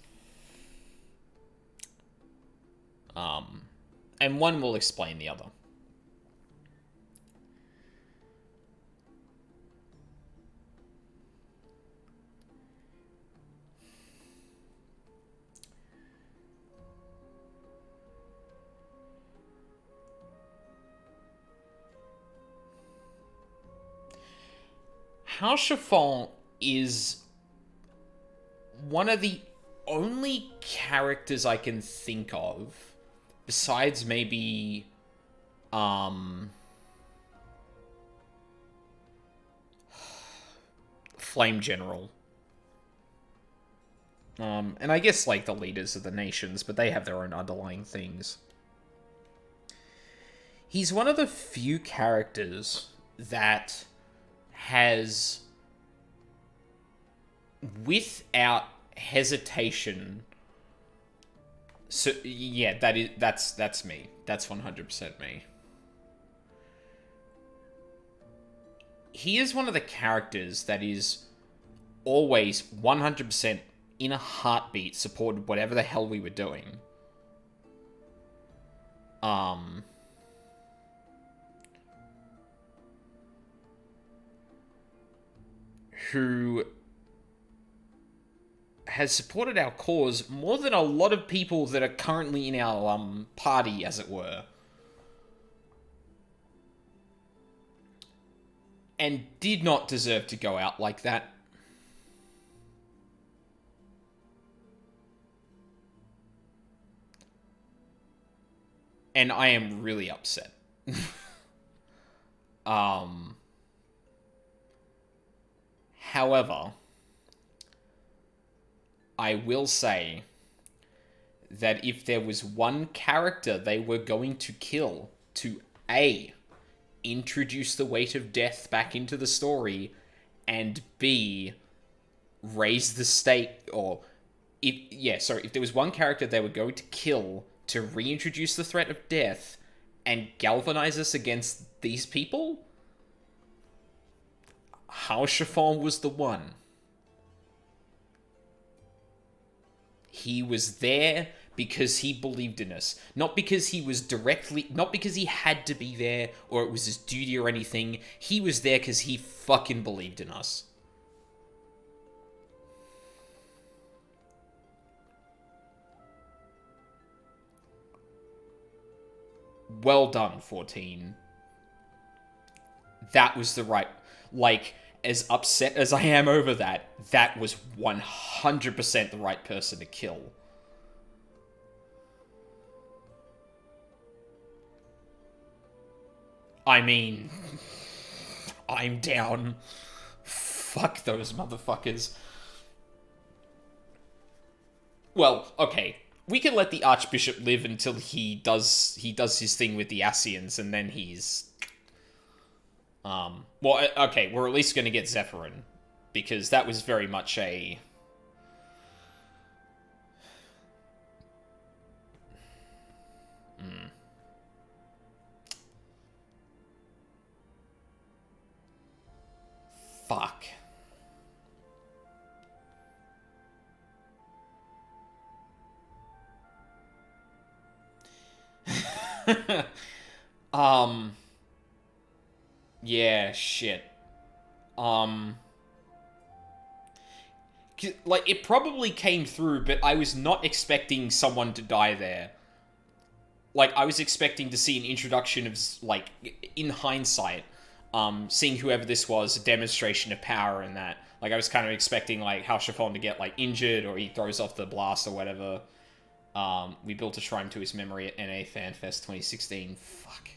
And one will explain the other. House Chiffon is one of the only characters I can think of, besides maybe, Flame General. And I guess, like, the leaders of the nations, but they have their own underlying things. He's one of the few characters that has, without hesitation... So, yeah, that's me. That's 100% me. He is one of the characters that is always 100% in a heartbeat supported whatever the hell we were doing. Who has supported our cause more than a lot of people that are currently in our party, as it were. And did not deserve to go out like that. And I am really upset. However, I will say that if there was one character they were going to kill to A, introduce the weight of death back into the story, and B, raise the stake, or if there was one character they were going to kill to reintroduce the threat of death and galvanize us against these people, House Chiffon was the one. He was there because he believed in us. Not because he was not because he had to be there or it was his duty or anything. He was there because he fucking believed in us. Well done, 14. That was the right... Like, as upset as I am over that, that was 100% the right person to kill. I mean... I'm down. Fuck those motherfuckers. Well, okay. We can let the Archbishop live until he does his thing with the Ascians, and then he's... Well, okay, we're at least going to get Zephyrin, because that was very much a... Fuck. Yeah, shit. Like, it probably came through, but I was not expecting someone to die there. Like, I was expecting to see an introduction of, like, in hindsight, seeing whoever this was, a demonstration of power and that. Like, I was kind of expecting, like, House Chiffon to get, like, injured, or he throws off the blast or whatever. We built a shrine to his memory at NA FanFest 2016. Fuck.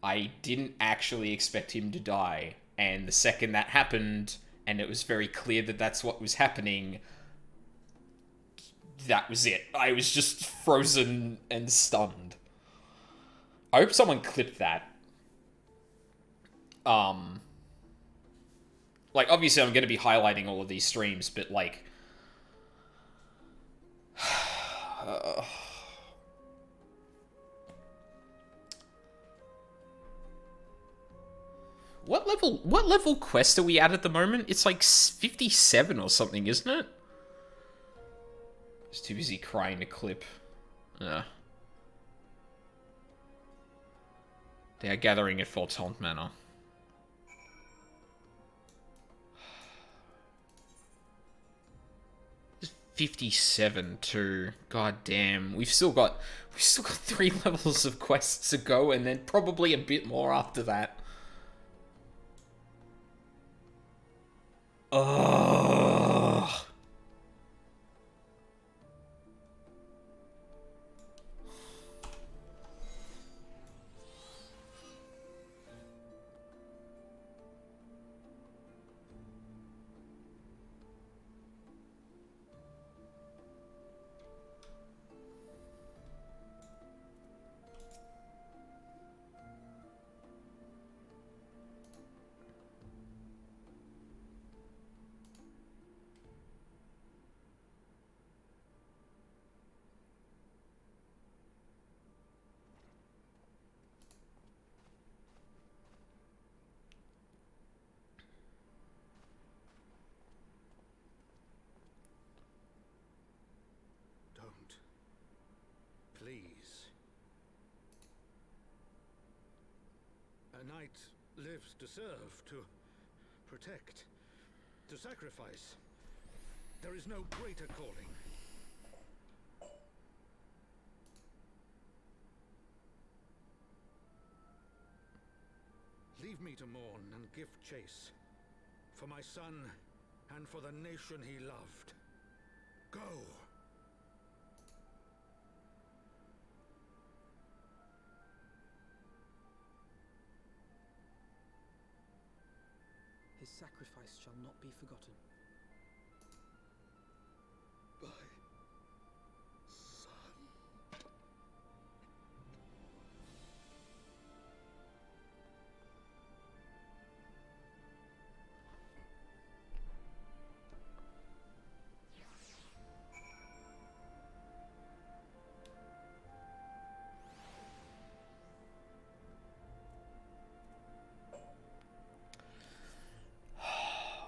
I didn't actually expect him to die, and the second that happened, and it was very clear that that's what was happening, that was it. I was just frozen and stunned. I hope someone clipped that. Like, obviously I'm going to be highlighting all of these streams, but, like... What level quest are we at the moment? It's like 57 or something, isn't it? Just too busy crying to clip. They are gathering at Fortont Manor. 57 too. God damn. We've still got 3 levels of quests to go, and then probably a bit more after that. Ugh. Please. A knight lives to serve, to protect, to sacrifice. There is no greater calling. Leave me to mourn and give chase. For my son, and for the nation he loved. Go! His sacrifice shall not be forgotten. My son.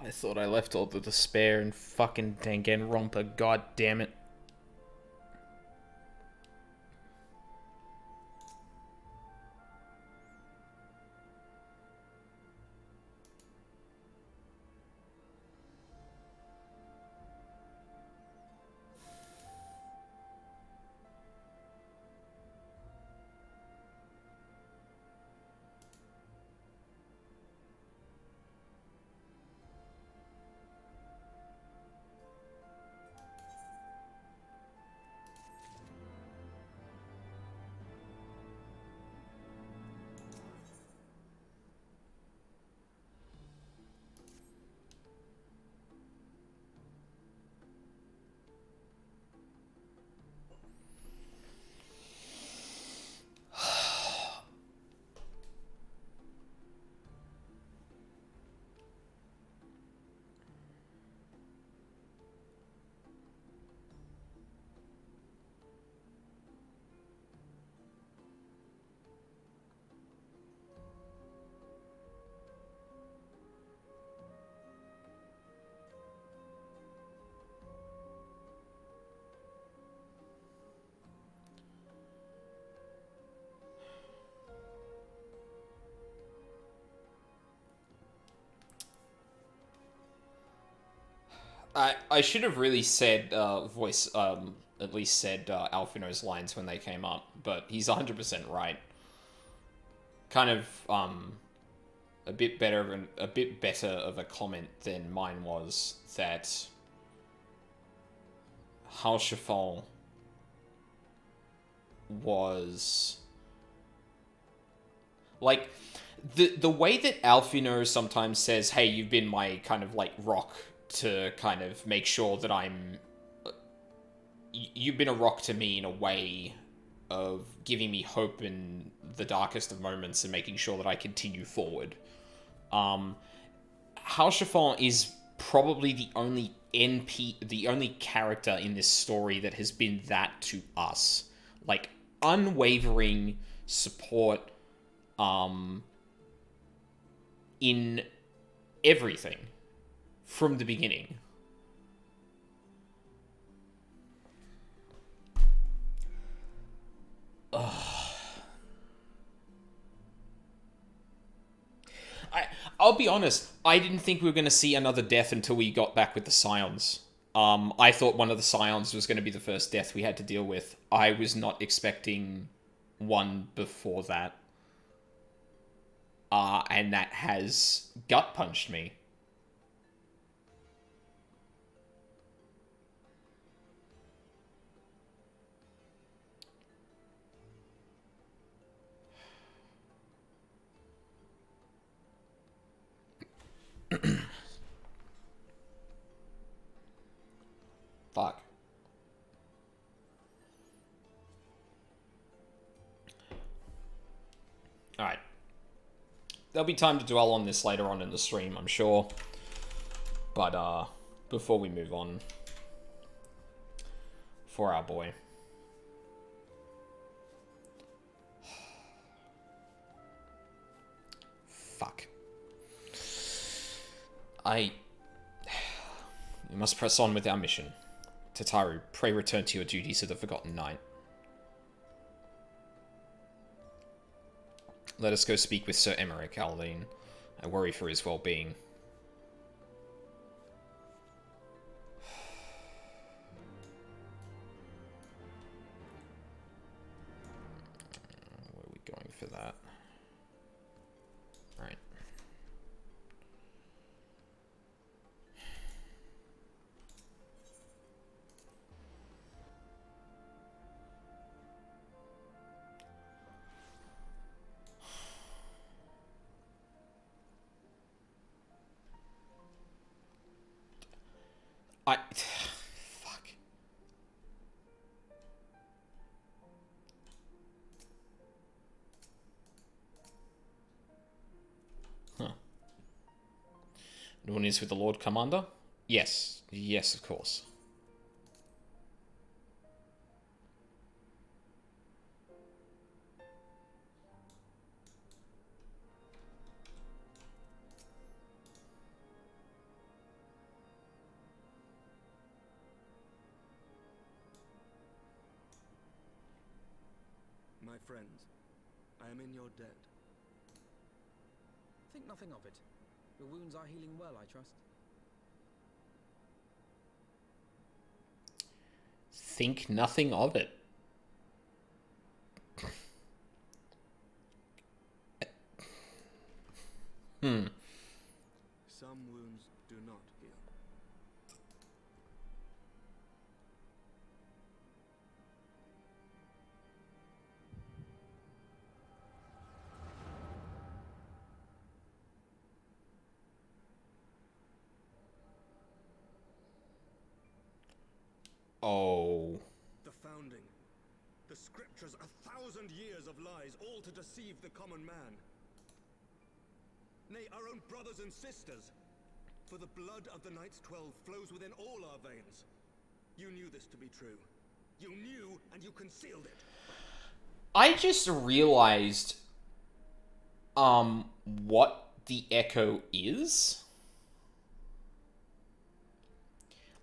I thought I left all the despair in fucking Danganronpa, god damn it. I should have really said, at least said Alfino's lines when they came up, but he's 100% right. Kind of, a bit better of a comment than mine was, that Hauschiffel was, like, the way that Alfino sometimes says, hey, you've been my kind of, like, rock to kind of make sure that you've been a rock to me in a way of giving me hope in the darkest of moments and making sure that I continue forward. Hauschiffel is probably the only the only character in this story that has been that to us. Like, unwavering support, in everything from the beginning. I'll be honest, I didn't think we were going to see another death until we got back with the Scions. I thought one of the Scions was going to be the first death we had to deal with. I was not expecting one before that. And that has gut-punched me. Fuck. Alright. There'll be time to dwell on this later on in the stream, I'm sure. But, before we move on, for our boy. Fuck. We must press on with our mission. Tataru, pray return to your duties of the Forgotten Knight. Let us go speak with Sir Emmerich, Aldine. I worry for his well-being. Where are we going for that? Alright. Fuck. Huh. No one is with the Lord Commander? Yes. Yes, of course. My friends, I am in your debt. Think nothing of it. Your wounds are healing well, I trust. Think nothing of it. Some wounds do not heal. Oh. The founding. The scriptures, 1,000 years of lies, all to deceive the common man. Nay, our own brothers and sisters. For the blood of the Knights 12 flows within all our veins. You knew this to be true. You knew, and you concealed it. I just realized, what the Echo is.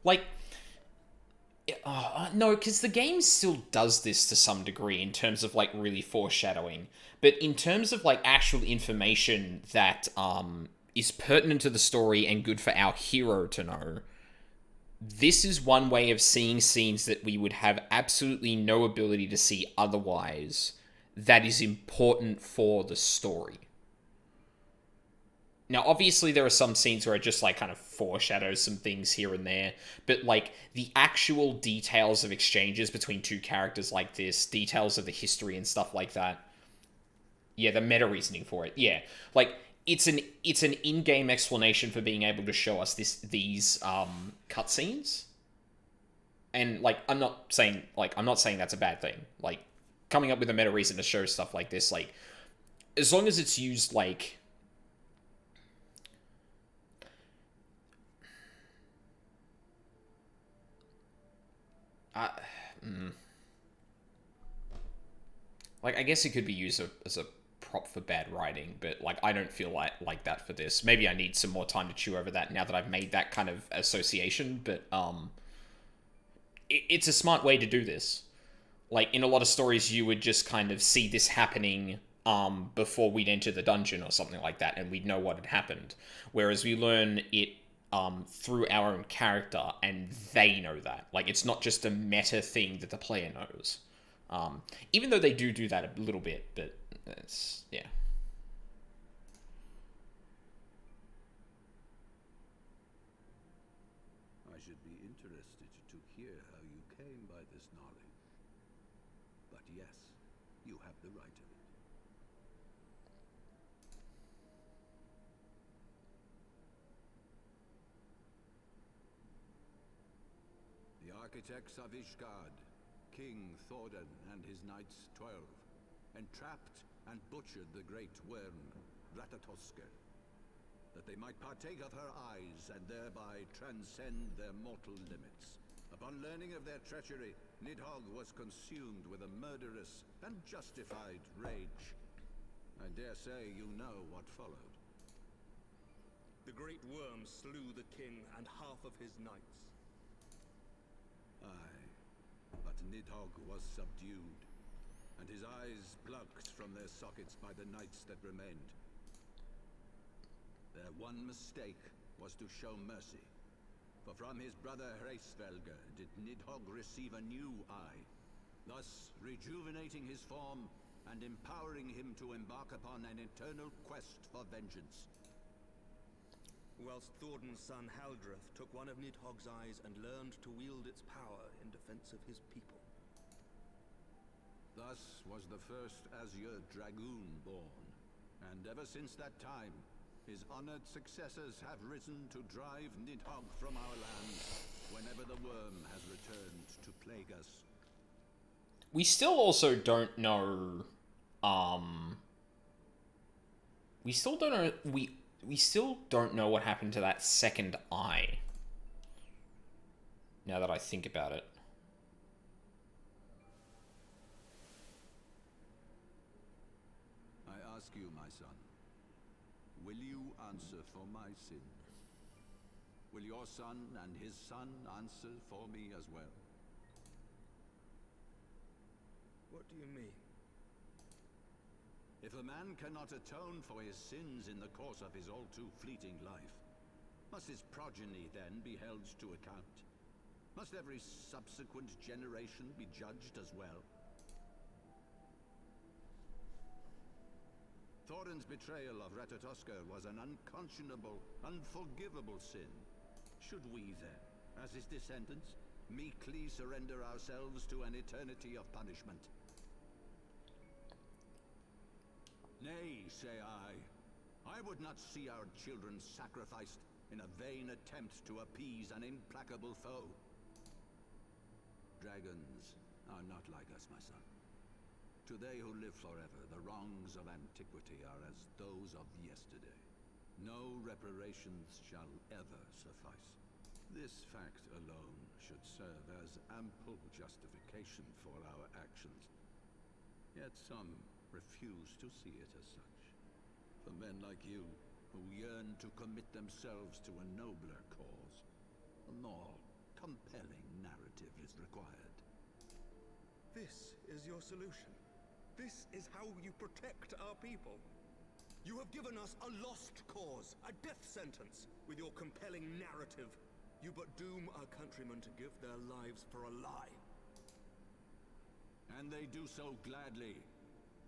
Like, no, because the game still does this to some degree in terms of, like, really foreshadowing. But in terms of, like, actual information that, is pertinent to the story and good for our hero to know, this is one way of seeing scenes that we would have absolutely no ability to see otherwise that is important for the story. Now, obviously, there are some scenes where it just, like, kind of foreshadows some things here and there, but, like, the actual details of exchanges between two characters like this, details of the history and stuff like that, yeah, the meta-reasoning for it, yeah. Like, it's an in-game explanation for being able to show us these cutscenes. And, like, I'm not saying that's a bad thing. Like, coming up with a meta-reason to show stuff like this, like, as long as it's used, like... Like, I guess it could be used as a prop for bad writing, but like I don't feel like that for this. Maybe I need some more time to chew over that now that I've made that kind of association, but it's a smart way to do this. Like, in a lot of stories, you would just kind of see this happening before we'd enter the dungeon or something like that, and we'd know what had happened. Whereas we learn it through our own character, and they know that. Like, it's not just a meta thing that the player knows. Even though they do that a little bit, but it's, yeah. I should be interested to hear how you came by this knowledge. But yes, you have the right of it. The architects of Ishgard, King Thordan and his knights 12, entrapped and butchered the great worm, Ratatosker, that they might partake of her eyes and thereby transcend their mortal limits. Upon learning of their treachery, Nidhogg was consumed with a murderous and justified rage. I dare say you know what followed. The great worm slew the king and half of his knights. Aye, but Nidhogg was subdued, and his eyes plucked from their sockets by the knights that remained. Their one mistake was to show mercy, for from his brother Hreisvelger did Nidhogg receive a new eye, thus rejuvenating his form and empowering him to embark upon an eternal quest for vengeance. Whilst Thordan's son Haldreth took one of Nidhogg's eyes and learned to wield its power in defense of his people. Thus was the first Azure Dragoon born, and ever since that time, his honored successors have risen to drive Nidhogg from our lands whenever the worm has returned to plague us. We still also don't know, we still don't know what happened to that second eye. Now that I think about it. I ask you, my son, will you answer for my sin? Will your son and his son answer for me as well? What do you mean? If a man cannot atone for his sins in the course of his all-too-fleeting life, must his progeny then be held to account? Must every subsequent generation be judged as well? Thorin's betrayal of Ratatosker was an unconscionable, unforgivable sin. Should we then, as his descendants, meekly surrender ourselves to an eternity of punishment? Nay, say I. I would not see our children sacrificed in a vain attempt to appease an implacable foe. Dragons are not like us, my son. To they who live forever, the wrongs of antiquity are as those of yesterday. No reparations shall ever suffice. This fact alone should serve as ample justification for our actions. Yet some refuse to see it as such. For men like you, who yearn to commit themselves to a nobler cause, a more compelling narrative is required. This is your solution. This is how you protect our people. You have given us a lost cause, a death sentence. With your compelling narrative, you but doom our countrymen to give their lives for a lie. And they do so gladly.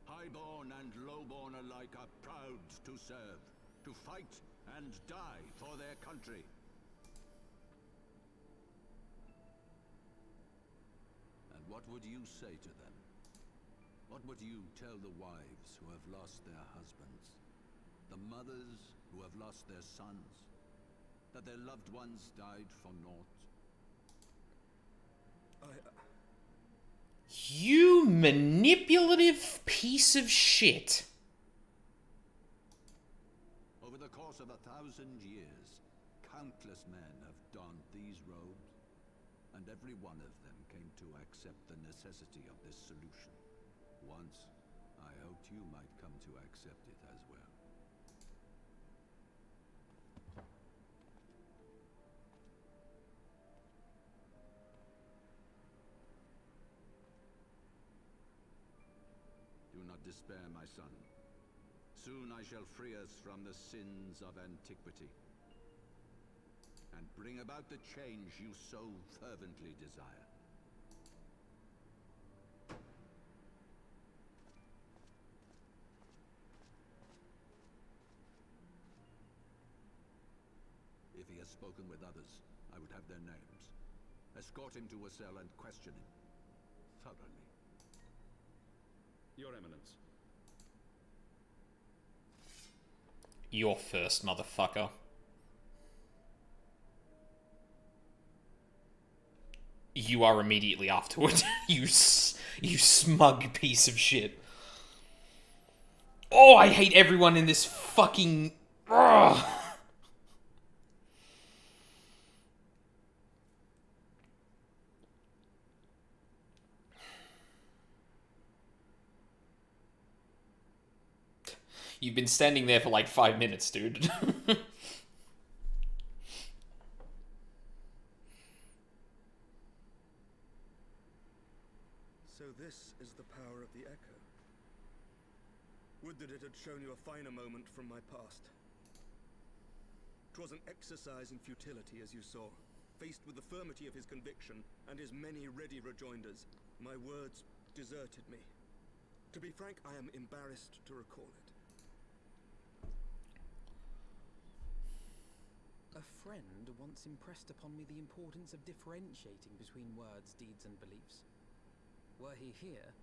Highborn and lowborn alike are proud to serve, to fight and die for their country. And what would you say to them? What would you tell the wives who have lost their husbands? The mothers who have lost their sons? That their loved ones died for naught? You manipulative piece of shit. Over the course of 1,000 years, countless men have donned these robes, and every one of them came to accept the necessity of this solution. Once, I hoped you might come to accept it as well. Do not despair, my son. Soon I shall free us from the sins of antiquity, and bring about the change you so fervently desire. If he has spoken with others, I would have their names. Escort him to a cell and question him thoroughly. Your Eminence. You're first, motherfucker. You are immediately afterward. You smug piece of shit. Oh, I hate everyone in this fucking... Ugh. You've been standing there for like 5 minutes, dude. So this is the power of the Echo. Would that it had shown you a finer moment from my past. 'Twas an exercise in futility, as you saw. Faced with the firmity of his conviction and his many ready rejoinders, my words deserted me. To be frank, I am embarrassed to recall it. A friend once impressed upon me the importance of differentiating between words, deeds, and beliefs. Were he here,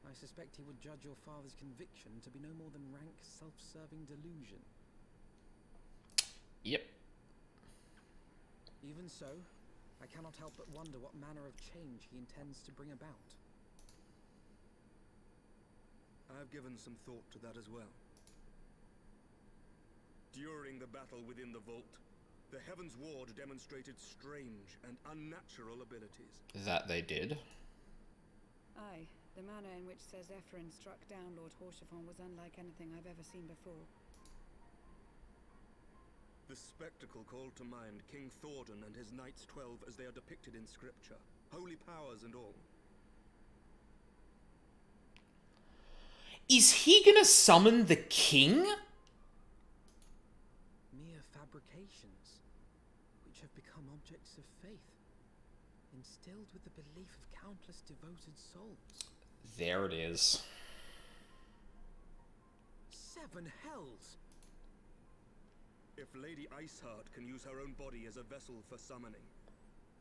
I suspect he would judge your father's conviction to be no more than rank, self-serving delusion. Yep. Even so, I cannot help but wonder what manner of change he intends to bring about. I have given some thought to that as well. During the battle within the vault, the Heavensward demonstrated strange and unnatural abilities. That they did. Aye, the manner in which Sir Zephyrin struck down Lord Horshafon was unlike anything I've ever seen before. The spectacle called to mind King Thordan and his Knights 12 as they are depicted in scripture, holy powers and all. Is he gonna summon the king? Mere fabrications, which have become objects of faith, instilled with the belief of countless devoted souls. There it is. 7 hells! If Lady Iceheart can use her own body as a vessel for summoning,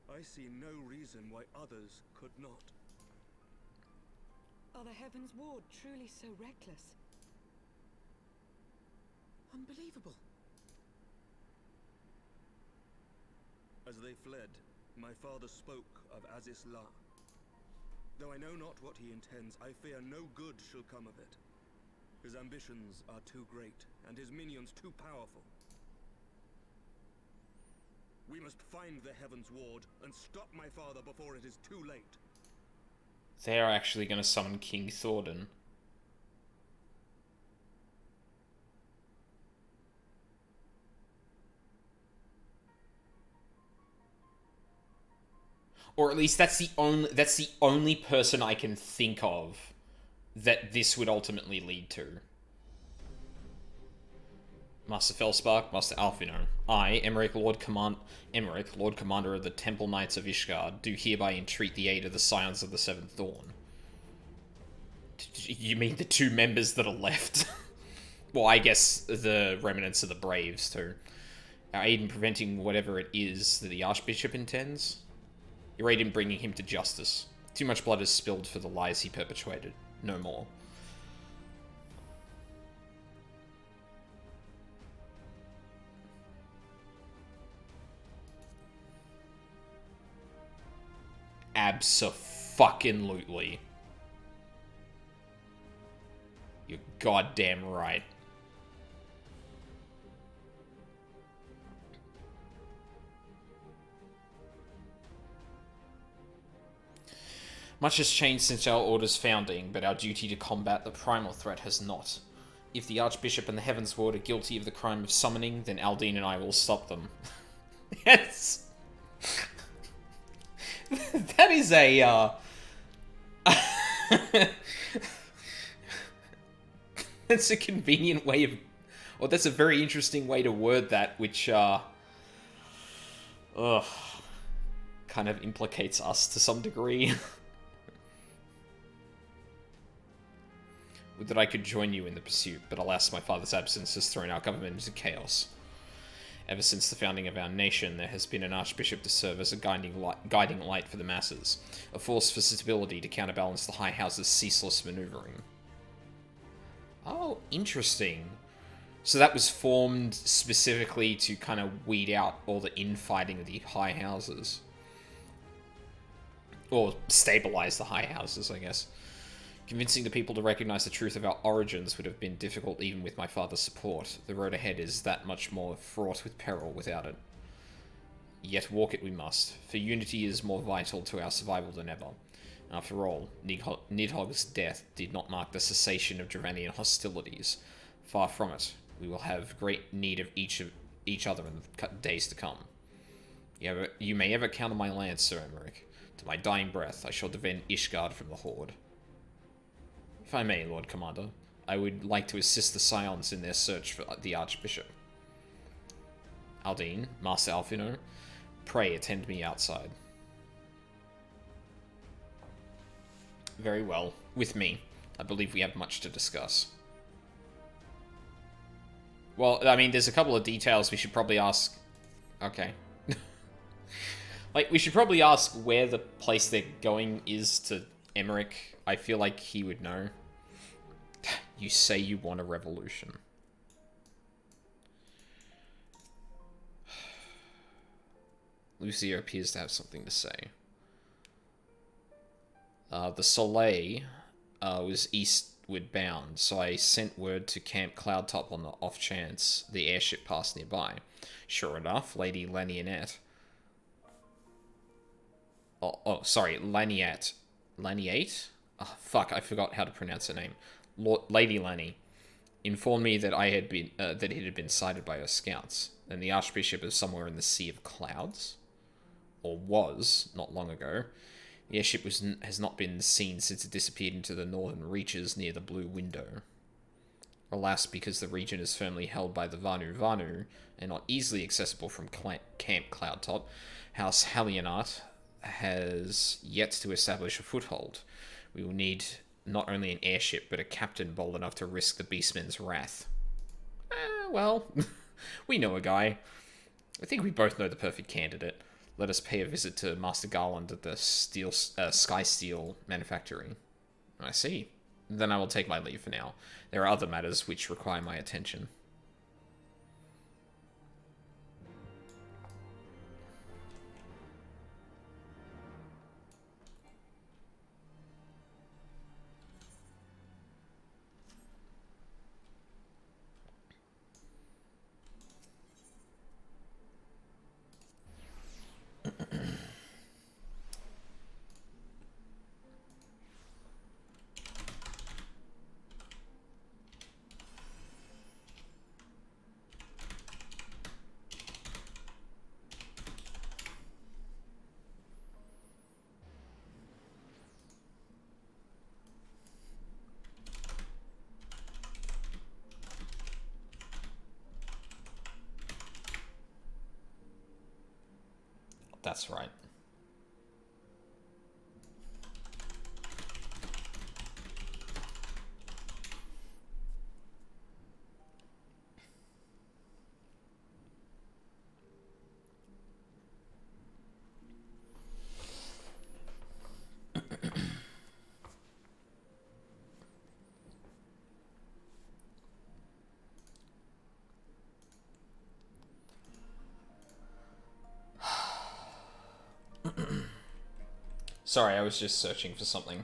I see no reason why others could not. Are the Heavensward truly so reckless? Unbelievable. As they fled, my father spoke of Azis La. Though I know not what he intends, I fear no good shall come of it. His ambitions are too great, and his minions too powerful. We must find the Heavensward and stop my father before it is too late. They are actually going to summon King Thordan. Or at least that's the only person I can think of that this would ultimately lead to. Master Felspark, Master Alfino, I, Emmerich, Lord Commander of the Temple Knights of Ishgard, do hereby entreat the aid of the Scions of the Seventh Dawn. You mean the 2 members that are left? Well, I guess the remnants of the Braves, too. Our aid in preventing whatever it is that the Archbishop intends. Your aid in bringing him to justice. Too much blood is spilled for the lies he perpetuated. No more. Abso-fucking-lutely. You're goddamn right. Much has changed since our order's founding, but our duty to combat the primal threat has not. If the Archbishop and the Heavensward are guilty of the crime of summoning, then Aldine and I will stop them. Yes! That is a, that's a convenient way of... Or that's a very interesting way to word that, which, kind of implicates us to some degree. Would that I could join you in the pursuit, but alas, my father's absence has thrown our government into chaos. Ever since the founding of our nation, there has been an archbishop to serve as a guiding light for the masses, a force for stability to counterbalance the High House's ceaseless maneuvering. Oh, interesting. So that was formed specifically to kind of weed out all the infighting of the High Houses. Or stabilize the High Houses, I guess. Convincing the people to recognize the truth of our origins would have been difficult even with my father's support. The road ahead is that much more fraught with peril without it. Yet walk it we must, for unity is more vital to our survival than ever. After all, Nidhogg's death did not mark the cessation of Dravanian hostilities. Far from it. We will have great need of each other in the days to come. You may ever count on my lance, Sir Emmerich. To my dying breath, I shall defend Ishgard from the Horde. If I may, Lord Commander, I would like to assist the Scions in their search for the Archbishop. Aldine, Master Alfino, pray attend me outside. Very well. With me. I believe we have much to discuss. Well, I mean, there's a couple of details we should probably ask. Okay. Like, we should probably ask where the place they're going is to Emmerich. I feel like he would know. You say you want a revolution. Lucia appears to have something to say. The Soleil was eastward bound, so I sent word to Camp Cloudtop on the off chance the airship passed nearby. Sure enough, Lady Laniette... sorry, Laniette. Laniette? Oh, fuck, I forgot how to pronounce her name. Lady Lanny informed me that that it had been sighted by her scouts, and the Archbishop is somewhere in the Sea of Clouds, or was not long ago. The airship has not been seen since it disappeared into the northern reaches near the Blue Window. Alas, because the region is firmly held by the Vanu and not easily accessible from Camp Cloudtop, House Hallionart has yet to establish a foothold. We will need not only an airship, but a captain bold enough to risk the Beastmen's wrath. Well, we know a guy. I think we both know the perfect candidate. Let us pay a visit to Master Garland at the Sky Steel manufactory. I see. Then I will take my leave for now. There are other matters which require my attention. That's right. Sorry, I was just searching for something.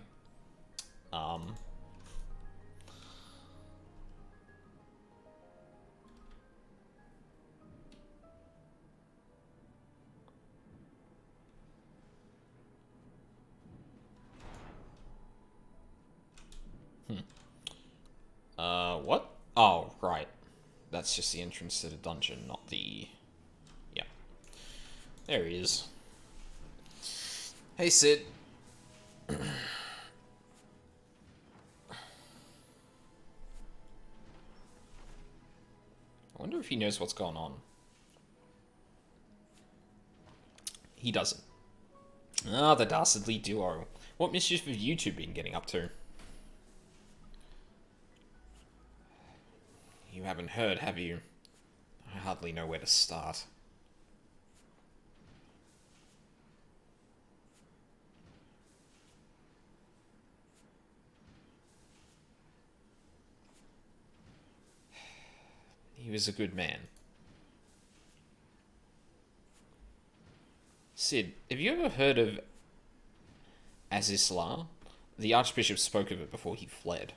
What? Oh, right. That's just the entrance to the dungeon, not the... Yeah. There he is. Hey, Sid. I wonder if he knows what's going on. He doesn't. Ah, the dastardly duo. What mischief have you two been getting up to? You haven't heard, have you? I hardly know where to start. He was a good man. Sid, have you ever heard of Azisla? The Archbishop spoke of it before he fled.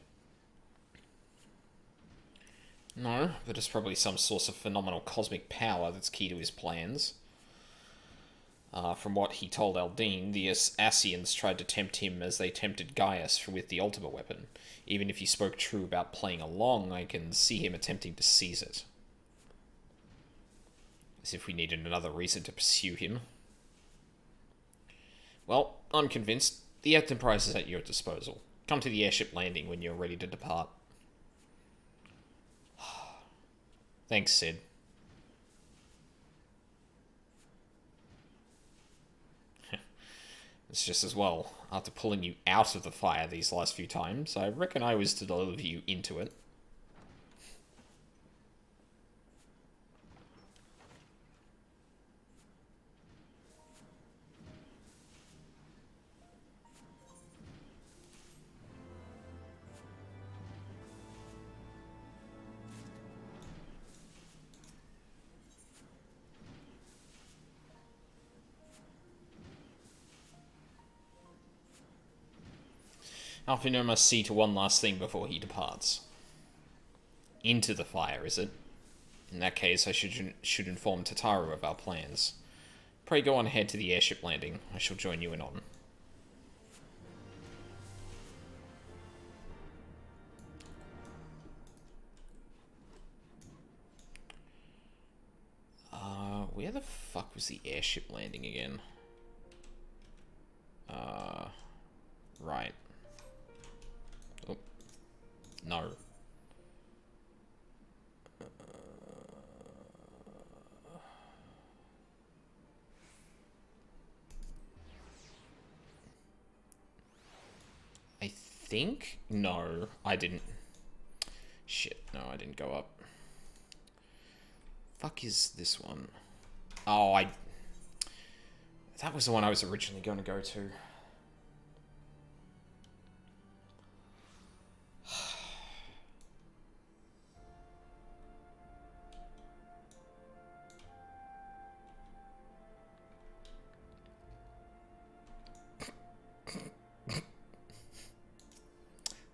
No, but it's probably some source of phenomenal cosmic power that's key to his plans. From what he told Aldine, the Asians tried to tempt him as they tempted Gaius with the Ultima weapon. Even if he spoke true about playing along, I can see him attempting to seize it. As if we needed another reason to pursue him. Well, I'm convinced. The Enterprise is at your disposal. Come to the airship landing when you're ready to depart. Thanks, Sid. It's just as well. After pulling you out of the fire these last few times, I reckon I was to deliver you into it. Alfino must see to one last thing before he departs. Into the fire, is it? In that case, I should inform Tataru of our plans. Pray go on ahead to the airship landing. I shall join you in on. Where the fuck was the airship landing again? Right. Oh. No. I think? No, I didn't. Shit, no, I didn't go up. Fuck is this one? Oh, that was the one I was originally going to go to.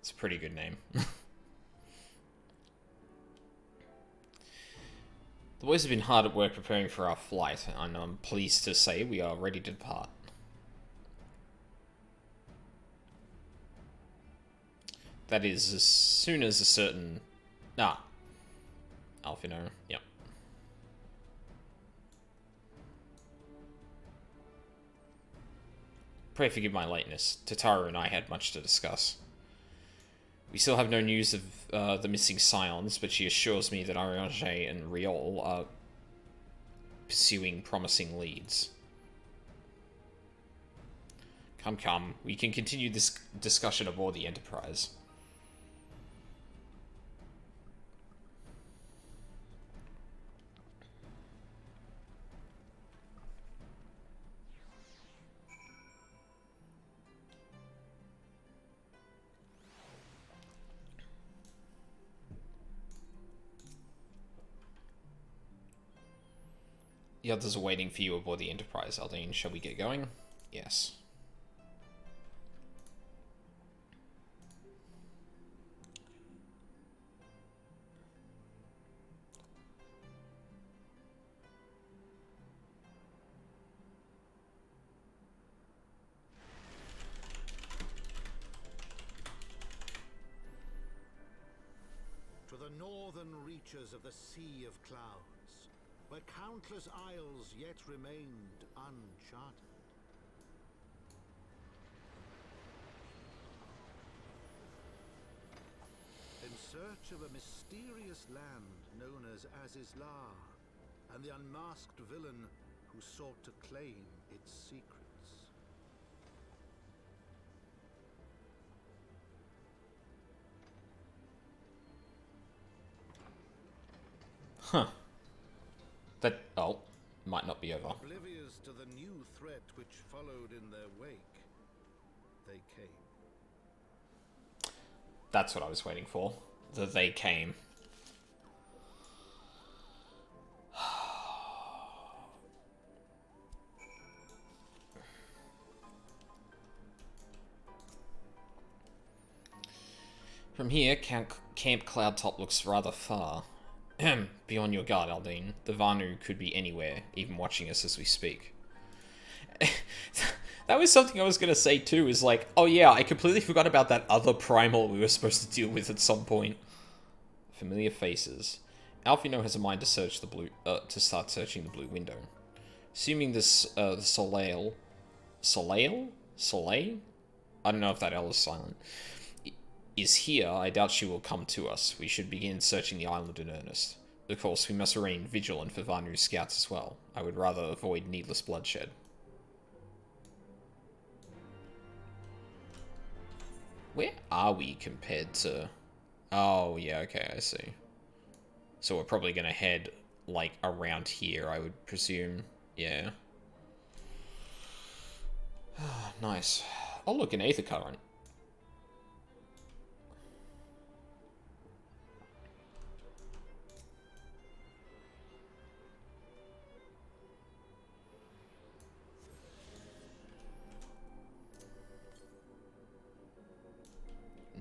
It's a pretty good name. The boys have been hard at work preparing for our flight, and I'm pleased to say we are ready to depart. That is, as soon as a certain... Alfino, yep. Pray forgive my lateness. Tataru and I had much to discuss. We still have no news of the missing Scions, but she assures me that Ariange and Riol are pursuing promising leads. Come, we can continue this discussion aboard the Enterprise. The others are waiting for you aboard the Enterprise, Aldine. Shall we get going? Yes. the northern reaches of the Sea of Clouds, where countless isles yet remained uncharted. In search of a mysterious land known as Azizlar, and the unmasked villain who sought to claim its secrets. Huh. That, oh, might not be over. Oblivious to the new threat which followed in their wake, they came. That's what I was waiting for. That they came. From here, Camp Cloudtop looks rather far. Be on your guard, Aldine. The Vanu could be anywhere, even watching us as we speak. That was something I was going to say too, is like, oh yeah, I completely forgot about that other primal we were supposed to deal with at some point. Familiar faces. Alfino has a mind to search the blue, to start searching the blue window. Assuming this, the Soleil? Soleil? Soleil? I don't know if that L is silent. Is here, I doubt she will come to us. We should begin searching the island in earnest. Of course, we must remain vigilant for Vanu's scouts as well. I would rather avoid needless bloodshed. Where are we compared to... Oh, yeah, okay, I see. So we're probably going to head, like, around here, I would presume. Yeah. Nice. Oh, look, an Aether Current.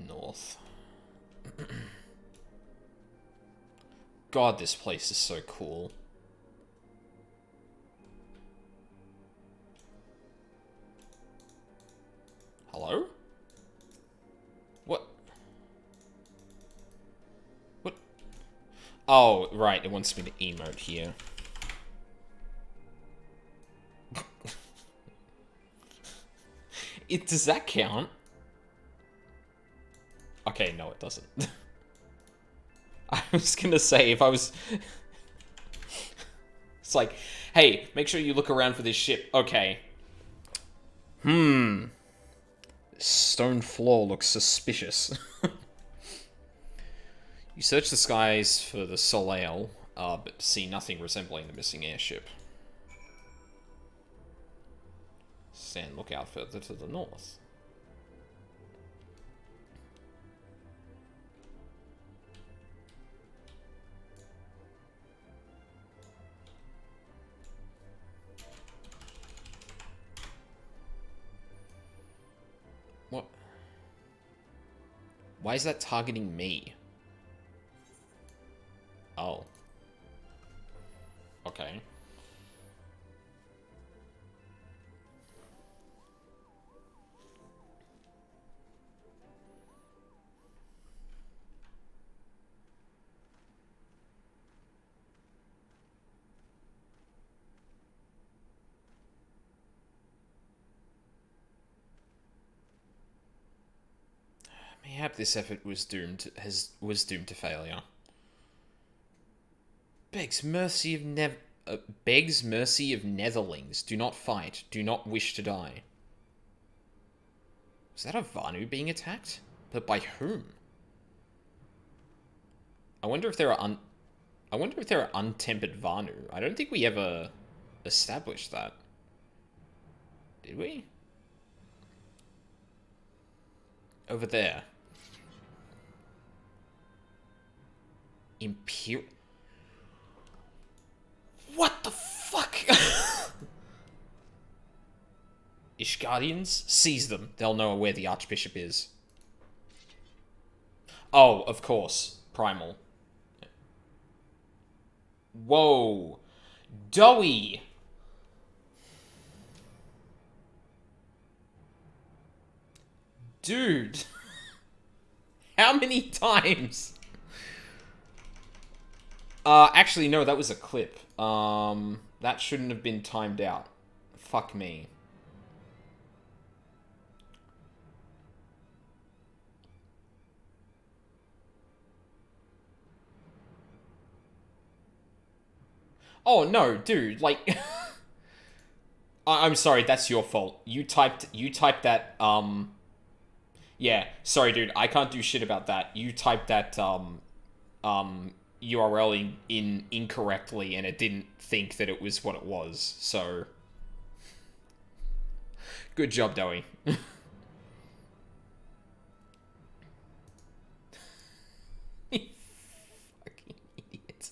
North. God, this place is so cool. Hello? What? What? Oh, right, it wants me to emote here. Does that count? Okay, no, it doesn't. I was gonna say, if I was... It's like, hey, make sure you look around for this ship. Okay. Stone floor looks suspicious. You search the skies for the Soleil, but see nothing resembling the missing airship. Stand lookout further to the north. What? Why is that targeting me? Oh. Okay. Mayhap this effort was doomed to failure. Begs mercy of Netherlings. Do not fight. Do not wish to die. Was that a Vanu being attacked? But by whom? I wonder if there are untempered Vanu. I don't think we ever established that. Did we? Over there. Imperial... What the fuck? Ishgardians? Seize them. They'll know where the Archbishop is. Oh, of course. Primal. Whoa. Doughy! Dude. How many times? Actually, no, that was a clip. That shouldn't have been timed out. Fuck me. Oh, no, dude, like... I'm sorry, that's your fault. You typed that, Yeah, sorry, dude, I can't do shit about that. You typed that, URL in incorrectly, and it didn't think that it was what it was, so... Good job, Dowie. You fucking idiot.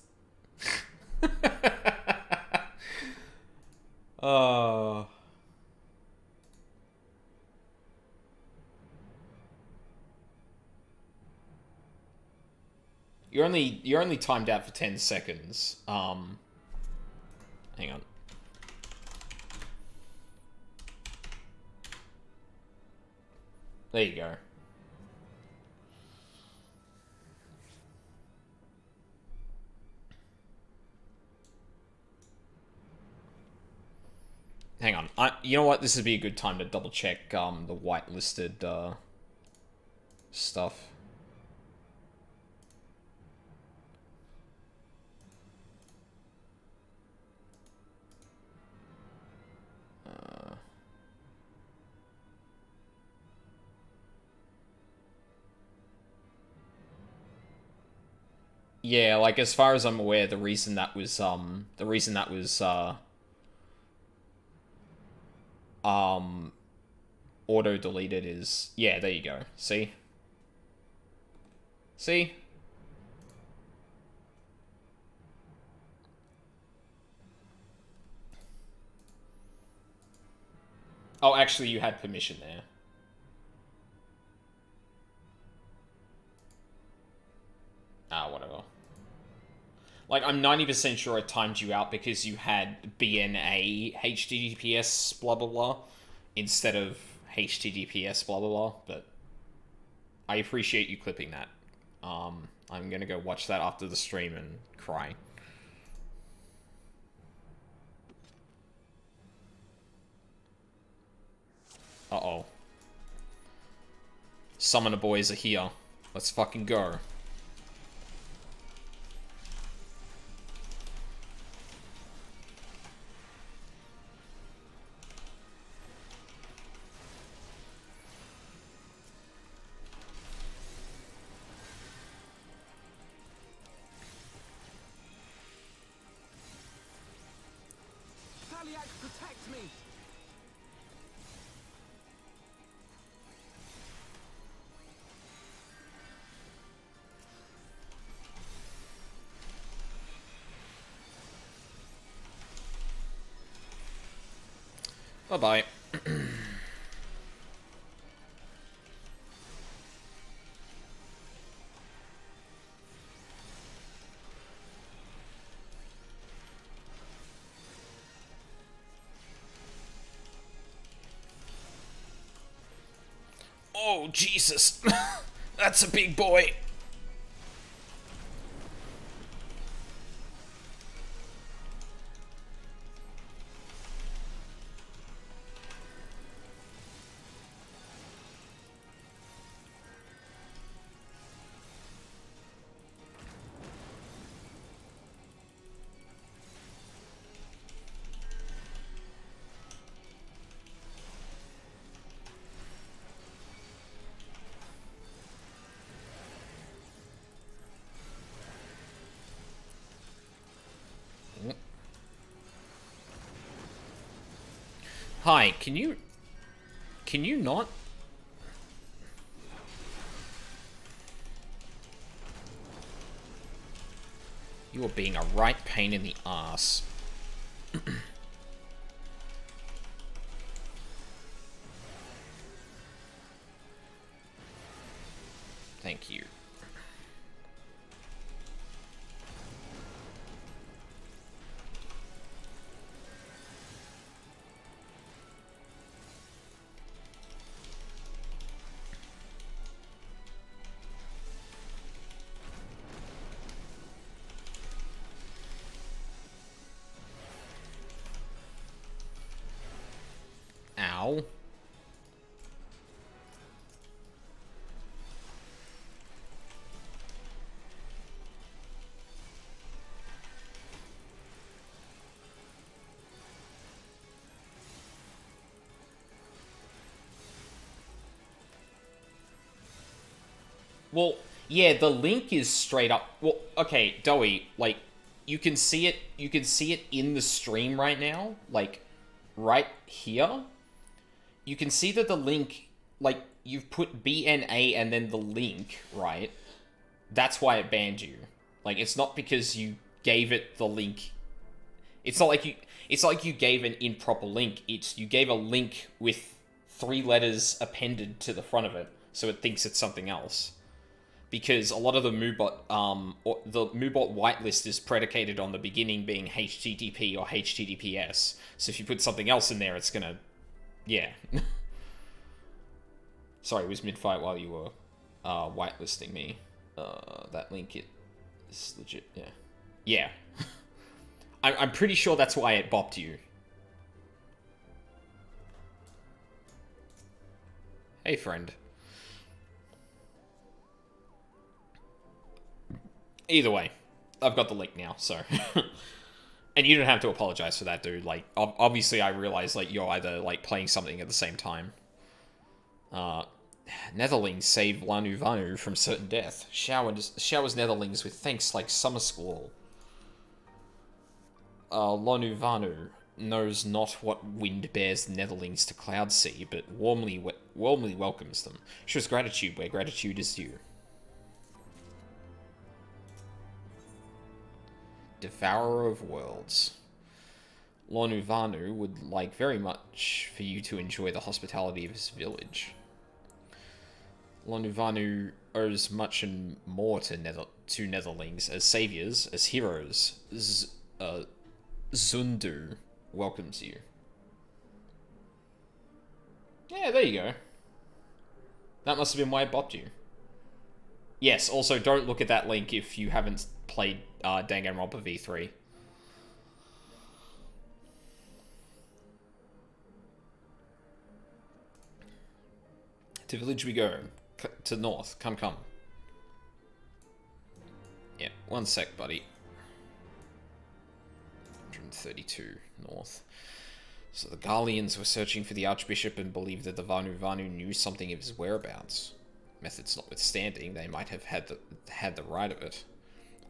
You're only timed out for 10 seconds. Hang on. There you go. Hang on. You know what? This would be a good time to double check the whitelisted stuff. Yeah, like as far as I'm aware, the reason that was auto deleted is, yeah, there you go. See? See? Oh, actually, you had permission there. Ah, whatever. Like, I'm 90% sure it timed you out because you had BNA HTTPS blah blah blah instead of HTTPS blah blah blah, but I appreciate you clipping that. I'm gonna go watch that after the stream and cry. Uh-oh. Summoner boys are here. Let's fucking go. Protect me! Bye-bye. Oh, Jesus. That's a big boy. Hi, can you not? You are being a right pain in the ass. Thank you. now. Well, yeah, the link is straight up. Well, okay, Doey, like, you can see it in the stream right now, like, right here. You can see that the link, like, you've put BNA and then the link, right? That's why it banned you. Like, it's not because you gave it the link. It's not like you gave an improper link. It's you gave a link with 3 letters appended to the front of it, so it thinks it's something else. Because a lot of the MooBot whitelist is predicated on the beginning being HTTP or HTTPS. So if you put something else in there, it's gonna, yeah. Sorry, it was mid-fight while you were whitelisting me. That link is legit. Yeah, yeah. I'm pretty sure that's why it bopped you. Hey, friend. Either way, I've got the link now, so... And you don't have to apologize for that, dude. Like, obviously I realize, like, you're either, like, playing something at the same time. Netherlings save Lanu Vanu from certain death. Showers Netherlings with thanks like summer squall. Lanu Vanu knows not what wind bears Netherlings to cloud sea, but warmly welcomes them. Shows gratitude where gratitude is due. Devourer of Worlds. Lanu Vanu would like very much for you to enjoy the hospitality of his village. Lanu Vanu owes much and more to Netherlings as saviors, as heroes. Zundu welcomes you. Yeah, there you go. That must have been why it bopped you. Yes, also don't look at that link if you haven't played Danganronpa V3. To village we go. To north. Come. Yeah, 1 sec, buddy. 132 north. So the Garleans were searching for the Archbishop and believed that the Vanu knew something of his whereabouts. Methods notwithstanding, they might have had the right of it.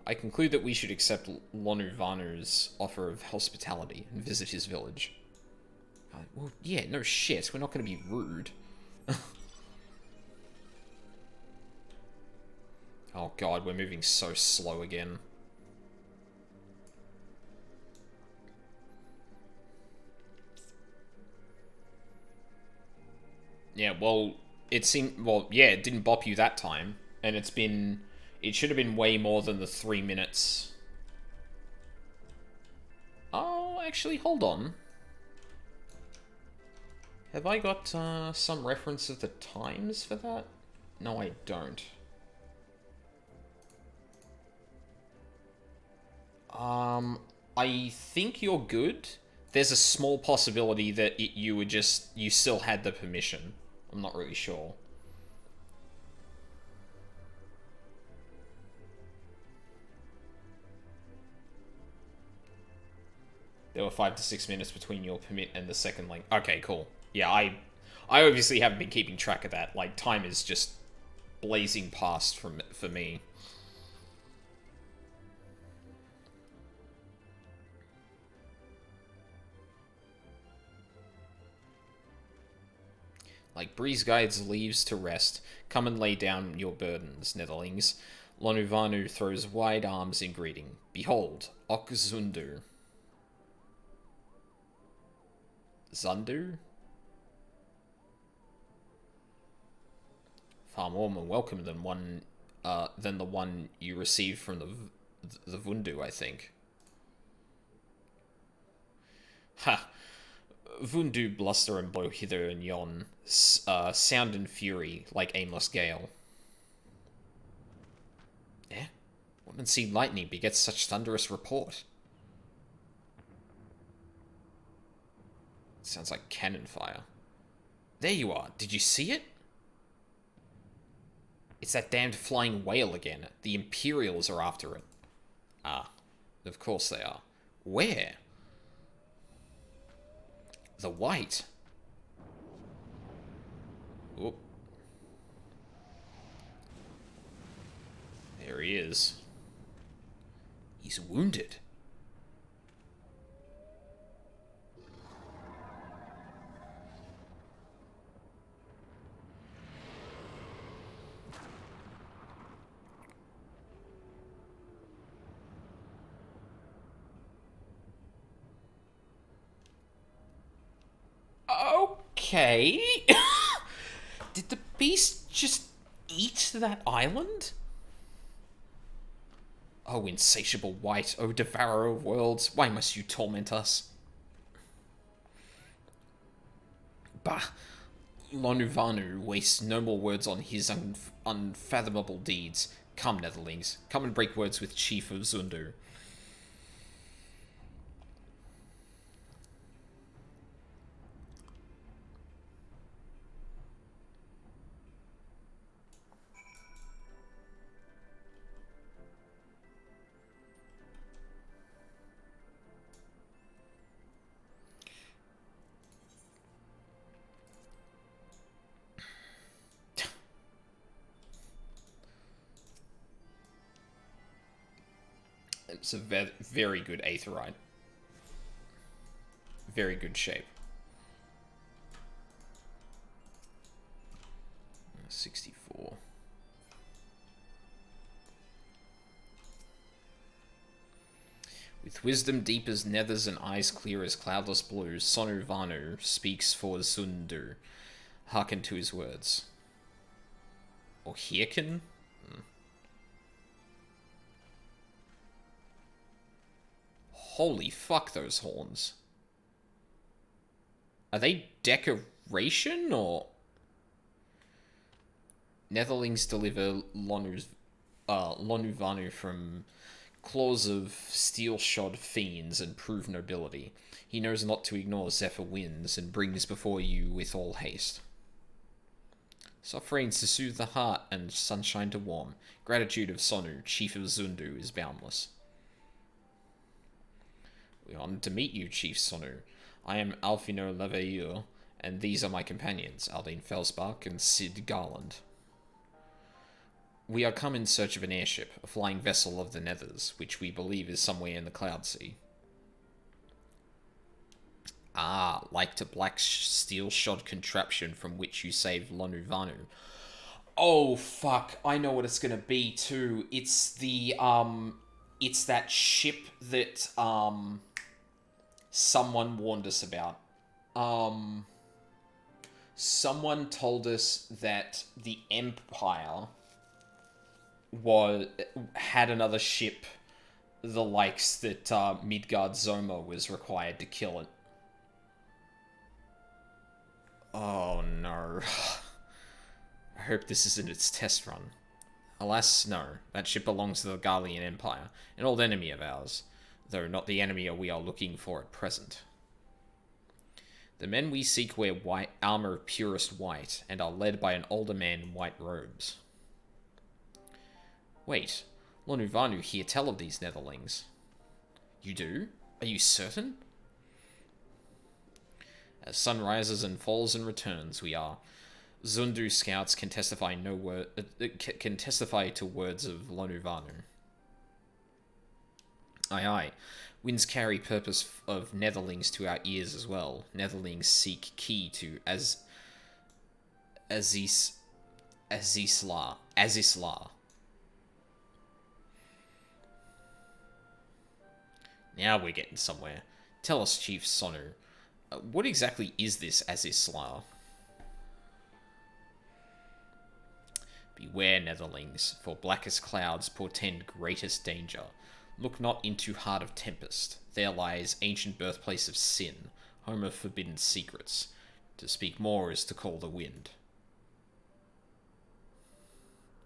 I conclude that we should accept Lanu Vanu's offer of hospitality and visit his village. Well, yeah, no shit. We're not going to be rude. Oh god, we're moving so slow again. Yeah, well, it seemed... Well, yeah, it didn't bop you that time. And it's been... It should have been way more than the 3 minutes. Oh, actually, hold on. Have I got some reference of the times for that? No, I don't. I think you're good. There's a small possibility that you still had the permission. I'm not really sure. There were 5 to 6 minutes between your permit and the second link. Okay, cool. Yeah, I obviously haven't been keeping track of that. Like, time is just blazing past for me. Like breeze guides leaves to rest, come and lay down your burdens, Netherlings. Lanu Vanu throws wide arms in greeting. Behold, Okzundu. Zundu? Far warmer welcome than the one you received from the Vundu, I think. Ha! Vundu bluster and blow hither and yon, sound and fury like aimless gale. Eh? Woman see lightning begets such thunderous report. Sounds like cannon fire. There you are. Did you see it? It's that damned flying whale again. The Imperials are after it. Ah, of course they are. Where? The White. Oop. There he is. He's wounded. Okay. Did the beast just eat that island? Oh, insatiable White, oh devourer of worlds, why must you torment us? Bah, Lonuvanu wastes no more words on his unfathomable deeds. Come, Netherlings, come and break words with Chief of Zundu. It's a very good Aetheryte. Very good shape. 64. With wisdom deep as nethers and eyes clear as cloudless blue, Sonu Vanu speaks for Zundu. Hearken to his words. Or hearken? Holy fuck, those horns. Are they decoration, or... Netherlings deliver Lonuvanu from claws of steel-shod fiends and prove nobility. He knows not to ignore Zephyr winds, and brings before you with all haste. Soft rains to soothe the heart, and sunshine to warm. Gratitude of Sonu, Chief of Zundu, is boundless. We are honored to meet you, Chief Sonu. I am Alfino Laveur, and these are my companions, Aldine Felsbach and Sid Garland. We are come in search of an airship, a flying vessel of the Nethers, which we believe is somewhere in the Cloud Sea. Ah, like the black steel-shod contraption from which you saved Lonuvanu. Oh, fuck, I know what it's gonna be, too. It's the, it's that ship that, someone warned us about. Someone told us that the Empire had another ship, the likes that Midgard Zoma was required to kill it. Oh no. I hope this isn't its test run. Alas, no. That ship belongs to the Garlean Empire, an old enemy of ours, though not the enemy we are looking for at present. The men we seek wear white armor of purest white, and are led by an older man in white robes. Wait, Lonuvanu hear tell of these Netherlings. You do? Are you certain? As sun rises and falls and returns, we are. Zundu scouts can testify can testify to words of Lonuvanu. Aye, aye. Winds carry purpose of Netherlings to our ears as well. Netherlings seek key to Azisla. Now we're getting somewhere. Tell us, Chief Sonu, what exactly is this Azisla? Beware, Netherlings, for blackest clouds portend greatest danger. Look not into heart of tempest. There lies ancient birthplace of sin, home of forbidden secrets. To speak more is to call the wind.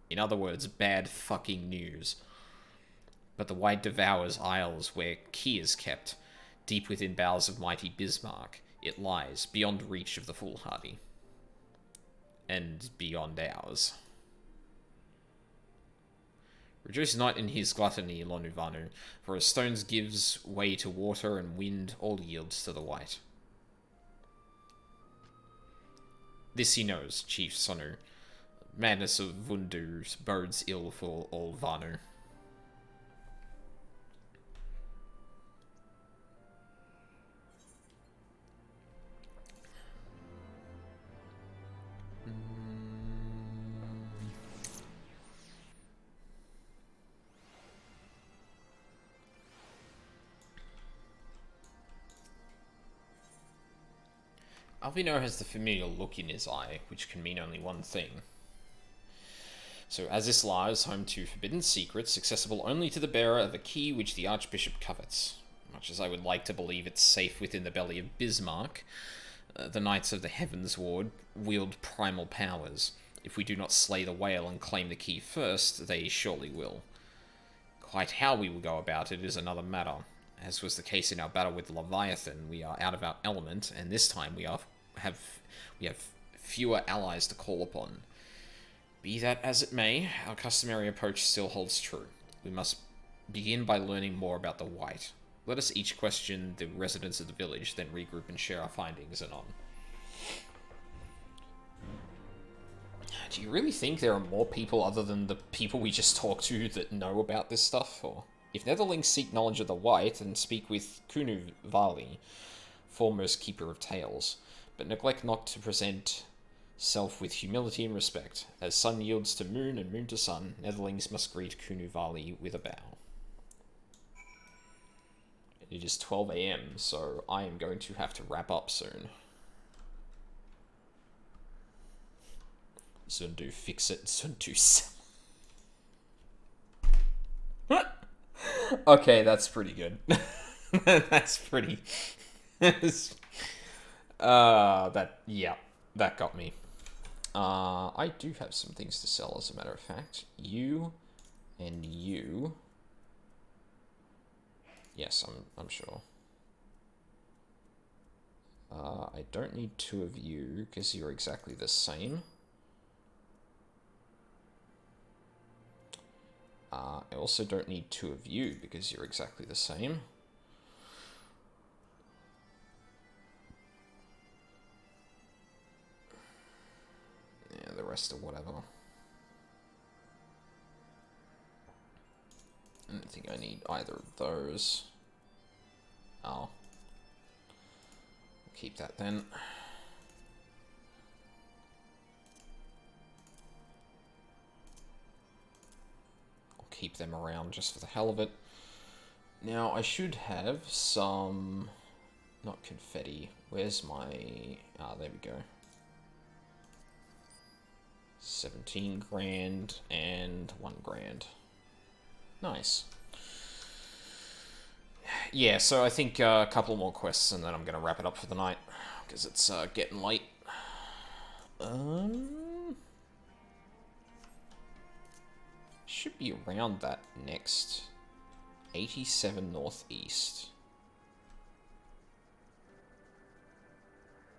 In other words, bad fucking news. But the White devours isles where key is kept. Deep within bowels of mighty Bismarck, it lies, beyond reach of the foolhardy. and beyond ours. Rejoice not in his gluttony, Lonuvanu, for as stones gives way to water and wind, all yields to the white. This he knows, Chief Sonu. Madness of Vundu bodes ill for all Vanu. Alvino has the familiar look in his eye, which can mean only one thing. So Azisla is home to forbidden secrets, accessible only to the bearer of a key which the Archbishop covets. Much as I would like to believe it's safe within the belly of Bismarck, the Knights of the Heavensward wield primal powers. If we do not slay the whale and claim the key first, they surely will. Quite how we will go about it is another matter. As was the case in our battle with Leviathan, we are out of our element, and this time we have fewer allies to call upon. Be that as it may, our customary approach still holds true. We must begin by learning more about the White. Let us each question the residents of the village, then regroup and share our findings anon. Do you really think there are more people other than the people we just talked to that know about this stuff? Or if Netherlings seek knowledge of the White, then speak with Kunu Vali, foremost keeper of tales, but neglect not to present self with humility and respect. As sun yields to moon and moon to sun, Netherlings must greet Kunu Vali with a bow. It is 12 AM, so I am going to have to wrap up soon. Zundu fix it, Zundu sell. Okay, that's pretty good. That's pretty... that got me. I do have some things to sell, as a matter of fact. You and you. Yes, I'm sure. I don't need two of you, because you're exactly the same. I also don't need two of you, because you're exactly the same. Yeah, the rest are whatever. I don't think I need either of those. Oh. Keep that then. I'll keep them around just for the hell of it. Now, I should have some... not confetti. Where's my... ah, there we go. 17 grand and 1 grand. Nice. Yeah, so I think a couple more quests and then I'm going to wrap it up for the night, because it's getting late. Should be around that next. 87 northeast.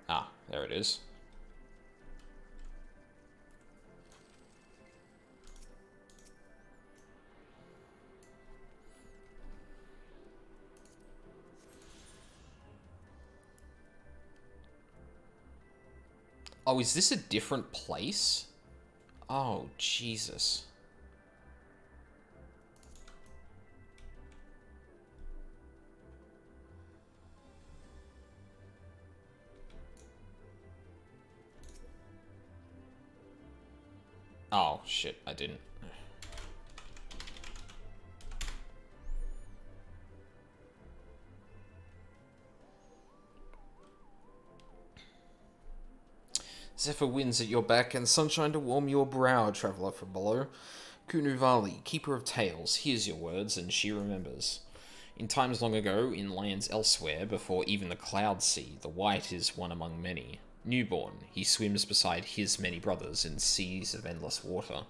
Ah, there it is. Oh, is this a different place? Oh, Jesus. Oh, shit, I didn't. Zephyr winds at your back and sunshine to warm your brow, traveller from below. Kunu Vali, keeper of tales, hears your words and she remembers. In times long ago, in lands elsewhere, before even the clouds see, the White is one among many. Newborn, he swims beside his many brothers in seas of endless water.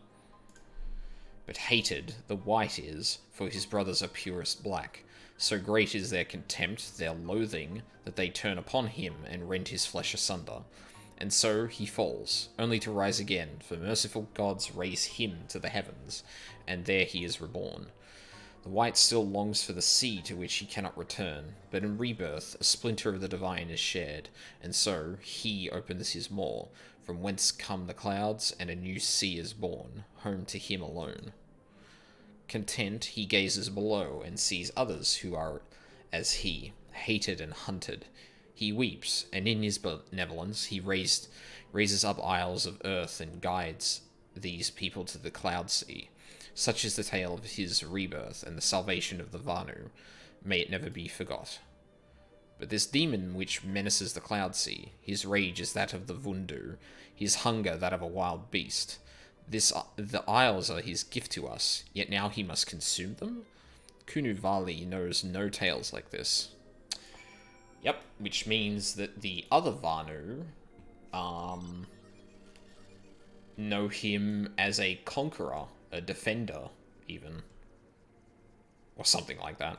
But hated, the White is, for his brothers are purest black. So great is their contempt, their loathing, that they turn upon him and rend his flesh asunder. And so he falls, only to rise again, for merciful gods raise him to the heavens, and there he is reborn. The wight still longs for the sea to which he cannot return, but in rebirth a splinter of the divine is shared, and so he opens his maw, from whence come the clouds, and a new sea is born, home to him alone. Content, he gazes below, and sees others who are as he, hated and hunted. He weeps, and in his benevolence he raises up isles of earth and guides these people to the cloud sea. Such is the tale of his rebirth and the salvation of the Vanu. May it never be forgot. But this demon which menaces the cloud sea, his rage is that of the Vundu, his hunger that of a wild beast. The isles are his gift to us, yet now he must consume them? Kunuvali knows no tales like this. Yep, which means that the other Vanu, know him as a conqueror, a defender, even. Or something like that.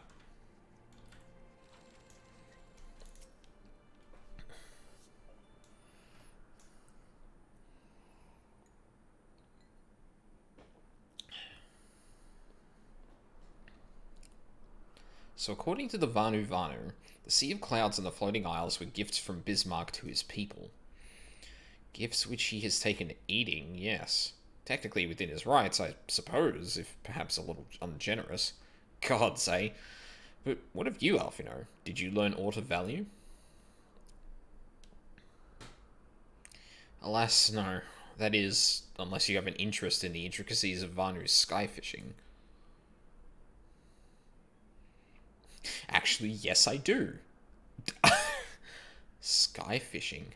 So according to the Vanu, the Sea of Clouds and the Floating Isles were gifts from Bismarck to his people. Gifts which he has taken to eating, yes. Technically within his rights, I suppose, if perhaps a little ungenerous. Gods, eh? But what of you, Alfino? Did you learn aught of value? Alas, no. That is, unless you have an interest in the intricacies of Vanu's sky fishing. Actually, yes, I do. Sky fishing.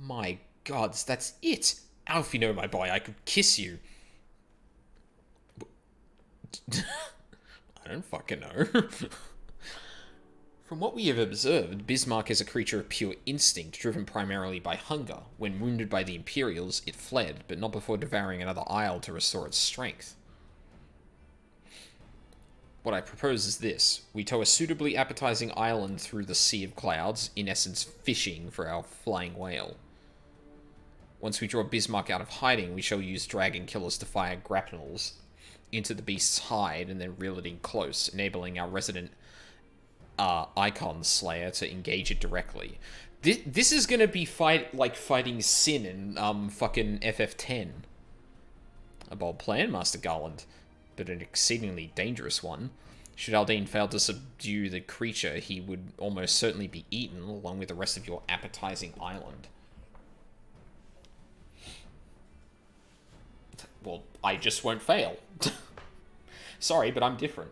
My gods, that's it. Alfino, my boy, I could kiss you. I don't fucking know. From what we have observed, Bismarck is a creature of pure instinct, driven primarily by hunger. When wounded by the Imperials, it fled, but not before devouring another isle to restore its strength. What I propose is this. We tow a suitably appetizing island through the Sea of Clouds, in essence fishing for our flying whale. Once we draw Bismarck out of hiding, we shall use dragon killers to fire grapnels into the beast's hide and then reel it in close, enabling our resident Icon Slayer to engage it directly. This is gonna be like fighting Sin in fucking FF10. A bold plan, Master Garland, but an exceedingly dangerous one. Should Aldine fail to subdue the creature, he would almost certainly be eaten, along with the rest of your appetizing island. Well, I just won't fail. Sorry, but I'm different.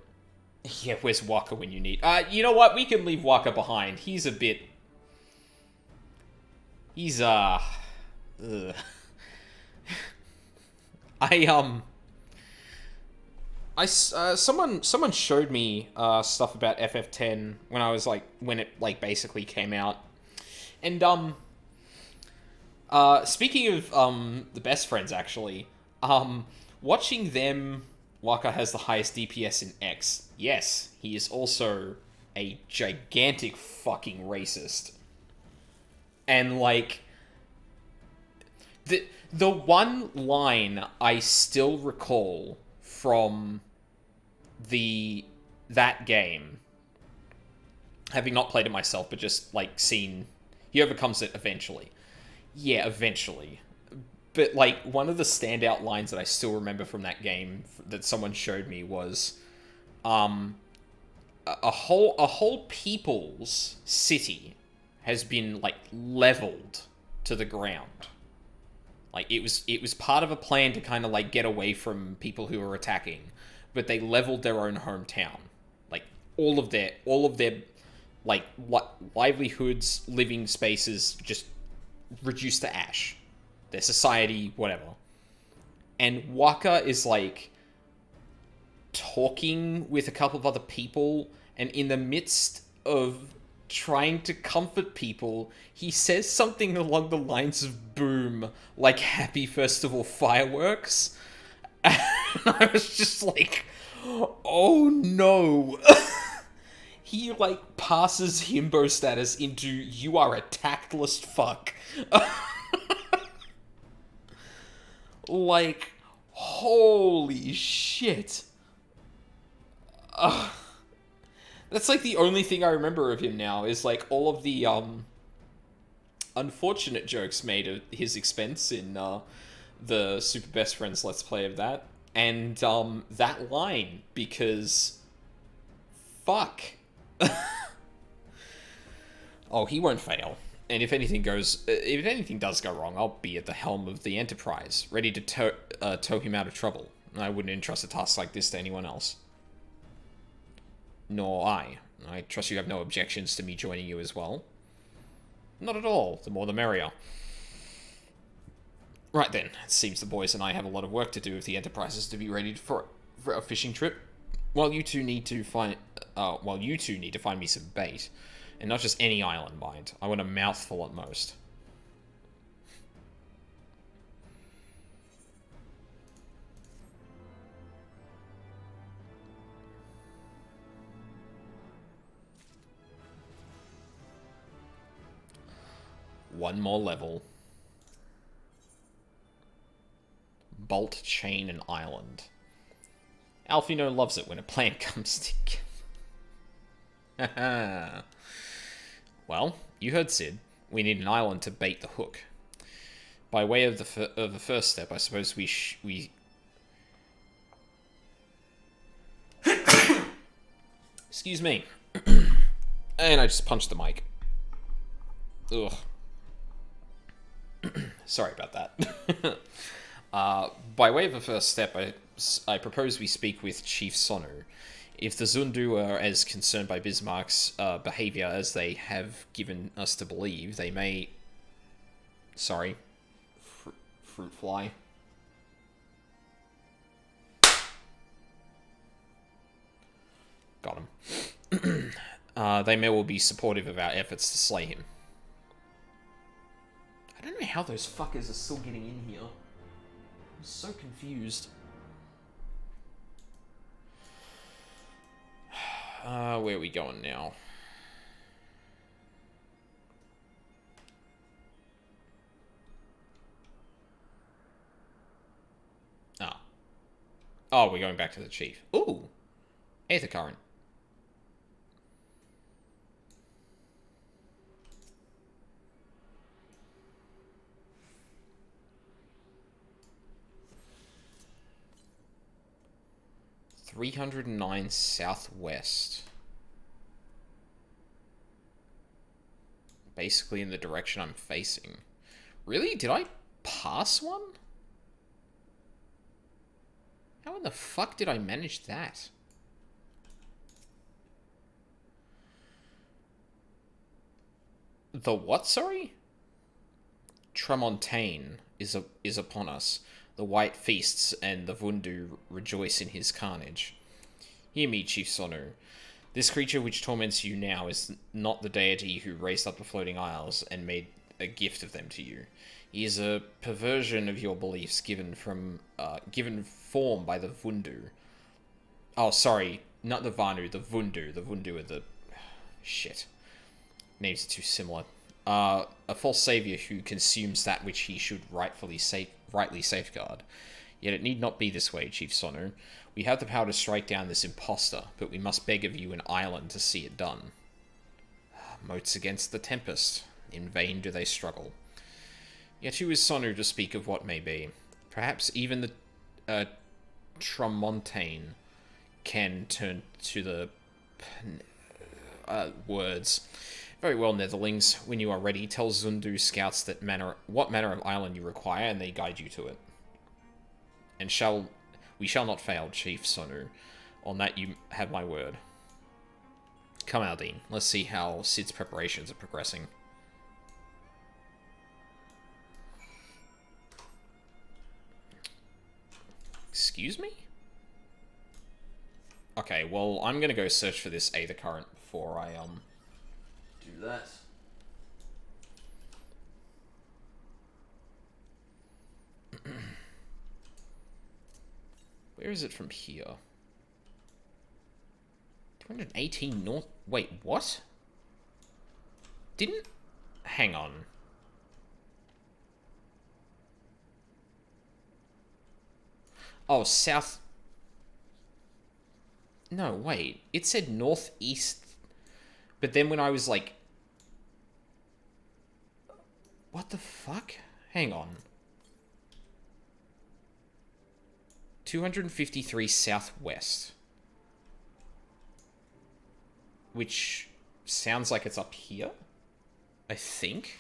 Yeah, where's Waka when you need... you know what? We can leave Waka behind. He's a bit... He's, ugh. Someone showed me stuff about FF10 when it basically came out, and speaking of the best friends, actually, watching them, Waka has the highest DPS in X. Yes, he is also a gigantic fucking racist, and like the one line I still recall from that game, having not played it myself, but just like seen, he overcomes it eventually. Yeah, eventually. But like one of the standout lines that I still remember from that game that someone showed me was, a whole people's city has been like leveled to the ground. Like it was part of a plan to kind of like get away from people who were attacking, but they leveled their own hometown. Like all of their like livelihoods, living spaces just reduced to ash. Their society, whatever. And Waka is like talking with a couple of other people, and in the midst of trying to comfort people, he says something along the lines of boom, like happy festival fireworks. And I was just like, oh no. he, like, passes himbo status into you are a tactless fuck. Like, holy shit. That's, like, the only thing I remember of him now, is, like, all of the, unfortunate jokes made at his expense in, the Super Best Friends Let's Play of that. And, that line, because... fuck. Oh, he won't fail. And if anything does go wrong, I'll be at the helm of the Enterprise, ready to tow him out of trouble. I wouldn't entrust a task like this to anyone else. Nor I. I trust you have no objections to me joining you as well. Not at all. The more the merrier. Right then. It seems the boys and I have a lot of work to do if the Enterprise is to be ready for a fishing trip. While you two need to find me some bait. And not just any island, mind. I want a mouthful at most. One more level. Bolt, chain, and island. Alfino loves it when a plan comes together. Well, you heard Sid. We need an island to bait the hook. By way of the first step, I suppose we Excuse me. And I just punched the mic. Ugh. Sorry about that. By way of a first step, I propose we speak with Chief Sonu. If the Zundu are as concerned by Bismarck's behavior as they have given us to believe, they may... Sorry. Fruit fly. Got him. They may well be supportive of our efforts to slay him. I don't know how those fuckers are still getting in here. I'm so confused. Where are we going now? Ah. Oh, we're going back to the chief. Ooh! Aether current. .309 southwest. Basically in the direction I'm facing. Really? Did I pass one? How in the fuck did I manage that? The what, sorry? Tramontane is upon us. The white feasts and the Vundu rejoice in his carnage. Hear me, Chief Sonu. This creature which torments you now is not the deity who raised up the floating isles and made a gift of them to you. He is a perversion of your beliefs given form by the Vundu. Oh, sorry, not the Vanu, the Vundu. The Vundu are the... Shit. Names are too similar. A false savior who consumes that which he should rightly safeguard. Yet it need not be this way, Chief Sonu. We have the power to strike down this impostor, but we must beg of you an island to see it done. Moats against the tempest. In vain do they struggle. Yet who is Sonu to speak of what may be? Perhaps even the Tramontane can turn to the words. Very well, Netherlings. When you are ready, tell Zundu scouts what manner of island you require, and they guide you to it. And we shall not fail, Chief Sonu. On that you have my word. Come, Aldine. Let's see how Sid's preparations are progressing. Excuse me? Okay, well, I'm gonna go search for this Aether current before I, do that. Where is it from here? 218 north... Wait, what? Didn't... Hang on. Oh, south... No, wait. It said northeast. But then when I was like... What the fuck? Hang on. 253 southwest. Which sounds like it's up here? I think?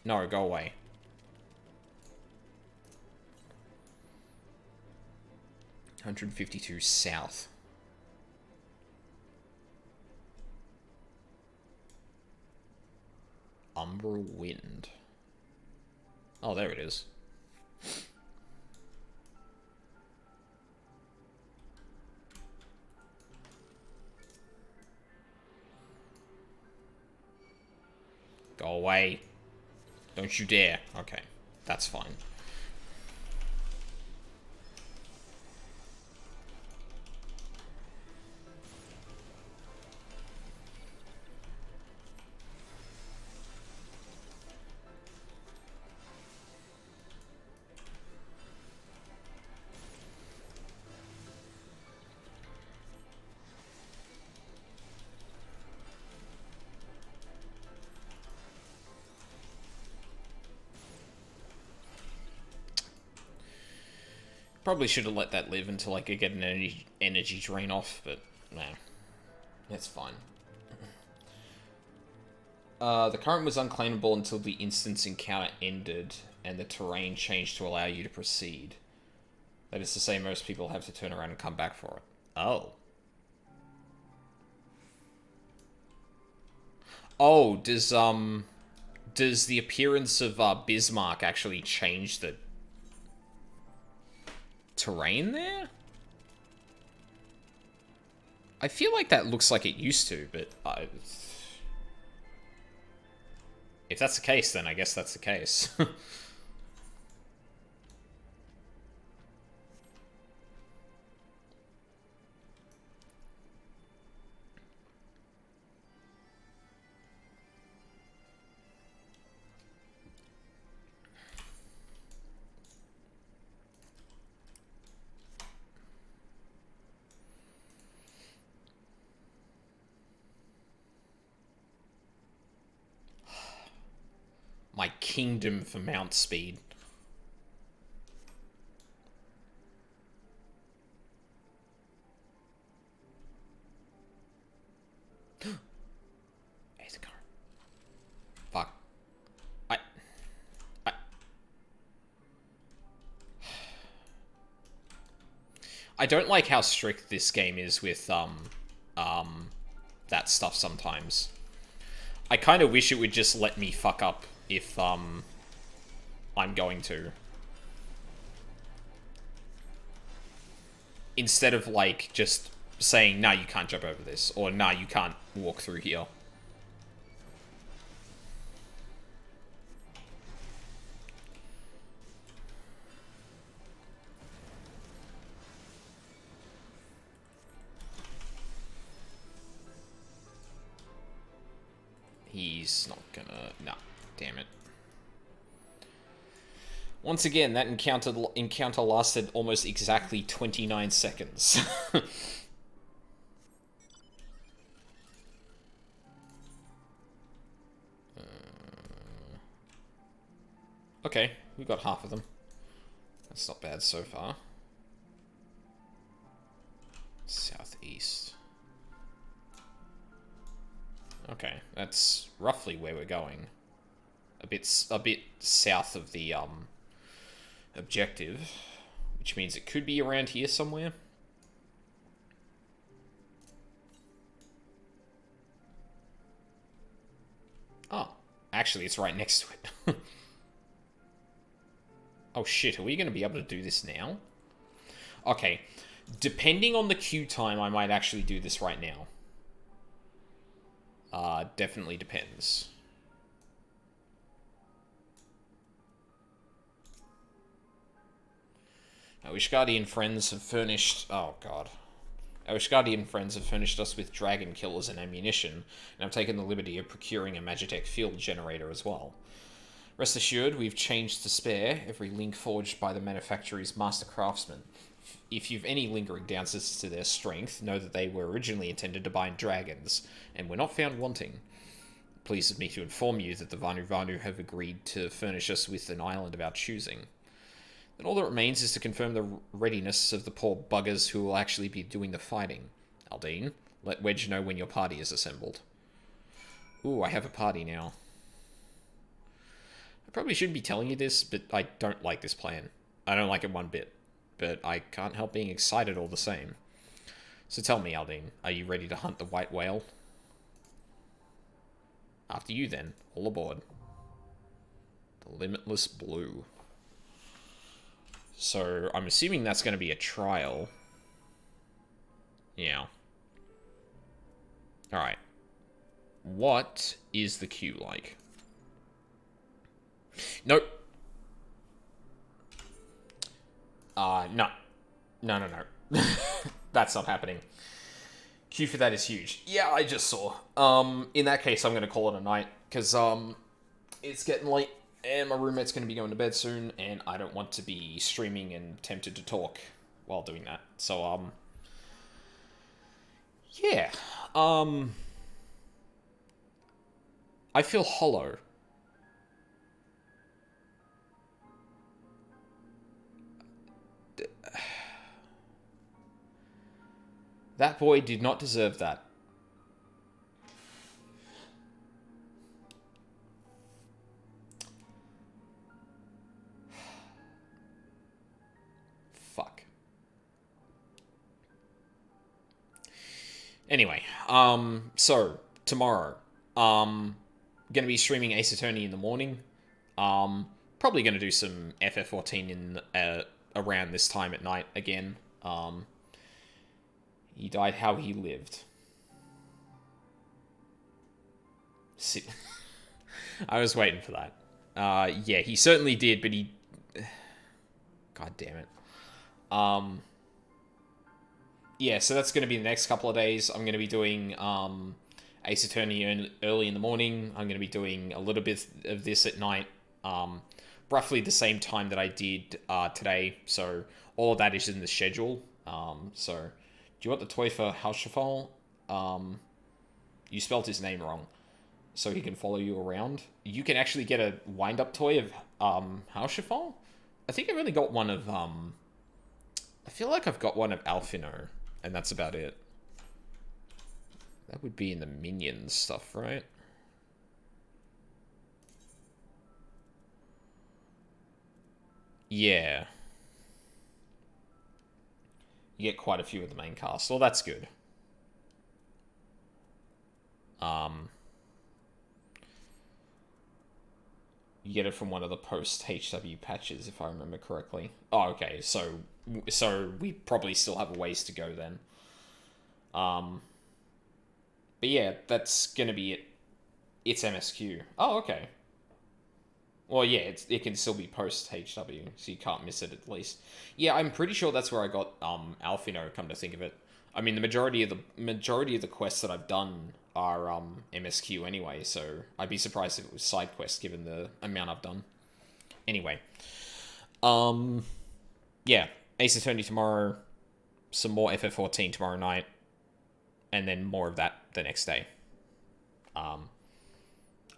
No, go away. (152 south). Umbral Wind. Oh, there it is. Go away. Don't you dare. Okay, that's fine. Probably should have let that live until I could get an energy drain off, but no. That's fine. The current was unclaimable until the instance encounter ended and the terrain changed to allow you to proceed. That is to say, most people have to turn around and come back for it. Oh. Oh, does the appearance of Bismarck actually change the terrain there? I feel like that looks like it used to, but if that's the case, then I guess that's the case. My kingdom for mount speed. Fuck. I don't like how strict this game is with that stuff sometimes. I kind of wish it would just let me fuck up if I'm going to. Instead of like just saying, nah, you can't jump over this, or nah, you can't walk through here. He's not gonna... Nah, damn it. Once again, that encounter lasted almost exactly 29 seconds. Okay, we got half of them. That's not bad so far. Southeast. Okay, that's roughly where we're going. A bit south of the objective, which means it could be around here somewhere. Oh, actually, it's right next to it. Oh shit, are we going to be able to do this now? Okay, depending on the queue time, I might actually do this right now. Definitely depends. Wishguardian friends have furnished... Oh, God. Our Ishgardian friends have furnished us with dragon killers and ammunition, and have taken the liberty of procuring a Magitech field generator as well. Rest assured, we've changed to spare every link forged by the manufacturer's master craftsmen. If you've any lingering doubts as to their strength, know that they were originally intended to bind dragons, and were not found wanting. Pleased of me to inform you that the Vanu Vanu have agreed to furnish us with an island of our choosing. Then all that remains is to confirm the readiness of the poor buggers who will actually be doing the fighting. Aldine, let Wedge know when your party is assembled. Ooh, I have a party now. I probably shouldn't be telling you this, but I don't like this plan. I don't like it one bit, but I can't help being excited all the same. So tell me, Aldine, are you ready to hunt the white whale? After you then, all aboard. The Limitless Blue. So, I'm assuming that's going to be a trial. Yeah. Alright. What is the queue like? Nope. No. No. That's not happening. Queue for that is huge. Yeah, I just saw. In that case, I'm going to call it a night, because, it's getting late. And my roommate's going to be going to bed soon, and I don't want to be streaming and tempted to talk while doing that. So, yeah. I feel hollow. That boy did not deserve that. Fuck. Anyway, so tomorrow, gonna be streaming Ace Attorney in the morning. Probably gonna do some FF14 in around this time at night again. He died how he lived. I was waiting for that. Yeah, he certainly did, but he... God damn it. Yeah, so that's going to be the next couple of days. I'm going to be doing Ace Attorney early in the morning. I'm going to be doing a little bit of this at night. Roughly the same time that I did today. So all of that is in the schedule. So, do you want the toy for Halshafal? You spelled his name wrong. So he can follow you around. You can actually get a wind-up toy of Halshafal? I think I've only got one of... I feel like I've got one of Alfino. And that's about it. That would be in the Minions stuff, right? Yeah. You get quite a few of the main cast. Well, that's good. You get it from one of the post-HW patches, if I remember correctly. Oh, okay. So we probably still have a ways to go then. But yeah, that's gonna be it. It's MSQ. Oh, okay. Well, yeah, it can still be post-HW, so you can't miss it at least. Yeah, I'm pretty sure that's where I got Alfino, come to think of it. I mean, the majority of the quests that I've done are MSQ anyway, so I'd be surprised if it was side quests given the amount I've done. Anyway, yeah, Ace Attorney tomorrow, some more FF14 tomorrow night, and then more of that the next day.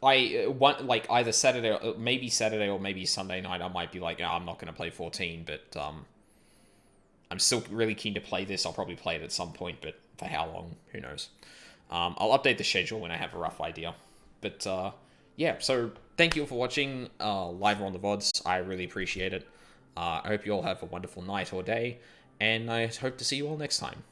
I want, like, either Saturday, or maybe Sunday night, I might be like, oh, I'm not going to play 14, but I'm still really keen to play this. I'll probably play it at some point, but for how long, who knows. I'll update the schedule when I have a rough idea. But, yeah, so thank you all for watching live or on the VODs. I really appreciate it. I hope you all have a wonderful night or day, and I hope to see you all next time.